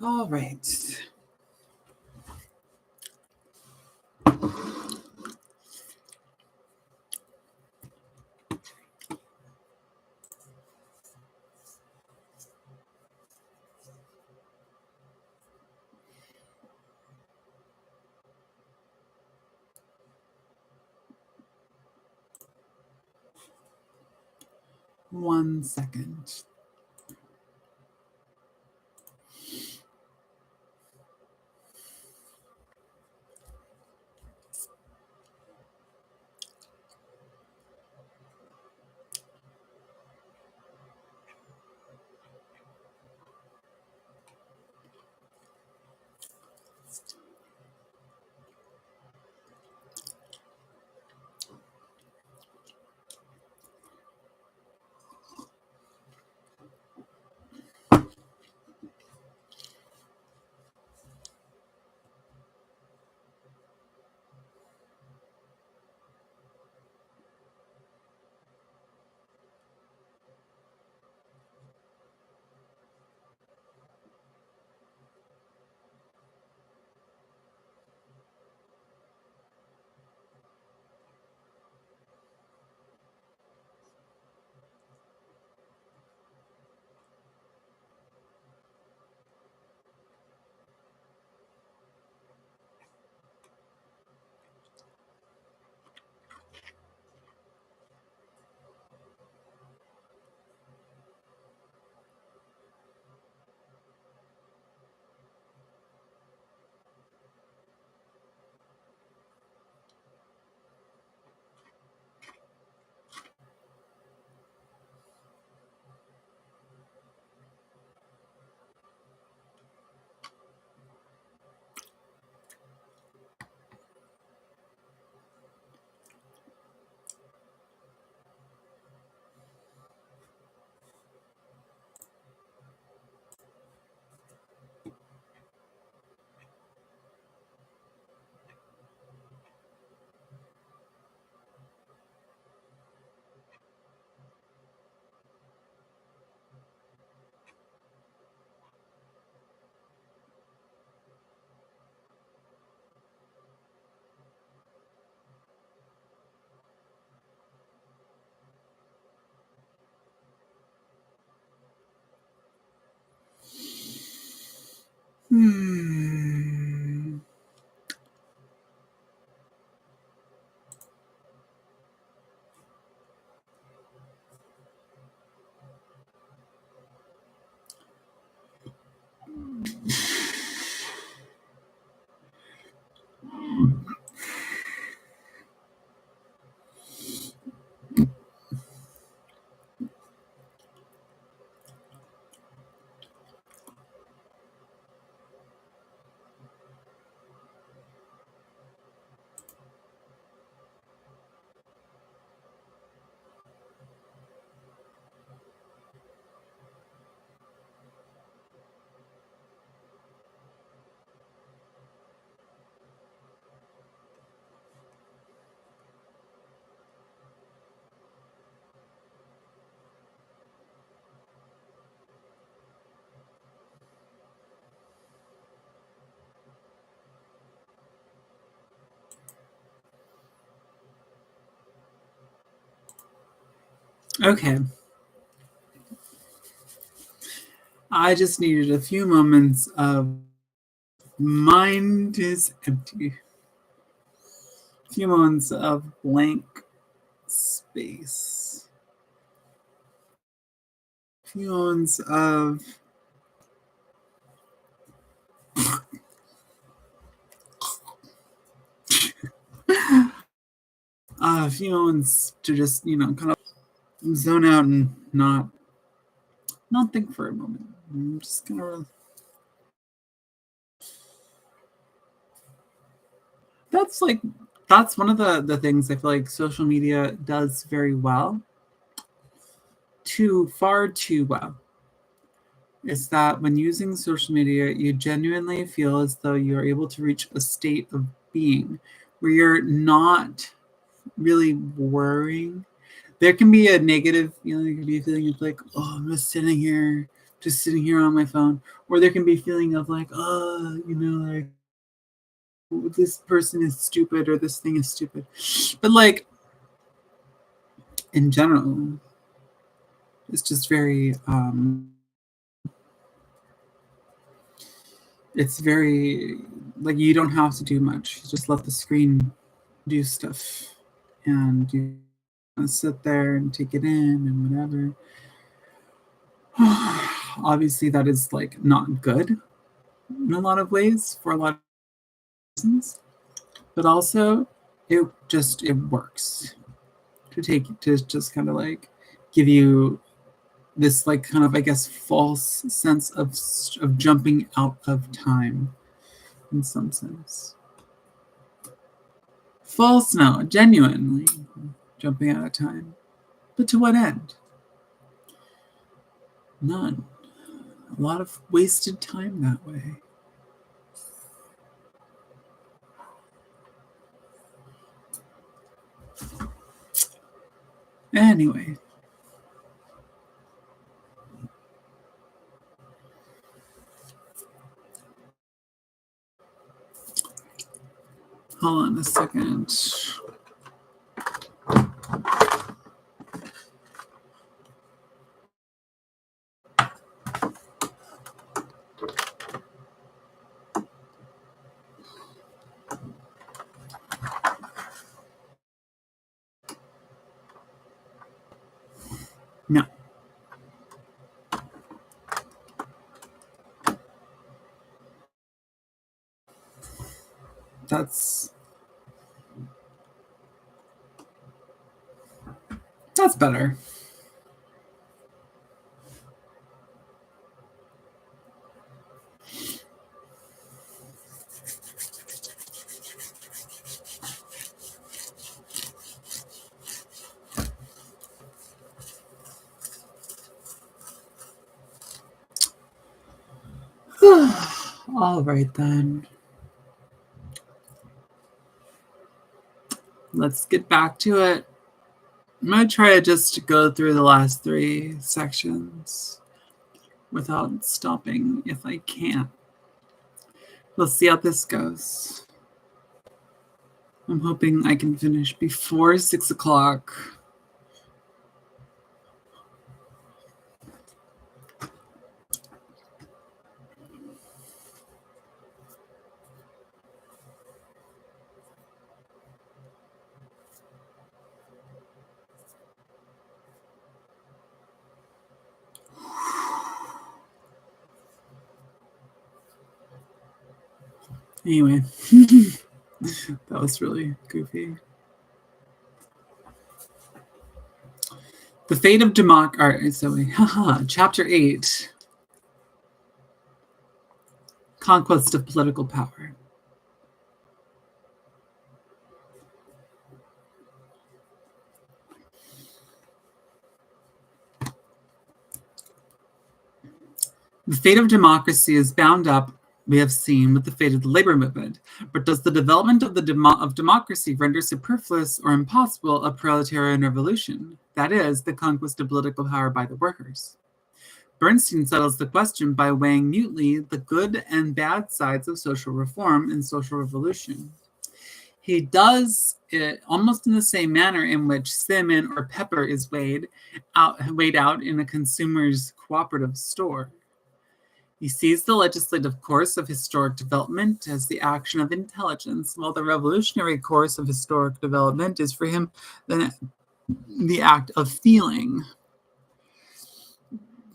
All right. One second. Hmm. Okay. I just needed a few moments of mind is empty. A few moments of blank space. A few moments of a few moments to just, kind of zone out and not think for a moment. I'm just gonna. That's like that's one of the things I feel like social media does very well, far too well. Is that when using social media, you genuinely feel as though you're able to reach a state of being where you're not really worrying. There can be a negative feeling, it could be a feeling of like, oh, I'm just sitting here just sitting here on my phone. Or there can be a feeling of like, oh, like this person is stupid or this thing is stupid. But like in general, it's just very it's very like you don't have to do much. You just let the screen do stuff, and you sit there and take it in and whatever. Obviously, that is like not good in a lot of ways for a lot of reasons, but also it works to just kind of like give you this like kind of, I guess, false sense of jumping out of time in some sense. False, no, genuinely jumping out of time. But to what end? None. A lot of wasted time that way. Anyway. Hold on a second. No. That's better. All right then. Let's get back to it. I'm going to try to just go through the last 3 sections without stopping if I can. We'll see how this goes. I'm hoping I can finish before 6 o'clock. Anyway, that was really goofy. The Fate of Democracy. Chapter 8. Conquest of Political Power. The fate of democracy is bound up, we have seen, with the fate of the labor movement. But does the development of democracy render superfluous or impossible a proletarian revolution? That is, the conquest of political power by the workers. Bernstein settles the question by weighing mutely the good and bad sides of social reform and social revolution. He does it almost in the same manner in which cinnamon or pepper is weighed out in a consumer's cooperative store. He sees the legislative course of historic development as the action of intelligence, while the revolutionary course of historic development is for him the act of feeling.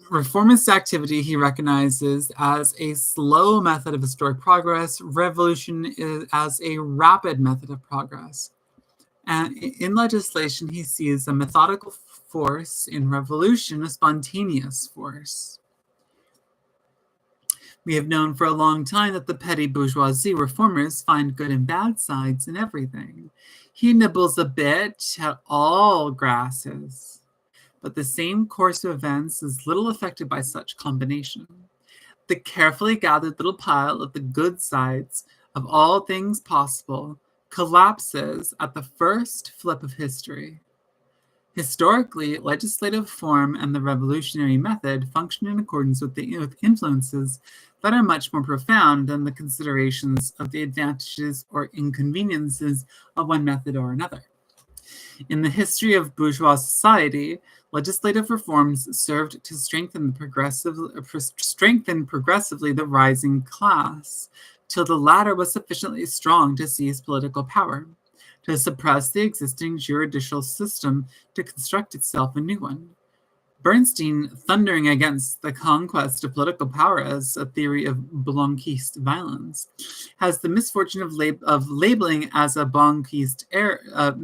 Reformist activity he recognizes as a slow method of historic progress, revolution is as a rapid method of progress. And in legislation, he sees a methodical force, in revolution, a spontaneous force. We have known for a long time that the petty bourgeoisie reformers find good and bad sides in everything. He nibbles a bit at all grasses, but the same course of events is little affected by such combination. The carefully gathered little pile of the good sides of all things possible collapses at the first flip of history. Historically, legislative form and the revolutionary method function in accordance with influences that are much more profound than the considerations of the advantages or inconveniences of one method or another. In the history of bourgeois society, legislative reforms served to strengthen progressively the rising class, till the latter was sufficiently strong to seize political power, to suppress the existing judicial system, to construct itself a new one. Bernstein, thundering against the conquest of political power as a theory of Blanquist violence, has the misfortune of labeling as a Blanquist error,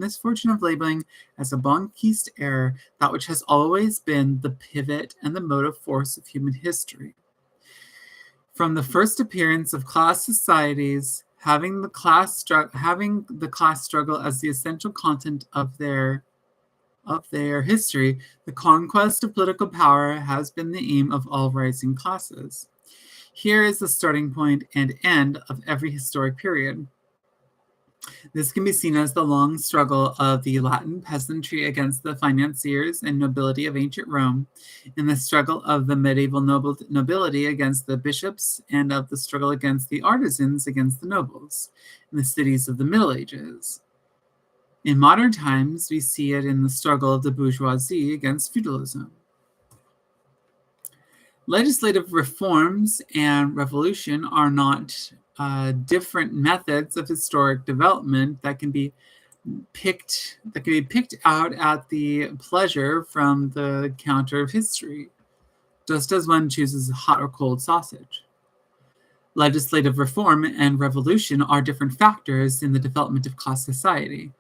that which has always been the pivot and the motive force of human history. From the first appearance of class societies, having the class struggle as the essential content of their history, the conquest of political power has been the aim of all rising classes. Here is the starting point and end of every historic period. This can be seen as the long struggle of the Latin peasantry against the financiers and nobility of ancient Rome, and the struggle of the medieval nobility against the bishops, and of the struggle against the artisans against the nobles, in the cities of the Middle Ages. In modern times, we see it in the struggle of the bourgeoisie against feudalism. Legislative reforms and revolution are not different methods of historic development that can be picked out at the pleasure from the counter of history, just as one chooses hot or cold sausage. Legislative reform and revolution are different factors in the development of class society.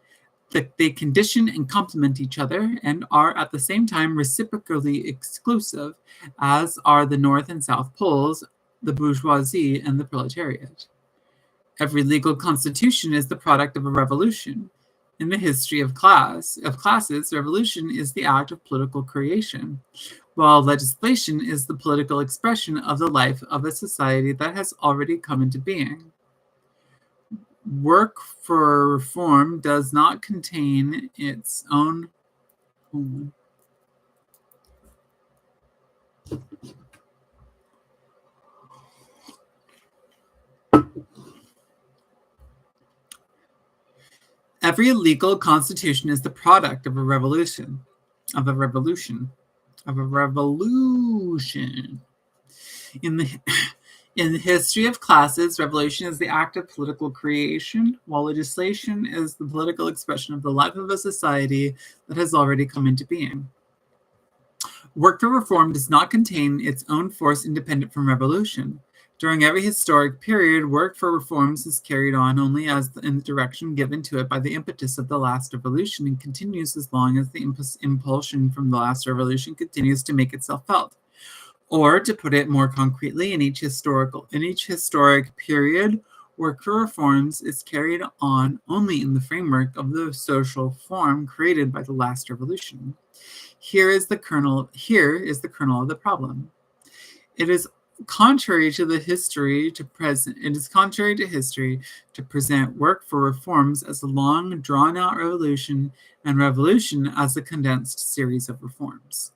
They condition and complement each other and are at the same time reciprocally exclusive, as are the North and South poles, the bourgeoisie and the proletariat. Every legal constitution is the product of a revolution. In the history of classes, revolution is the act of political creation, while legislation is the political expression of the life of a society that has already come into being. Work for reform does not contain its own. Every legal constitution is the product of a revolution. In the history of classes, revolution is the act of political creation, while legislation is the political expression of the life of a society that has already come into being. Work for reform does not contain its own force independent from revolution. During every historic period, work for reforms is carried on only in the direction given to it by the impetus of the last revolution, and continues as long as the impulsion from the last revolution continues to make itself felt. Or, to put it more concretely, in each historic period, work for reforms is carried on only in the framework of the social form created by the last revolution. Here is the kernel of the problem. It is contrary to history to present work for reforms as a long, drawn-out revolution, and revolution as a condensed series of reforms.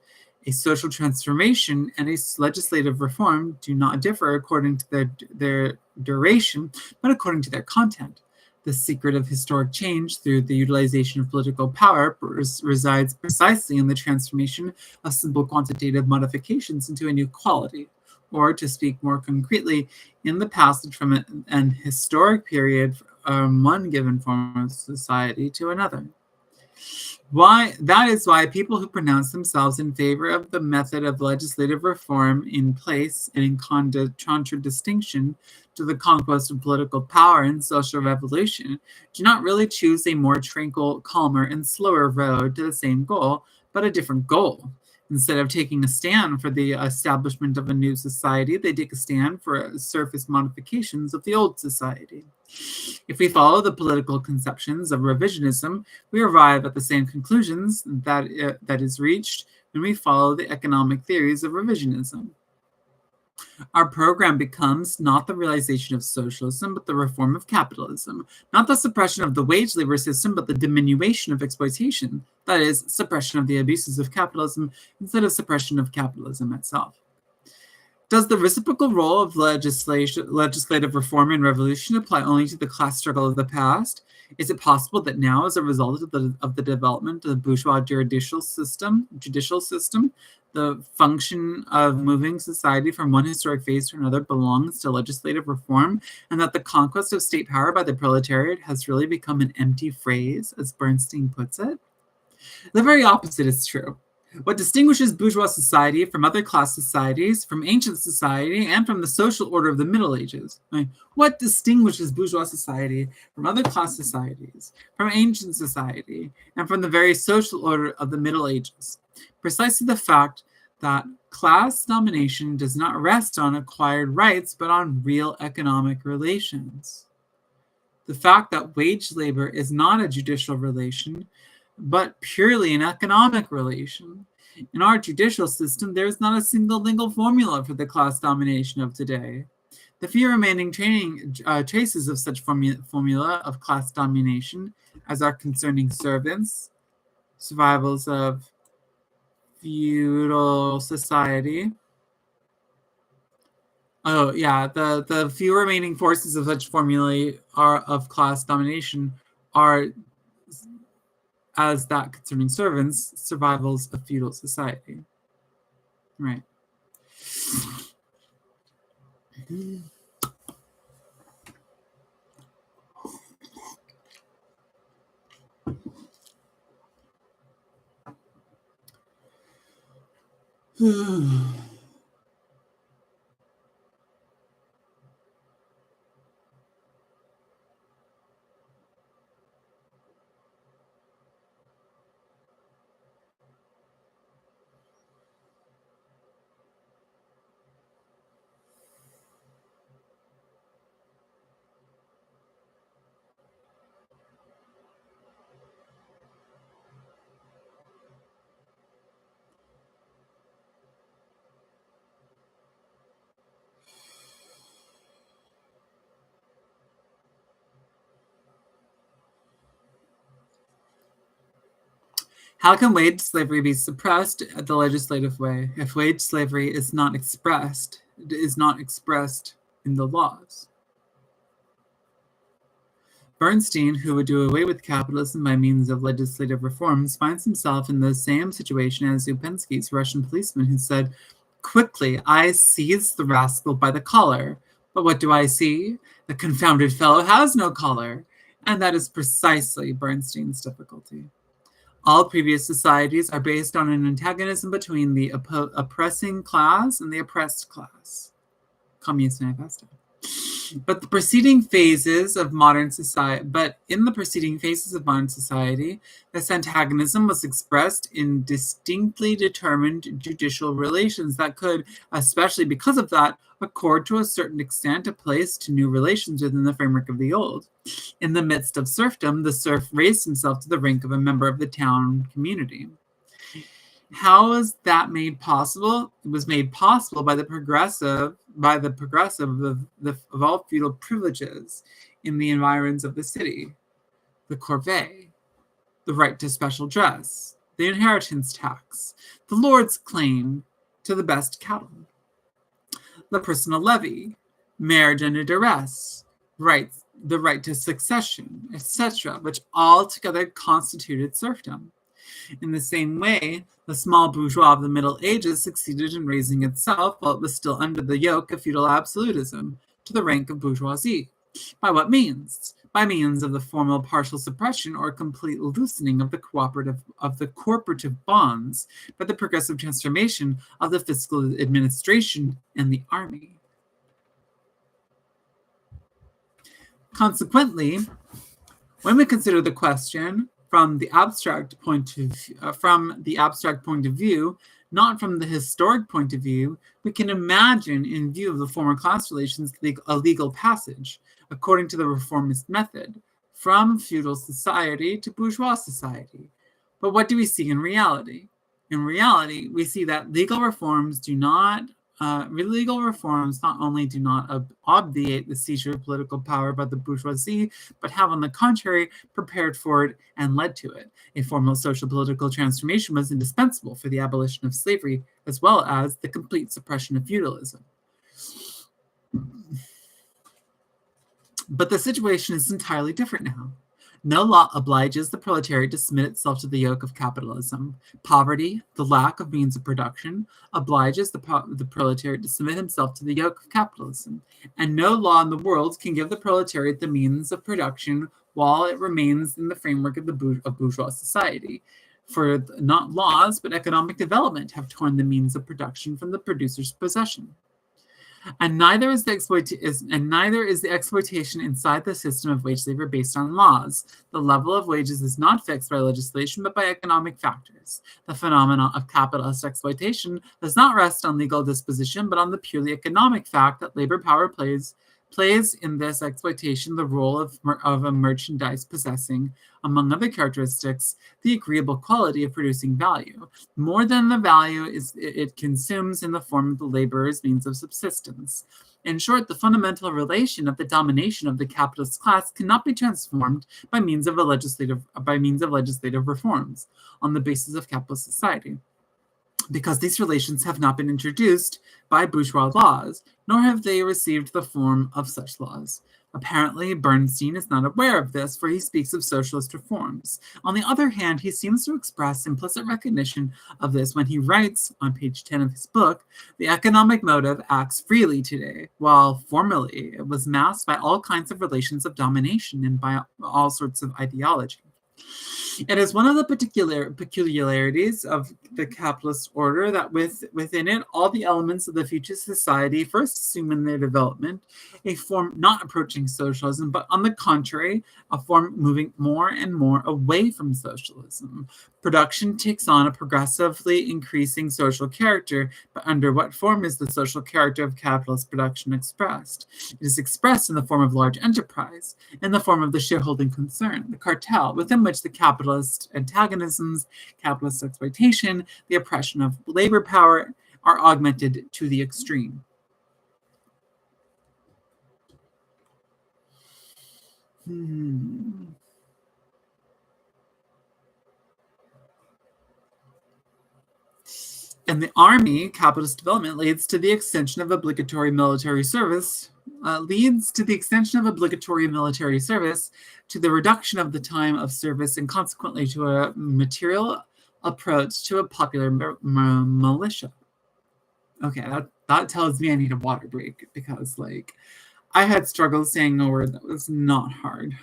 A social transformation and a legislative reform do not differ according to their duration, but according to their content. The secret of historic change through the utilization of political power resides precisely in the transformation of simple quantitative modifications into a new quality, or, to speak more concretely, in the passage from an historic period from one given form of society to another. That is why people who pronounce themselves in favor of the method of legislative reform in place and in contradistinction to the conquest of political power and social revolution do not really choose a more tranquil, calmer, and slower road to the same goal, but a different goal. Instead of taking a stand for the establishment of a new society, they take a stand for surface modifications of the old society. If we follow the political conceptions of revisionism, we arrive at the same conclusions that is reached when we follow the economic theories of revisionism. Our program becomes not the realization of socialism, but the reform of capitalism, not the suppression of the wage labor system, but the diminution of exploitation, that is, suppression of the abuses of capitalism instead of suppression of capitalism itself. Does the reciprocal role of legislative reform and revolution apply only to the class struggle of the past? Is it possible that now, as a result of the development of the bourgeois judicial system, the function of moving society from one historic phase to another belongs to legislative reform, and that the conquest of state power by the proletariat has really become an empty phrase, as Bernstein puts it? The very opposite is true. What distinguishes bourgeois society from other class societies, from ancient society, and from the social order of the Middle Ages? Right? What distinguishes bourgeois society from other class societies, from ancient society, and from the very social order of the Middle Ages? Precisely the fact that class domination does not rest on acquired rights, but on real economic relations. The fact that wage labor is not a judicial relation, but purely an economic relation. In our judicial system, there is not a single legal formula for the class domination of today. The few remaining traces of such formula of class domination, as are concerning servants, survivals of feudal society. Oh, yeah, the few remaining forces of such formulae of class domination are, as that concerning servants, survivals of feudal society. Right. How can wage slavery be suppressed the legislative way if wage slavery is not expressed in the laws? Bernstein, who would do away with capitalism by means of legislative reforms, finds himself in the same situation as Upensky's Russian policeman who said, "Quickly, I seize the rascal by the collar. But what do I see? The confounded fellow has no collar." And that is precisely Bernstein's difficulty. All previous societies are based on an antagonism between the oppressing class and the oppressed class. Communist Manifesto. But in the preceding phases of modern society, this antagonism was expressed in distinctly determined judicial relations that could, especially because of that, accord to a certain extent a place to new relations within the framework of the old. In the midst of serfdom, the serf raised himself to the rank of a member of the town community. How was that made possible? It was made possible by the progressive of all feudal privileges in the environs of the city: the corvée, the right to special dress, the inheritance tax, the lord's claim to the best cattle, the personal levy, marriage under duress, the right to succession, etc., which altogether constituted serfdom. In the same way, the small bourgeois of the Middle Ages succeeded in raising itself, while it was still under the yoke of feudal absolutism, to the rank of bourgeoisie. By what means? By means of the formal partial suppression or complete loosening of the corporative bonds, by the progressive transformation of the fiscal administration and the army. Consequently, when we consider the question from the abstract point of view, not from the historic point of view, we can imagine, in view of the former class relations, a legal passage, according to the reformist method, from feudal society to bourgeois society. But what do we see in reality? In reality, we see that legal reforms do not Legal reforms not only do not obviate the seizure of political power by the bourgeoisie, but have, on the contrary, prepared for it and led to it. A formal social political transformation was indispensable for the abolition of slavery, as well as the complete suppression of feudalism. But the situation is entirely different now. No law obliges the proletariat to submit itself to the yoke of capitalism. Poverty, the lack of means of production, obliges the proletariat to submit himself to the yoke of capitalism. And no law in the world can give the proletariat the means of production while it remains in the framework of bourgeois society. For not laws, but economic development have torn the means of production from the producer's possession. And neither is the exploitation inside the system of wage labor based on laws. The level of wages is not fixed by legislation, but by economic factors. The phenomenon of capitalist exploitation does not rest on legal disposition, but on the purely economic fact that labor power plays in this exploitation the role of a merchandise possessing, among other characteristics, the agreeable quality of producing value, more than the value it consumes in the form of the laborer's means of subsistence. In short, the fundamental relation of the domination of the capitalist class cannot be transformed by means of legislative reforms on the basis of capitalist society, because these relations have not been introduced by bourgeois laws, nor have they received the form of such laws. Apparently, Bernstein is not aware of this, for he speaks of socialist reforms. On the other hand, he seems to express implicit recognition of this when he writes, on page 10 of his book, the economic motive acts freely today, while formerly it was masked by all kinds of relations of domination and by all sorts of ideology. It is one of the peculiarities of the capitalist order that within it, all the elements of the future society first assume in their development a form not approaching socialism, but on the contrary, a form moving more and more away from socialism. Production takes on a progressively increasing social character, but under what form is the social character of capitalist production expressed? It is expressed in the form of large enterprise, in the form of the shareholding concern, the cartel, within which the capitalist antagonisms, capitalist exploitation, the oppression of labor power are augmented to the extreme. In the army, capitalist development leads to the extension of obligatory military service, to the reduction of the time of service, and consequently to a material approach to a popular militia. Okay, that tells me I need a water break, because I had struggled saying a word that was not hard.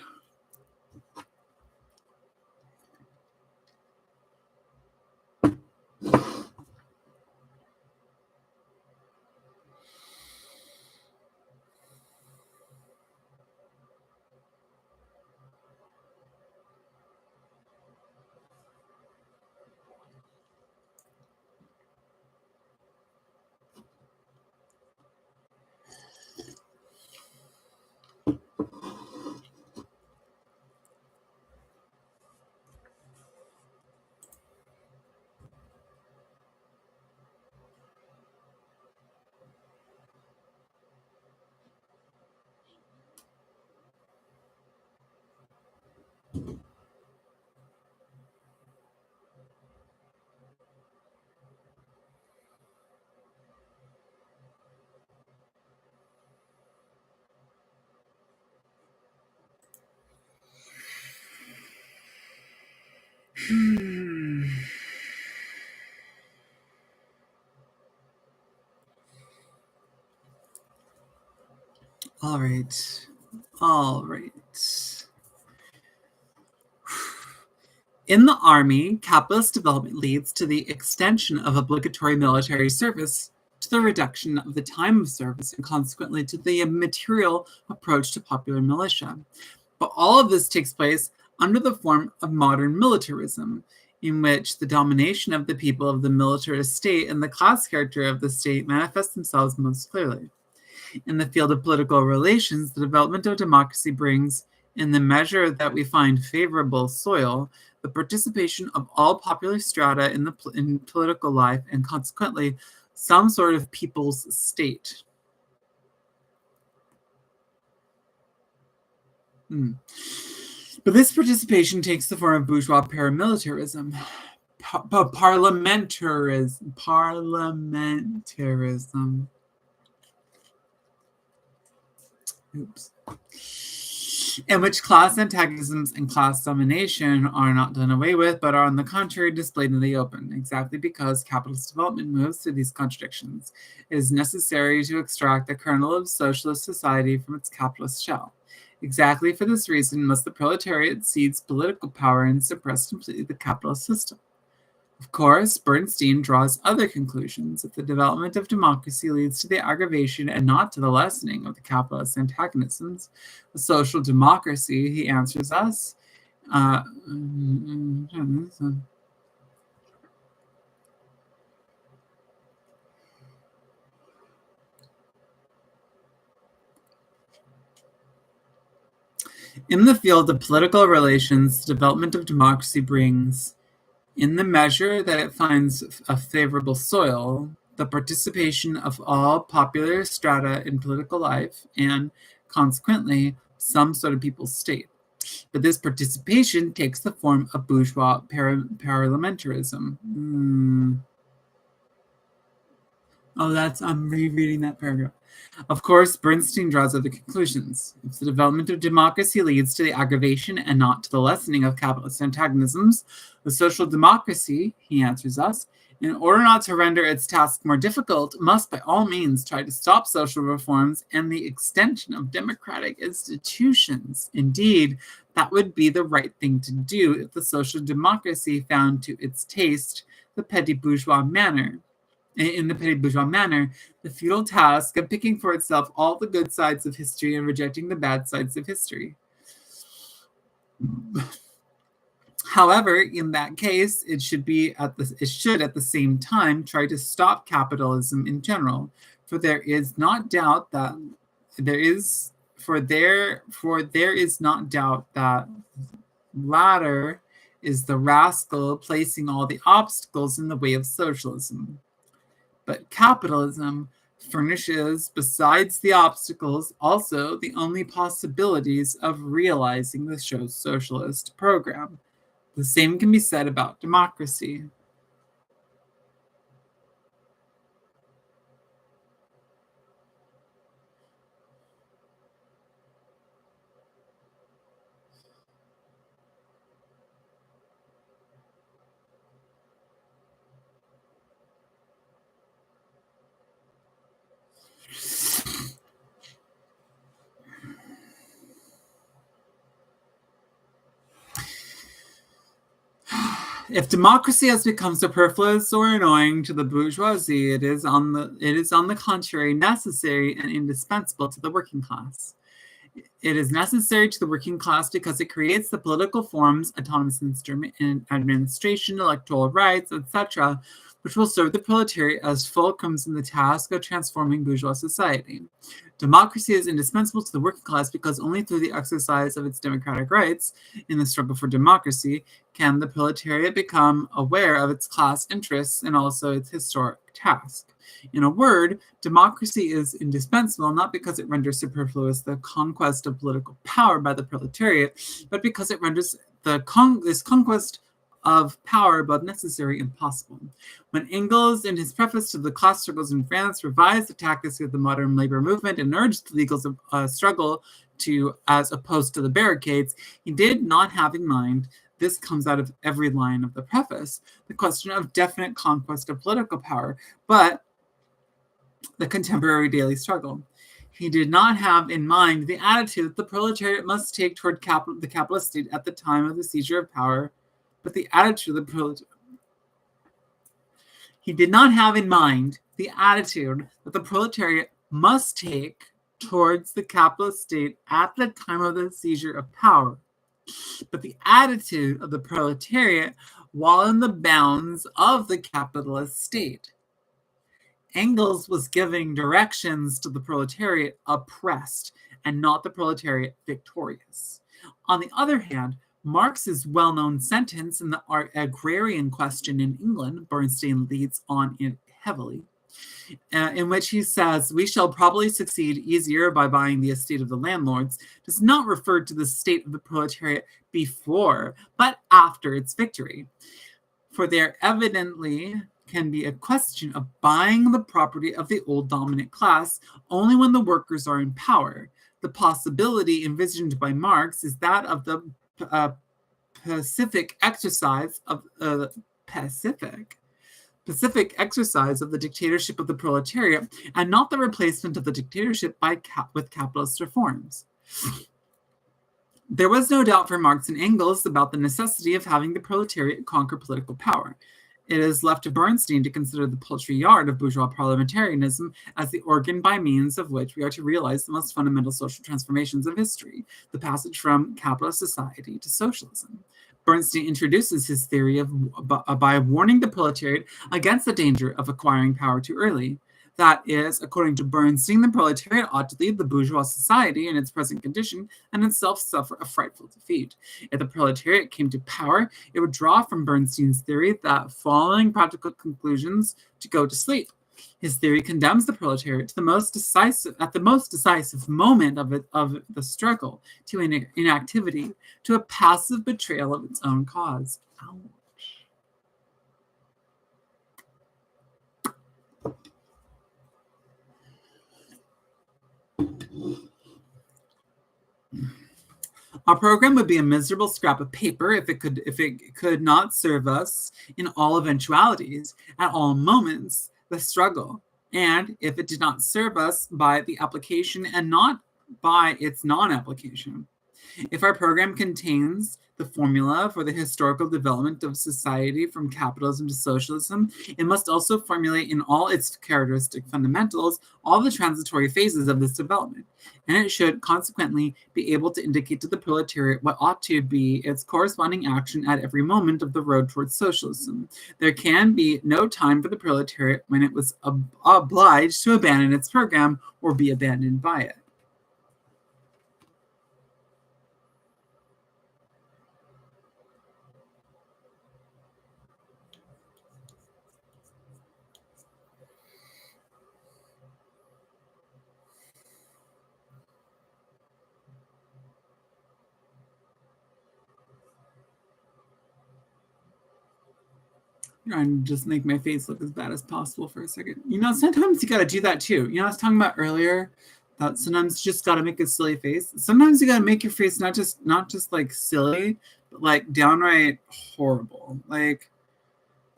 All right. In the army, capitalist development leads to the extension of obligatory military service, to the reduction of the time of service, and consequently to the material approach to popular militia. But all of this takes place under the form of modern militarism, in which the domination of the people of the militarist state and the class character of the state manifest themselves most clearly. In the field of political relations, the development of democracy brings, in the measure that we find favorable soil, the participation of all popular strata in political life, and consequently some sort of people's state. But this participation takes the form of bourgeois paramilitarism, parliamentarism. Oops. In which class antagonisms and class domination are not done away with, but are on the contrary displayed in the open, exactly because capitalist development moves through these contradictions. It is necessary to extract the kernel of socialist society from its capitalist shell. Exactly for this reason must the proletariat seize political power and suppress completely the capitalist system. Of course, Bernstein draws other conclusions. If the development of democracy leads to the aggravation and not to the lessening of the capitalist antagonisms, a social democracy, he answers us. In the field of political relations, the development of democracy brings, in the measure that it finds a favorable soil, the participation of all popular strata in political life and, consequently, some sort of people's state. But this participation takes the form of bourgeois parliamentarism. I'm rereading that paragraph. Of course, Bernstein draws other conclusions. If the development of democracy leads to the aggravation and not to the lessening of capitalist antagonisms, the social democracy, he answers us, in order not to render its task more difficult, must by all means try to stop social reforms and the extension of democratic institutions. Indeed, that would be the right thing to do if the social democracy found to its taste the petty bourgeois manner. In the petty bourgeois manner, the futile task of picking for itself all the good sides of history and rejecting the bad sides of history. However, in that case, it should at the same time try to stop capitalism in general, for there is not doubt that latter is the rascal placing all the obstacles in the way of socialism. But capitalism furnishes, besides the obstacles, also the only possibilities of realizing the socialist program. The same can be said about democracy. If democracy has become superfluous or annoying to the bourgeoisie, it is on the contrary necessary and indispensable to the working class. It is necessary to the working class because it creates the political forms, autonomous administration, electoral rights, etc., which will serve the proletariat as fulcrums in the task of transforming bourgeois society. Democracy is indispensable to the working class because only through the exercise of its democratic rights in the struggle for democracy can the proletariat become aware of its class interests and also its historic task. In a word, democracy is indispensable not because it renders superfluous the conquest of political power by the proletariat, but because it renders this conquest of power both necessary and possible. When Engels, in his preface to the class struggles in France, revised the tactics of the modern labor movement and urged the legal struggle as opposed to the barricades, he did not have in mind, this comes out of every line of the preface, the question of definite conquest of political power, but the contemporary daily struggle. He did not have in mind the attitude that the proletariat must take toward the capitalist state at the time of the seizure of power, but the attitude of the proletariat. He did not have in mind the attitude that the proletariat must take towards the capitalist state at the time of the seizure of power, but the attitude of the proletariat while in the bounds of the capitalist state. Engels was giving directions to the proletariat oppressed and not the proletariat victorious. On the other hand, Marx's well-known sentence in the agrarian question in England, Bernstein leads on it heavily, in which he says, "We shall probably succeed easier by buying the estate of the landlords," does not refer to the state of the proletariat before, but after its victory. For there evidently can be a question of buying the property of the old dominant class only when the workers are in power. The possibility envisioned by Marx is that of the pacific exercise of Pacific exercise of the dictatorship of the proletariat, and not the replacement of the dictatorship with capitalist reforms. There was no doubt for Marx and Engels about the necessity of having the proletariat conquer political power. It is left to Bernstein to consider the poultry yard of bourgeois parliamentarism as the organ by means of which we are to realize the most fundamental social transformations of history, the passage from capitalist society to socialism. Bernstein introduces his theory by warning the proletariat against the danger of acquiring power too early. That is, according to Bernstein, the proletariat ought to leave the bourgeois society in its present condition and itself suffer a frightful defeat. If the proletariat came to power, it would draw from Bernstein's theory that following practical conclusions to go to sleep. His theory condemns the proletariat to the most decisive moment of the struggle, to inactivity, to a passive betrayal of its own cause. Ouch. Our program would be a miserable scrap of paper if it could not serve us in all eventualities, at all moments, the struggle, and if it did not serve us by the application and not by its non-application. If our program contains the formula for the historical development of society from capitalism to socialism, it must also formulate in all its characteristic fundamentals all the transitory phases of this development, and it should consequently be able to indicate to the proletariat what ought to be its corresponding action at every moment of the road towards socialism. There can be no time for the proletariat when it was obliged to abandon its program or be abandoned by it. Trying to just make my face look as bad as possible for a second. Sometimes you got to do that too. I was talking about earlier that sometimes you just got to make a silly face. Sometimes you got to make your face not just like silly, but like downright horrible. Like,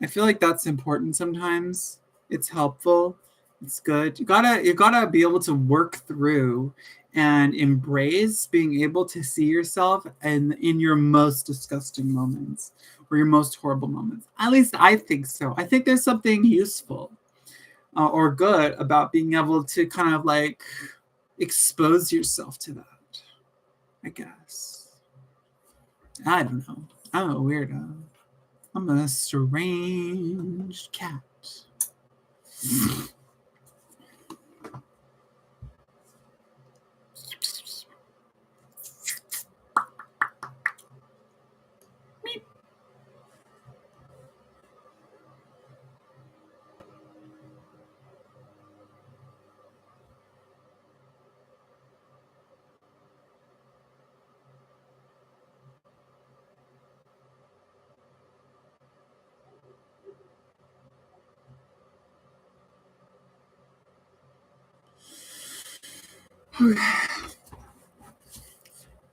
I feel like that's important sometimes. It's helpful. It's good. You gotta be able to work through and embrace being able to see yourself and in your most disgusting moments or your most horrible moments. At least I think so. I think there's something useful or good about being able to kind of like expose yourself to that, I guess. I don't know. I'm a weirdo. I'm a strange cat.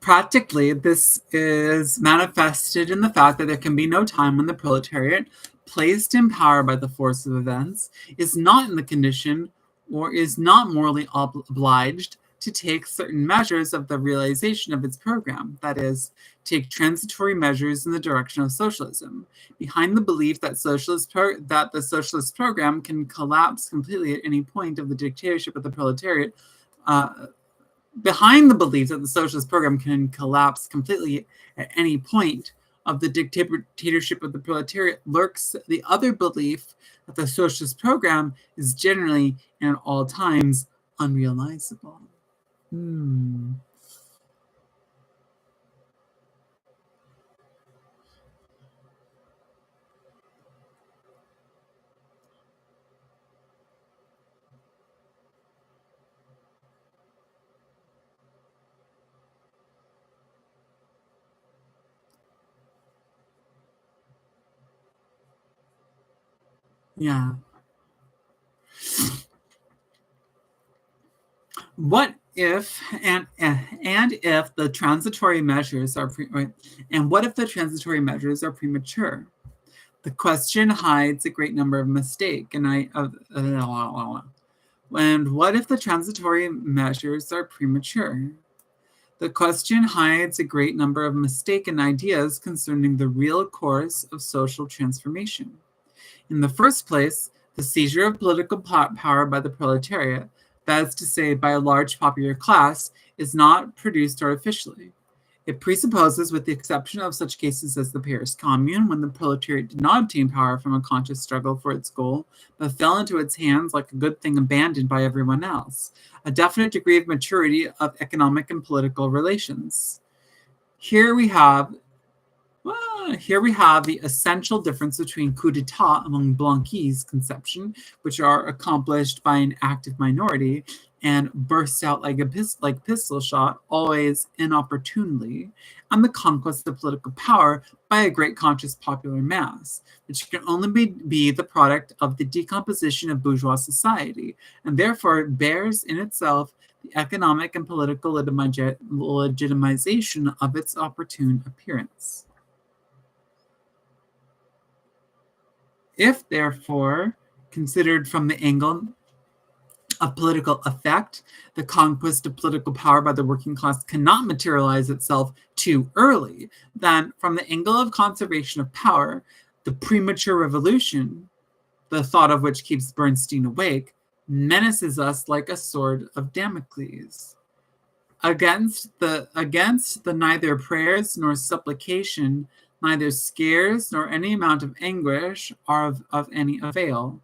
Practically, this is manifested in the fact that there can be no time when the proletariat, placed in power by the force of events, is not in the condition or is not morally obliged to take certain measures of the realization of its program, that is, take transitory measures in the direction of socialism. Behind the belief that the socialist program can collapse completely at any point of the dictatorship of the proletariat, behind the belief that the socialist program can collapse completely at any point of the dictatorship of the proletariat lurks the other belief that the socialist program is generally and at all times unrealizable. Yeah. What if and if the transitory measures are and what if the transitory measures are premature? The question hides a great number of mistakes, and what if the transitory measures are premature? The question hides a great number of mistaken ideas concerning the real course of social transformation. In the first place, the seizure of political power by the proletariat, that is to say, by a large popular class, is not produced artificially. It presupposes, with the exception of such cases as the Paris Commune, when the proletariat did not obtain power from a conscious struggle for its goal, but fell into its hands like a good thing abandoned by everyone else, a definite degree of maturity of economic and political relations. Here we have the essential difference between coup d'etat among Blanqui's conception, which are accomplished by an active minority and burst out like pistol shot, always inopportunely, and the conquest of political power by a great conscious popular mass, which can only be the product of the decomposition of bourgeois society, and therefore bears in itself the economic and political legitimization of its opportune appearance. If, therefore, considered from the angle of political effect, the conquest of political power by the working class cannot materialize itself too early, then from the angle of conservation of power, the premature revolution, the thought of which keeps Bernstein awake, menaces us like a sword of Damocles. Against the neither prayers nor supplication, neither scares nor any amount of anguish are of any avail,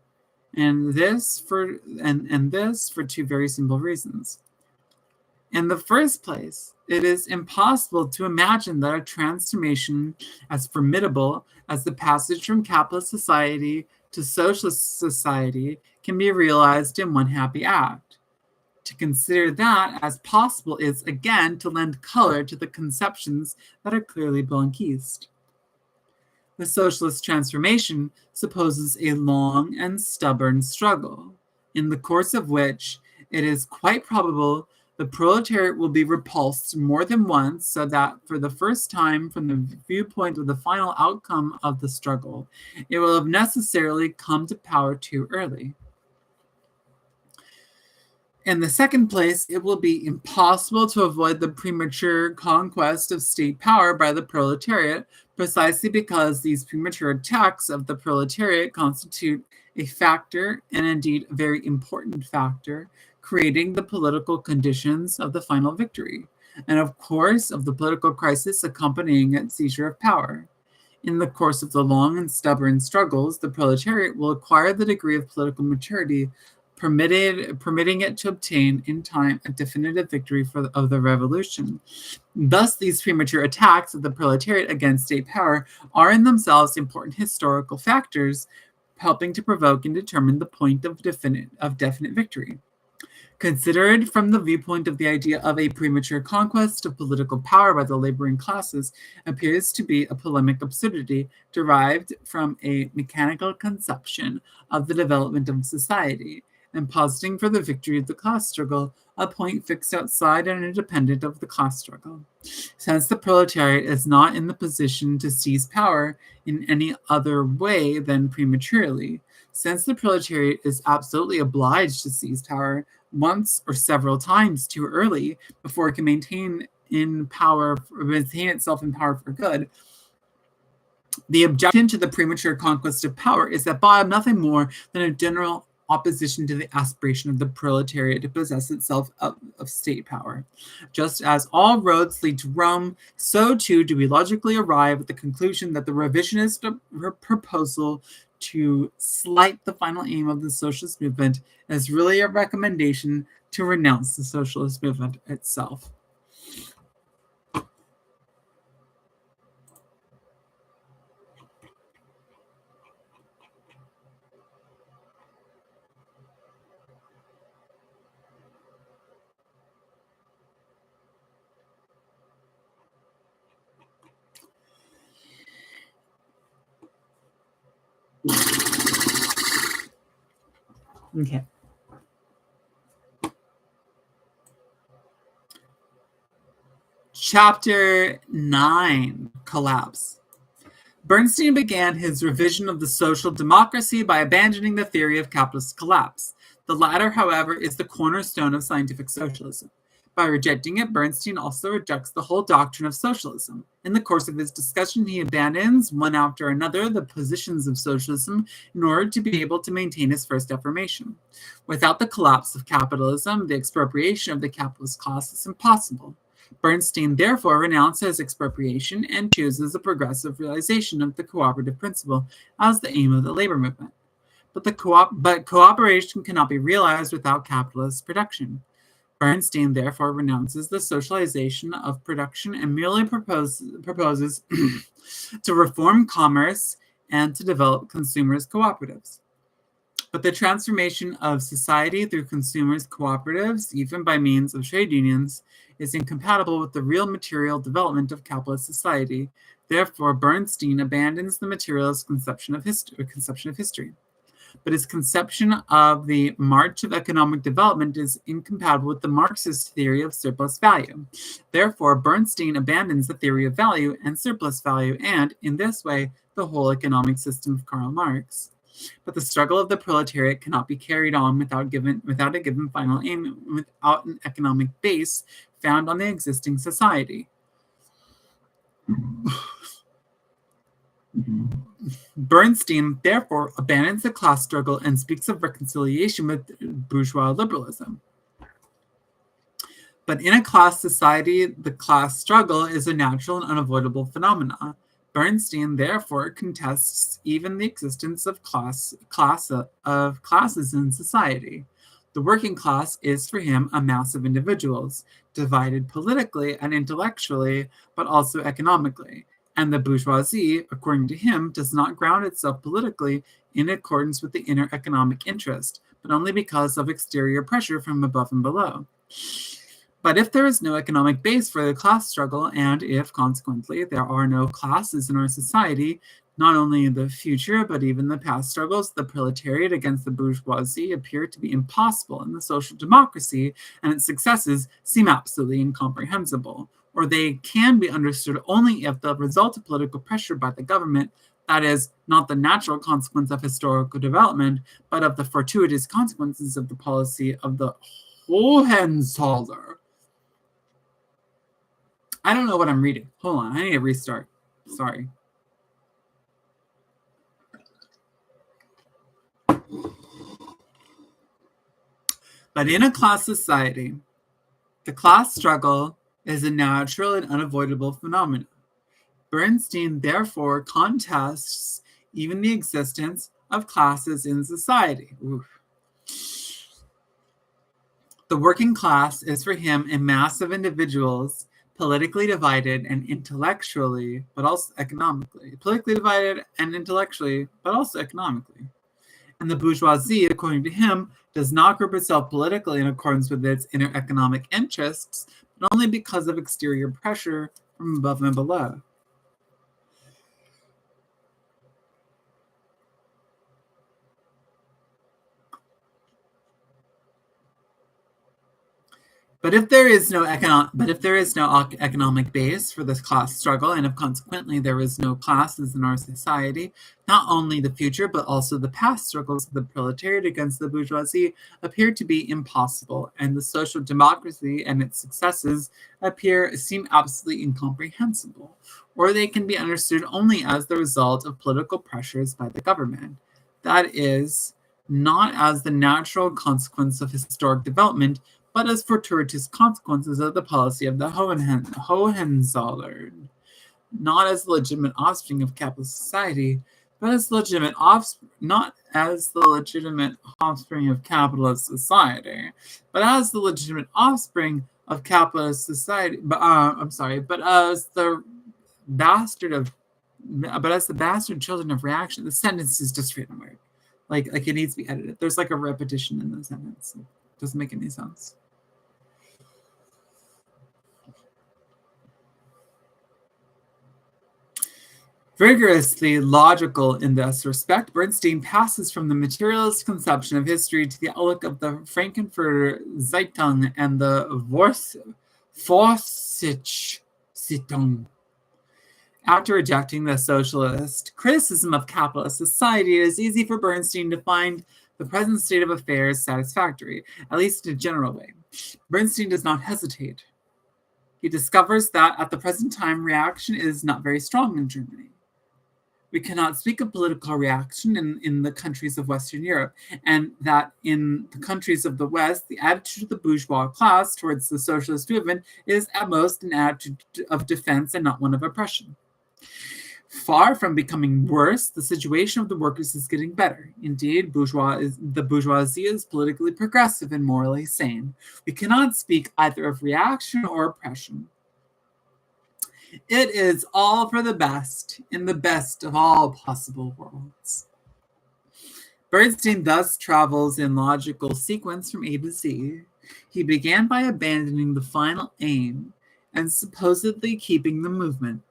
and this for two very simple reasons. In the first place, it is impossible to imagine that a transformation as formidable as the passage from capitalist society to socialist society can be realized in one happy act. To consider that as possible is, again, to lend color to the conceptions that are clearly Blanquist. The socialist transformation supposes a long and stubborn struggle, in the course of which it is quite probable the proletariat will be repulsed more than once, so that for the first time, from the viewpoint of the final outcome of the struggle, it will have necessarily come to power too early. In the second place, it will be impossible to avoid the premature conquest of state power by the proletariat, precisely because these premature attacks of the proletariat constitute a factor, and indeed a very important factor, creating the political conditions of the final victory, and of course of the political crisis accompanying its seizure of power. In the course of the long and stubborn struggles, the proletariat will acquire the degree of political maturity permitting it to obtain in time a definitive victory of the revolution. Thus, these premature attacks of the proletariat against state power are in themselves important historical factors, helping to provoke and determine the point of definite victory. Considered from the viewpoint of the idea of a premature conquest of political power by the laboring classes, appears to be a polemic absurdity derived from a mechanical conception of the development of society, and positing for the victory of the class struggle a point fixed outside and independent of the class struggle. Since the proletariat is not in the position to seize power in any other way than prematurely, since the proletariat is absolutely obliged to seize power once or several times too early before it can maintain itself in power for good, the objection to the premature conquest of power is at bottom nothing more than a general opposition to the aspiration of the proletariat to possess itself of state power. Just as all roads lead to Rome, so too do we logically arrive at the conclusion that the revisionist proposal to slight the final aim of the socialist movement is really a recommendation to renounce the socialist movement itself. Okay. Chapter 9, Collapse. Bernstein began his revision of the social democracy by abandoning the theory of capitalist collapse. The latter, however, is the cornerstone of scientific socialism. By rejecting it, Bernstein also rejects the whole doctrine of socialism. In the course of his discussion, he abandons, one after another, the positions of socialism in order to be able to maintain his first affirmation. Without the collapse of capitalism, the expropriation of the capitalist class is impossible. Bernstein therefore renounces expropriation and chooses a progressive realization of the cooperative principle as the aim of the labor movement. But cooperation cannot be realized without capitalist production. Bernstein therefore renounces the socialization of production and merely proposes to reform commerce and to develop consumers' cooperatives. But the transformation of society through consumers' cooperatives, even by means of trade unions, is incompatible with the real material development of capitalist society. Therefore, Bernstein abandons the materialist conception of history. But his conception of the march of economic development is incompatible with the Marxist theory of surplus value. Therefore, Bernstein abandons the theory of value and surplus value, and, in this way, the whole economic system of Karl Marx. But the struggle of the proletariat cannot be carried on without a given final aim, without an economic base found on the existing society. Bernstein therefore abandons the class struggle and speaks of reconciliation with bourgeois liberalism. But in a class society, the class struggle is a natural and unavoidable phenomenon. Bernstein therefore contests even the existence of classes in society. The working class is for him a mass of individuals, divided politically and intellectually, but also economically. And the bourgeoisie, according to him, does not ground itself politically in accordance with the inner economic interest, but only because of exterior pressure from above and below. But if there is no economic base for the class struggle, and if, consequently, there are no classes in our society, not only in the future, but even the past struggles of the proletariat against the bourgeoisie appear to be impossible, and the social democracy and its successes seem absolutely incomprehensible. Or they can be understood only if the result of political pressure by the government, that is, not the natural consequence of historical development, but of the fortuitous consequences of the policy of the Hohenzollern. I don't know what I'm reading. Hold on, I need to restart. Sorry. But in a class society, the class struggle is a natural and unavoidable phenomenon. Bernstein therefore contests even the existence of classes in society. Oof. The working class is for him a mass of individuals politically divided and intellectually, but also economically. Politically divided and intellectually, but also economically. And the bourgeoisie, according to him, does not group itself politically in accordance with its inner economic interests, but only because of exterior pressure from above and below. But if there is no economic base for this class struggle, and if consequently there is no classes in our society, not only the future but also the past struggles of the proletariat against the bourgeoisie appear to be impossible, and the social democracy and its successes seem absolutely incomprehensible, or they can be understood only as the result of political pressures by the government. That is, not as the natural consequence of historic development, but as fortuitous consequences of the policy of the Hohenzollern, not as the legitimate offspring of capitalist society, but as not as the legitimate offspring of capitalist society, but as the legitimate offspring of capitalist society. But as the bastard children of reaction. The sentence is just written weird. Like it needs to be edited. There's like a repetition in the sentence. It doesn't make any sense. Rigorously logical in this respect, Bernstein passes from the materialist conception of history to the outlook of the Frankfurter Zeitung and the Vorzeitung. After rejecting the socialist criticism of capitalist society, it is easy for Bernstein to find the present state of affairs satisfactory, at least in a general way. Bernstein does not hesitate. He discovers that at the present time, reaction is not very strong in Germany. We cannot speak of political reaction in the countries of Western Europe, and that in the countries of the West, the attitude of the bourgeois class towards the socialist movement is at most an attitude of defense and not one of oppression. Far from becoming worse, the situation of the workers is getting better. Indeed, the bourgeoisie is politically progressive and morally sane. We cannot speak either of reaction or oppression. It is all for the best, in the best of all possible worlds. Bernstein thus travels in logical sequence from A to Z. He began by abandoning the final aim and supposedly keeping the movement.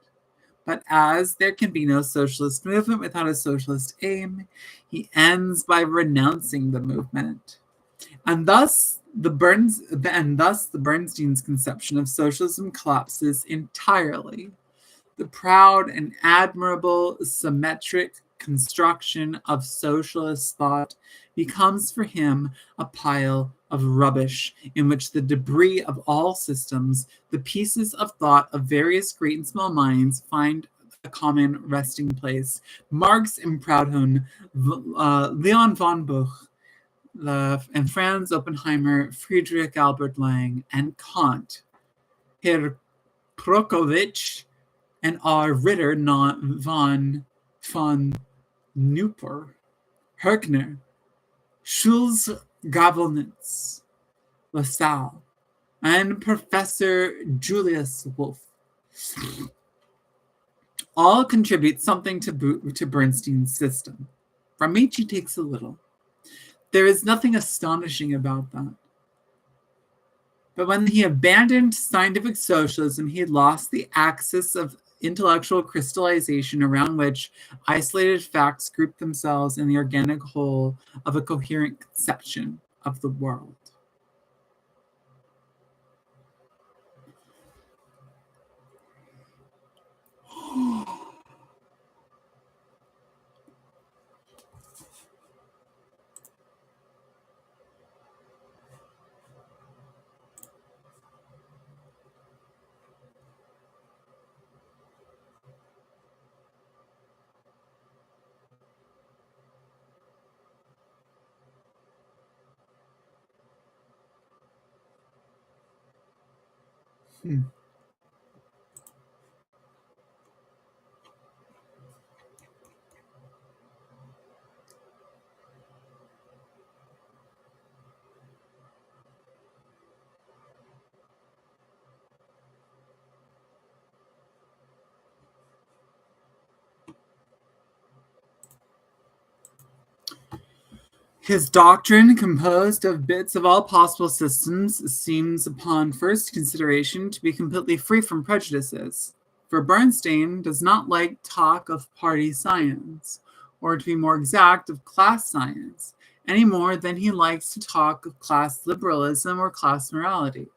But as there can be no socialist movement without a socialist aim, he ends by renouncing the movement. And thus the Bernstein's conception of socialism collapses entirely. The proud and admirable symmetric construction of socialist thought becomes for him a pile of rubbish in which the debris of all systems, the pieces of thought of various great and small minds, find a common resting place. Marx and Proudhon, Leon von Buch, and Franz Oppenheimer, Friedrich Albert Lang, and Kant, Herr Prokowitsch, and R. Ritter von Neuper, Herkner, Schulz, Gavelnitz, LaSalle, and Professor Julius Wolff all contribute something to Bernstein's system. From each he takes a little. There is nothing astonishing about that. But when he abandoned scientific socialism, he had lost the axis of intellectual crystallization around which isolated facts group themselves in the organic whole of a coherent conception of the world. His doctrine, composed of bits of all possible systems, seems upon first consideration to be completely free from prejudices. For Bernstein does not like talk of party science, or to be more exact, of class science, any more than he likes to talk of class liberalism or class morality.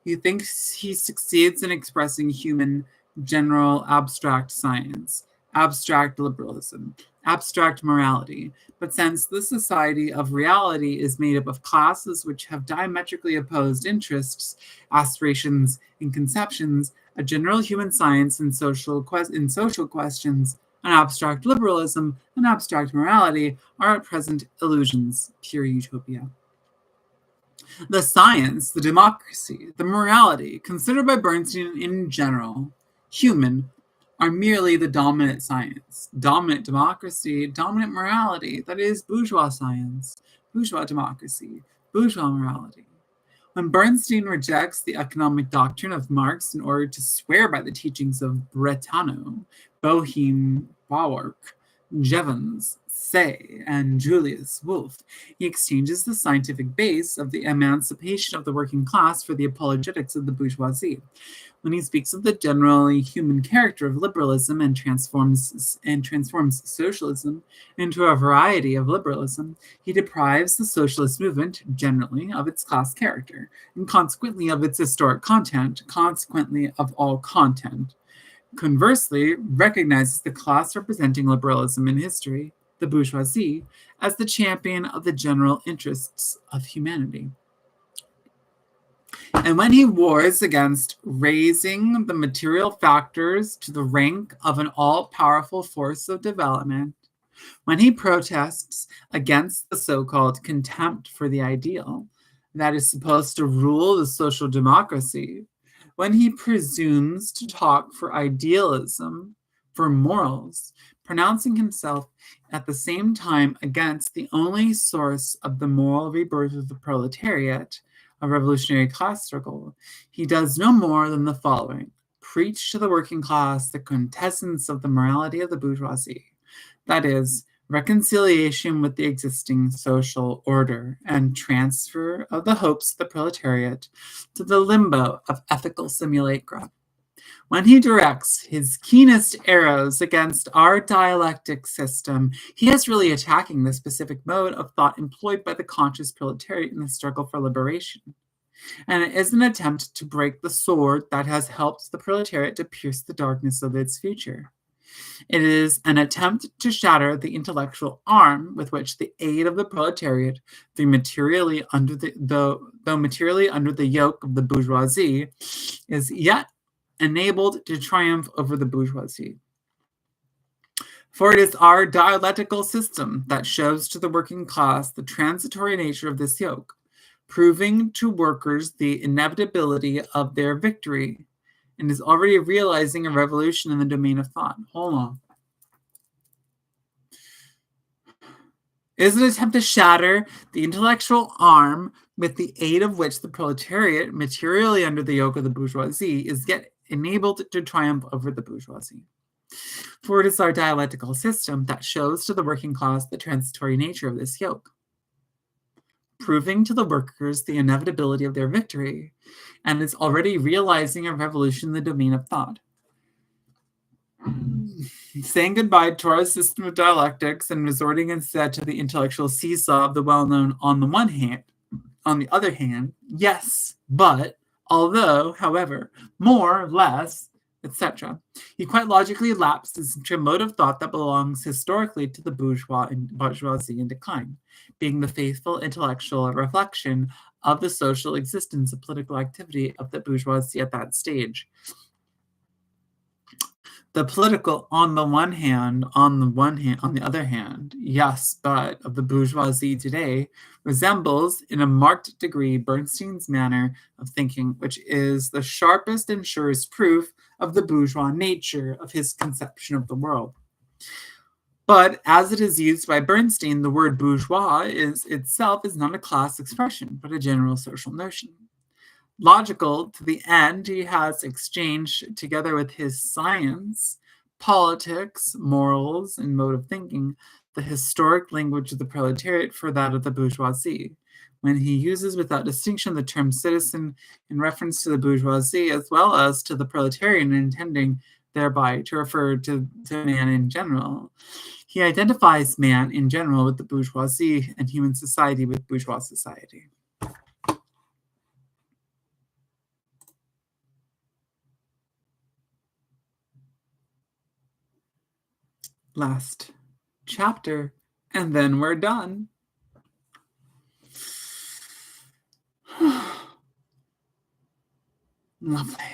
He thinks he succeeds in expressing human general abstract science, abstract liberalism, abstract morality. But since the society of reality is made up of classes which have diametrically opposed interests, aspirations, and conceptions, a general human science in social questions, an abstract liberalism, and abstract morality are at present illusions, pure utopia. The science, the democracy, the morality, considered by Bernstein in general, human, are merely the dominant science, dominant democracy, dominant morality, that is, bourgeois science, bourgeois democracy, bourgeois morality. When Bernstein rejects the economic doctrine of Marx in order to swear by the teachings of Brentano, Boheim, Bawark, Jevons, Say, and Julius Wolff, he exchanges the scientific base of the emancipation of the working class for the apologetics of the bourgeoisie. When he speaks of the generally human character of liberalism and transforms socialism into a variety of liberalism, he deprives the socialist movement generally of its class character, and consequently of its historic content, consequently of all content. Conversely, recognizes the class representing liberalism in history, the bourgeoisie, as the champion of the general interests of humanity. And when he wars against raising the material factors to the rank of an all-powerful force of development, when he protests against the so-called contempt for the ideal that is supposed to rule the social democracy, when he presumes to talk for idealism, for morals, pronouncing himself at the same time against the only source of the moral rebirth of the proletariat, a revolutionary class struggle, he does no more than the following: preach to the working class the quintessence of the morality of the bourgeoisie, that is, reconciliation with the existing social order and transfer of the hopes of the proletariat to the limbo of ethical simulacra. When he directs his keenest arrows against our dialectic system, he is really attacking the specific mode of thought employed by the conscious proletariat in the struggle for liberation. And it is an attempt to break the sword that has helped the proletariat to pierce the darkness of its future. It is an attempt to shatter the intellectual arm with which the aid of the proletariat, though materially under the yoke of the bourgeoisie, is yet enabled to triumph over the bourgeoisie. For it is our dialectical system that shows to the working class the transitory nature of this yoke, proving to workers the inevitability of their victory, and is already realizing a revolution in the domain of thought. Hold on. It is an attempt to shatter the intellectual arm with the aid of which the proletariat, materially under the yoke of the bourgeoisie, is yet enabled to triumph over the bourgeoisie. For it is our dialectical system that shows to the working class the transitory nature of this yoke, proving to the workers the inevitability of their victory, and is already realizing a revolution in the domain of thought. Saying goodbye to our system of dialectics and resorting instead to the intellectual seesaw of the well-known on the other hand, yes, but, although, however, more, less, etc., he quite logically lapses into a mode of thought that belongs historically to the bourgeoisie in decline, being the faithful intellectual reflection of the social existence and political activity of the bourgeoisie at that stage. The political, on the other hand, yes, but of the bourgeoisie today resembles in a marked degree Bernstein's manner of thinking, which is the sharpest and surest proof of the bourgeois nature of his conception of the world. But as it is used by Bernstein, the word bourgeois is not a class expression, but a general social notion. Logical to the end, he has exchanged, together with his science, politics, morals, and mode of thinking, the historic language of the proletariat for that of the bourgeoisie, when he uses without distinction the term citizen in reference to the bourgeoisie as well as to the proletarian, intending thereby to refer to man in general. He identifies man in general with the bourgeoisie and human society with bourgeois society. Last chapter, and then we're done. Lovely.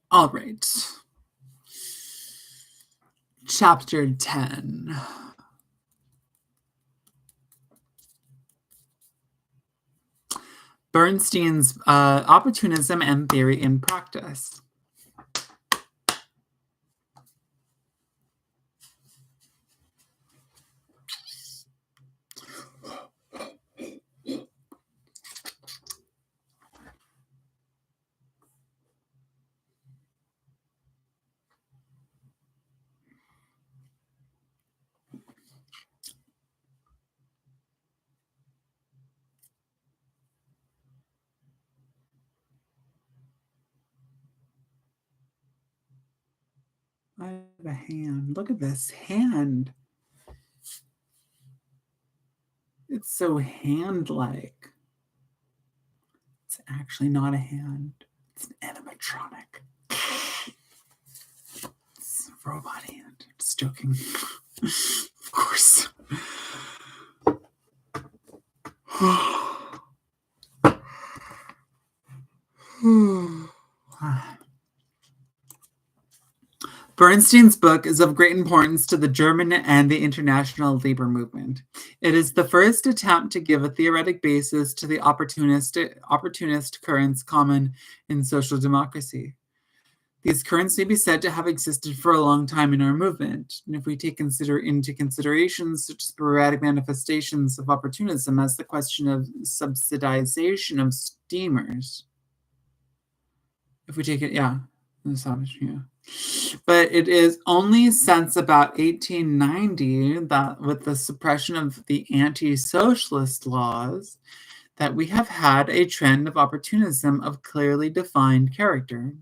All right. Chapter 10. Bernstein's Opportunism and Theory in Practice. I have a hand. Look at this hand. It's so hand-like. It's actually not a hand. It's an animatronic. It's a robot hand. Just joking. Of course. Bernstein's book is of great importance to the German and the international labor movement. It is the first attempt to give a theoretic basis to the opportunist currents common in social democracy. These currents may be said to have existed for a long time in our movement, and if we take into consideration such sporadic manifestations of opportunism as the question of subsidization of steamers, if we take it, but it is only since about 1890 that with the suppression of the anti-socialist laws that we have had a trend of opportunism of clearly defined character.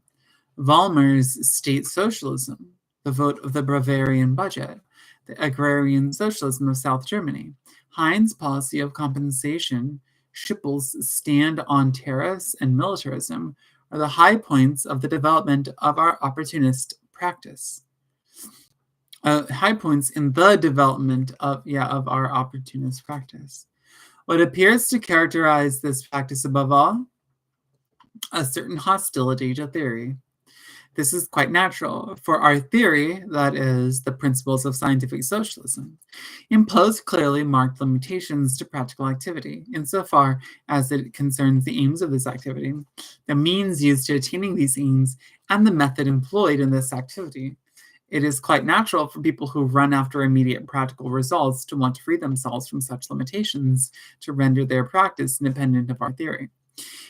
Vollmer's state socialism, the vote of the Bavarian budget, the agrarian socialism of South Germany, Hein's policy of compensation, Schippel's stand on tariffs and militarism are the high points of the development of our opportunist practice. High points in the development of our opportunist practice. What appears to characterize this practice above all? A certain hostility to theory. This is quite natural, for our theory, that is, the principles of scientific socialism, impose clearly marked limitations to practical activity, insofar as it concerns the aims of this activity, the means used to attaining these aims, and the method employed in this activity. It is quite natural for people who run after immediate practical results to want to free themselves from such limitations to render their practice independent of our theory.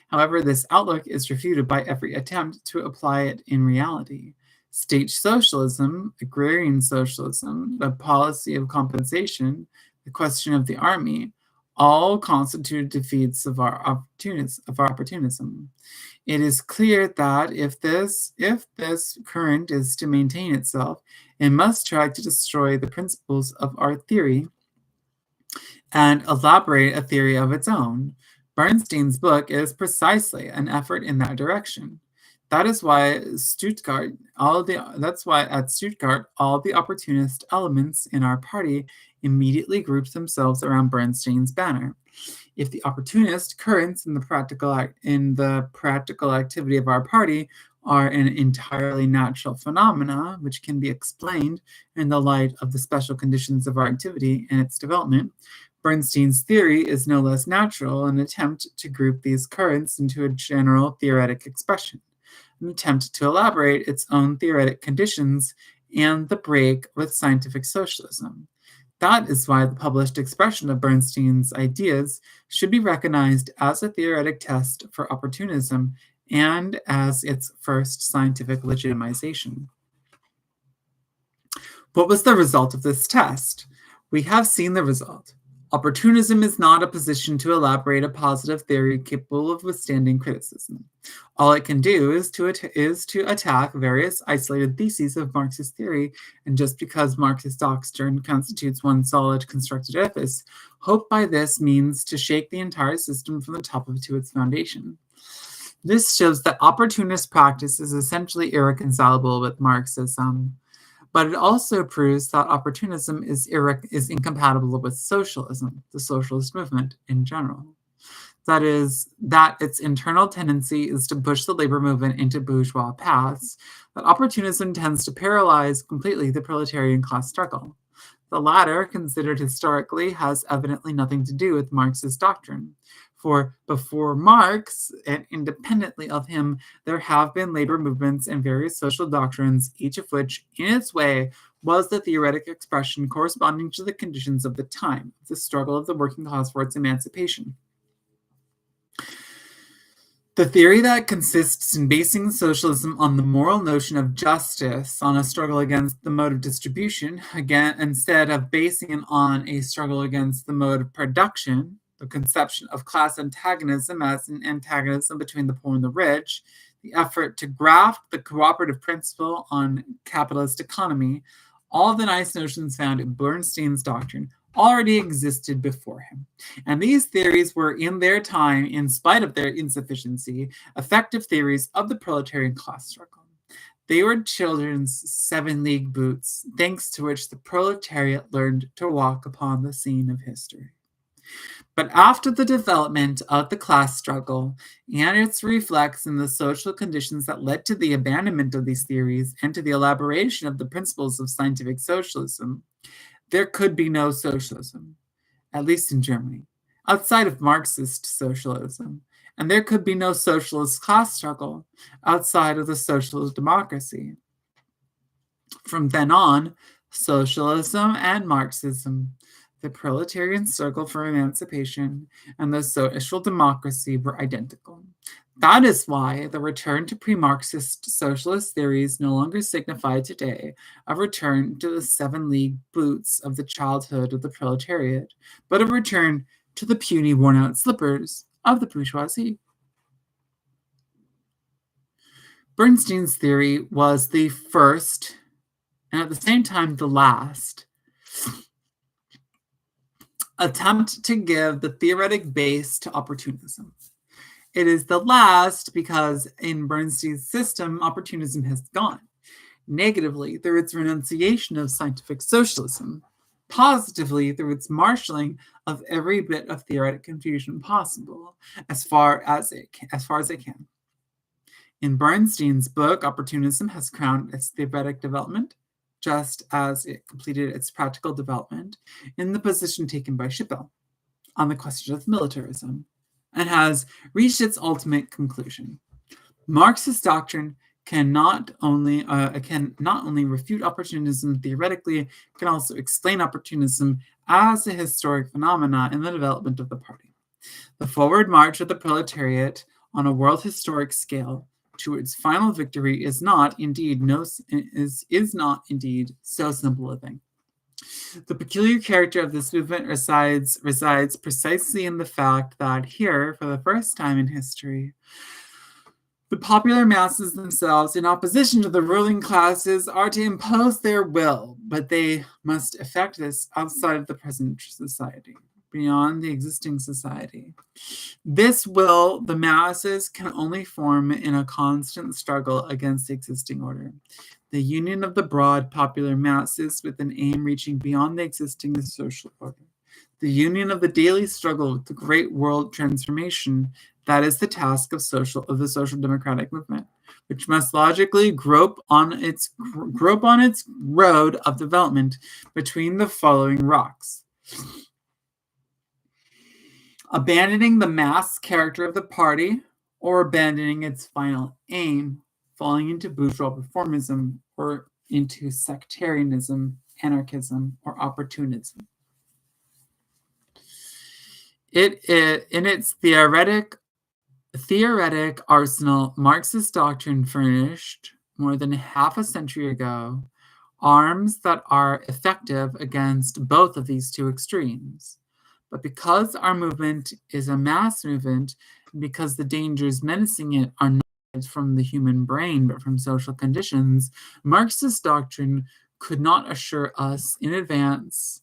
However, this outlook is refuted by every attempt to apply it in reality. State socialism, agrarian socialism, the policy of compensation, the question of the army, all constitute defeats of our opportunism. It is clear that if this current is to maintain itself, it must try to destroy the principles of our theory and elaborate a theory of its own. Bernstein's book is precisely an effort in that direction. That is why at Stuttgart, all the opportunist elements in our party immediately grouped themselves around Bernstein's banner. If the opportunist currents in the practical activity of our party are an entirely natural phenomena, which can be explained in the light of the special conditions of our activity and its development, Bernstein's theory is no less natural, an attempt to group these currents into a general theoretic expression, an attempt to elaborate its own theoretic conditions, and the break with scientific socialism. That is why the published expression of Bernstein's ideas should be recognized as a theoretic test for opportunism and as its first scientific legitimization. What was the result of this test? We have seen the result. Opportunism is not a position to elaborate a positive theory capable of withstanding criticism. All it can do is to attack various isolated theses of Marxist theory, and just because Marxist doctrine constitutes one solid constructed edifice, hope by this means to shake the entire system from the top to its foundation. This shows that opportunist practice is essentially irreconcilable with Marxism. But it also proves that opportunism is incompatible with socialism, the socialist movement in general. That is, that its internal tendency is to push the labor movement into bourgeois paths, that opportunism tends to paralyze completely the proletarian class struggle. The latter, considered historically, has evidently nothing to do with Marxist doctrine. For before Marx, and independently of him, there have been labor movements and various social doctrines, each of which, in its way, was the theoretic expression corresponding to the conditions of the time, the struggle of the working class for its emancipation. The theory that consists in basing socialism on the moral notion of justice, on a struggle against the mode of distribution, again, instead of basing it on a struggle against the mode of production, the conception of class antagonism as an antagonism between the poor and the rich, the effort to graft the cooperative principle on capitalist economy, all the nice notions found in Bernstein's doctrine already existed before him. And these theories were, in their time, in spite of their insufficiency, effective theories of the proletarian class struggle. They were children's 7-league boots, thanks to which the proletariat learned to walk upon the scene of history. But after the development of the class struggle and its reflex in the social conditions that led to the abandonment of these theories and to the elaboration of the principles of scientific socialism, there could be no socialism, at least in Germany, outside of Marxist socialism, and there could be no socialist class struggle outside of the socialist democracy. From then on, socialism and Marxism, the proletarian struggle for emancipation, and the social democracy were identical. That is why the return to pre-Marxist socialist theories no longer signify today a return to the 7-league boots of the childhood of the proletariat, but a return to the puny worn-out slippers of the bourgeoisie. Bernstein's theory was the first, and at the same time the last, attempt to give the theoretic base to opportunism. It is the last because in Bernstein's system, opportunism has gone. Negatively, through its renunciation of scientific socialism. Positively, through its marshalling of every bit of theoretic confusion possible, as far as it can. In Bernstein's book, Opportunism has crowned its theoretic development, just as it completed its practical development in the position taken by Schiphol on the question of militarism, and has reached its ultimate conclusion. Marxist doctrine can not only refute opportunism theoretically, can also explain opportunism as a historic phenomena in the development of the party. The forward march of the proletariat on a world historic scale to its final victory is not indeed so simple a thing. The peculiar character of this movement resides precisely in the fact that here, for the first time in history, the popular masses themselves, in opposition to the ruling classes, are to impose their will, but they must effect this outside of the present society, beyond the existing society. This will the masses can only form in a constant struggle against the existing order. The union of the broad popular masses with an aim reaching beyond the existing social order. The union of the daily struggle with the great world transformation. That is the task of the social democratic movement, which must logically grope on its road of development between the following rocks. Abandoning the mass character of the party, or abandoning its final aim, falling into bourgeois reformism, or into sectarianism, anarchism, or opportunism. In its theoretic arsenal, Marxist doctrine furnished, more than half a century ago, arms that are effective against both of these two extremes. But because our movement is a mass movement, and because the dangers menacing it are not from the human brain, but from social conditions, Marxist doctrine could not assure us in advance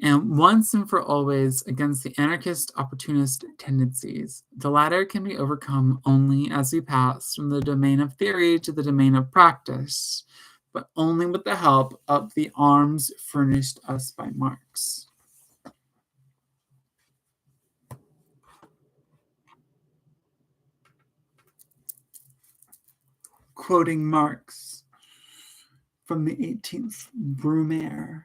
and once and for always against the anarchist opportunist tendencies. The latter can be overcome only as we pass from the domain of theory to the domain of practice, but only with the help of the arms furnished us by Marx. Quoting Marx from the 18th Brumaire.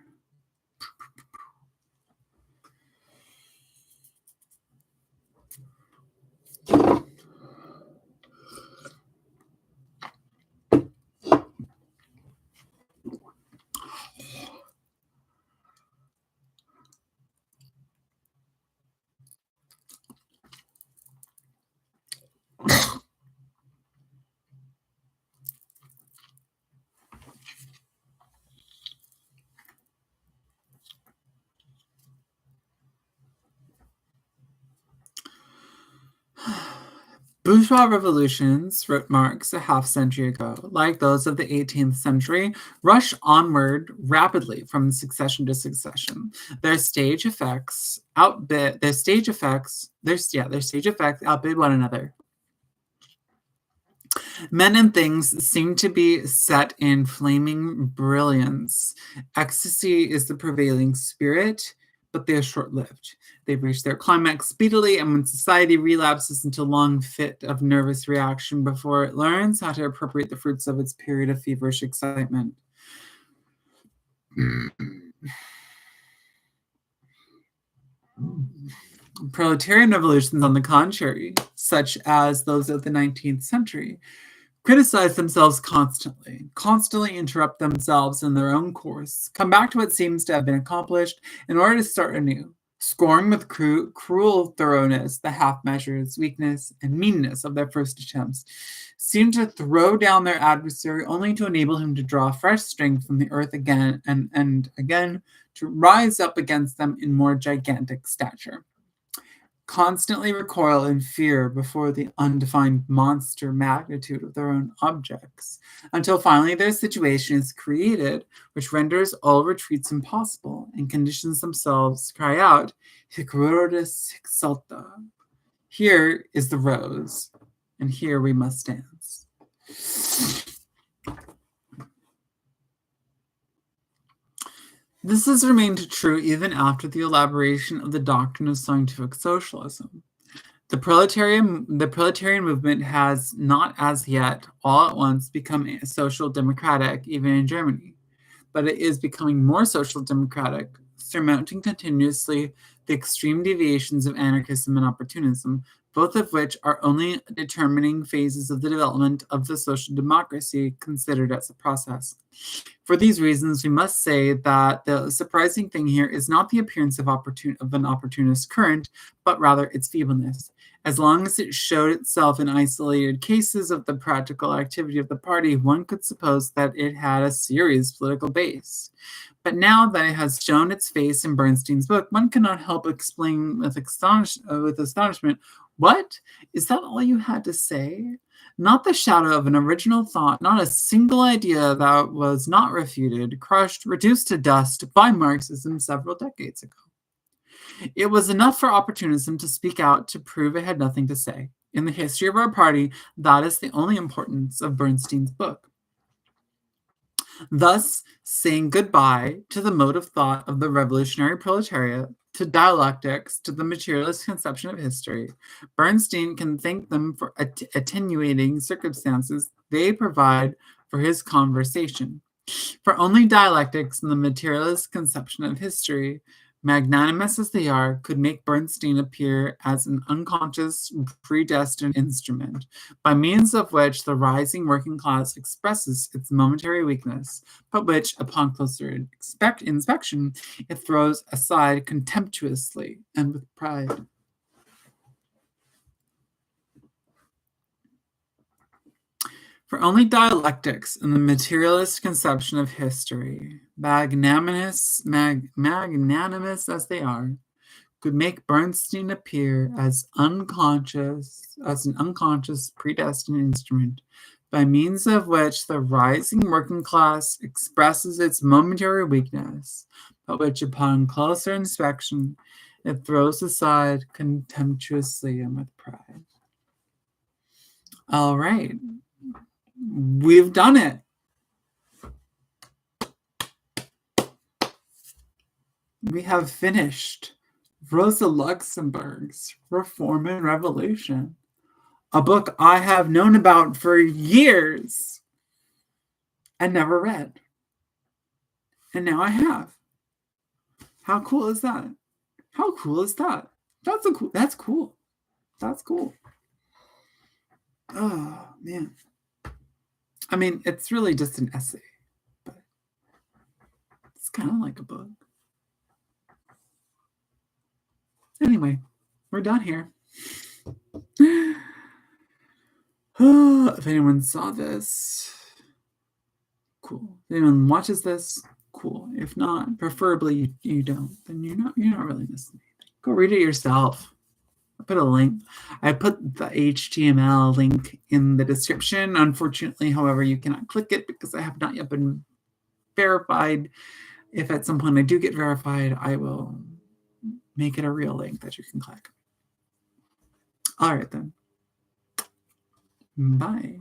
Bourgeois revolutions, wrote Marx a half-century ago, like those of the 18th century, rush onward rapidly from succession to succession. Their stage effects outbid one another. Men and things seem to be set in flaming brilliance. Ecstasy is the prevailing spirit, but they are short-lived. They've reached their climax speedily, and when society relapses into a long fit of nervous reaction before it learns how to appropriate the fruits of its period of feverish excitement. Proletarian revolutions, on the contrary, such as those of the 19th century, criticize themselves constantly interrupt themselves in their own course, come back to what seems to have been accomplished in order to start anew, scoring with cruel thoroughness the half-measures, weakness, and meanness of their first attempts, seem to throw down their adversary only to enable him to draw fresh strength from the earth again and again to rise up against them in more gigantic stature. Constantly recoil in fear before the undefined monster magnitude of their own objects, until finally their situation is created, which renders all retreats impossible, and conditions themselves cry out, Hic rodus, hic salta. Here is the rose, and here we must dance. This has remained true even after the elaboration of the doctrine of scientific socialism. The proletarian movement has not as yet all at once become social democratic, even in Germany, but it is becoming more social democratic, surmounting continuously the extreme deviations of anarchism and opportunism, both of which are only determining phases of the development of the social democracy considered as a process. For these reasons, we must say that the surprising thing here is not the appearance of an opportunist current, but rather its feebleness. As long as it showed itself in isolated cases of the practical activity of the party, one could suppose that it had a serious political base. But now that it has shown its face in Bernstein's book, one cannot help exclaiming with astonishment, "What? Is that all you had to say?" Not the shadow of an original thought, not a single idea that was not refuted, crushed, reduced to dust by Marxism several decades ago. It was enough for opportunism to speak out to prove it had nothing to say. In the history of our party, that is the only importance of Bernstein's book. Thus, saying goodbye to the mode of thought of the revolutionary proletariat, to dialectics, to the materialist conception of history, Bernstein can thank them for attenuating circumstances they provide for his conversation. For only dialectics and the materialist conception of history, magnanimous as they are, could make Bernstein appear as an unconscious, predestined instrument, by means of which the rising working class expresses its momentary weakness, but which, upon closer inspection, it throws aside contemptuously and with pride. For only dialectics and the materialist conception of history, magnanimous as they are, could make Bernstein appear as an unconscious, predestined instrument, by means of which the rising working class expresses its momentary weakness, but which, upon closer inspection, it throws aside contemptuously and with pride. All right. We've done it. We have finished Rosa Luxemburg's Reform and Revolution, a book I have known about for years and never read. And now I have. How cool is that? How cool is that? That's cool. That's cool. Oh, man. I mean, it's really just an essay, but it's kind of like a book. Anyway, we're done here. If anyone saw this, cool. If anyone watches this, cool. If not, preferably you don't, then you're not really missing anything. Go read it yourself. put a link. I put the HTML link in the description. Unfortunately, however, you cannot click it because I have not yet been verified. If at some point I do get verified, I will make it a real link that you can click. All right, then. Bye.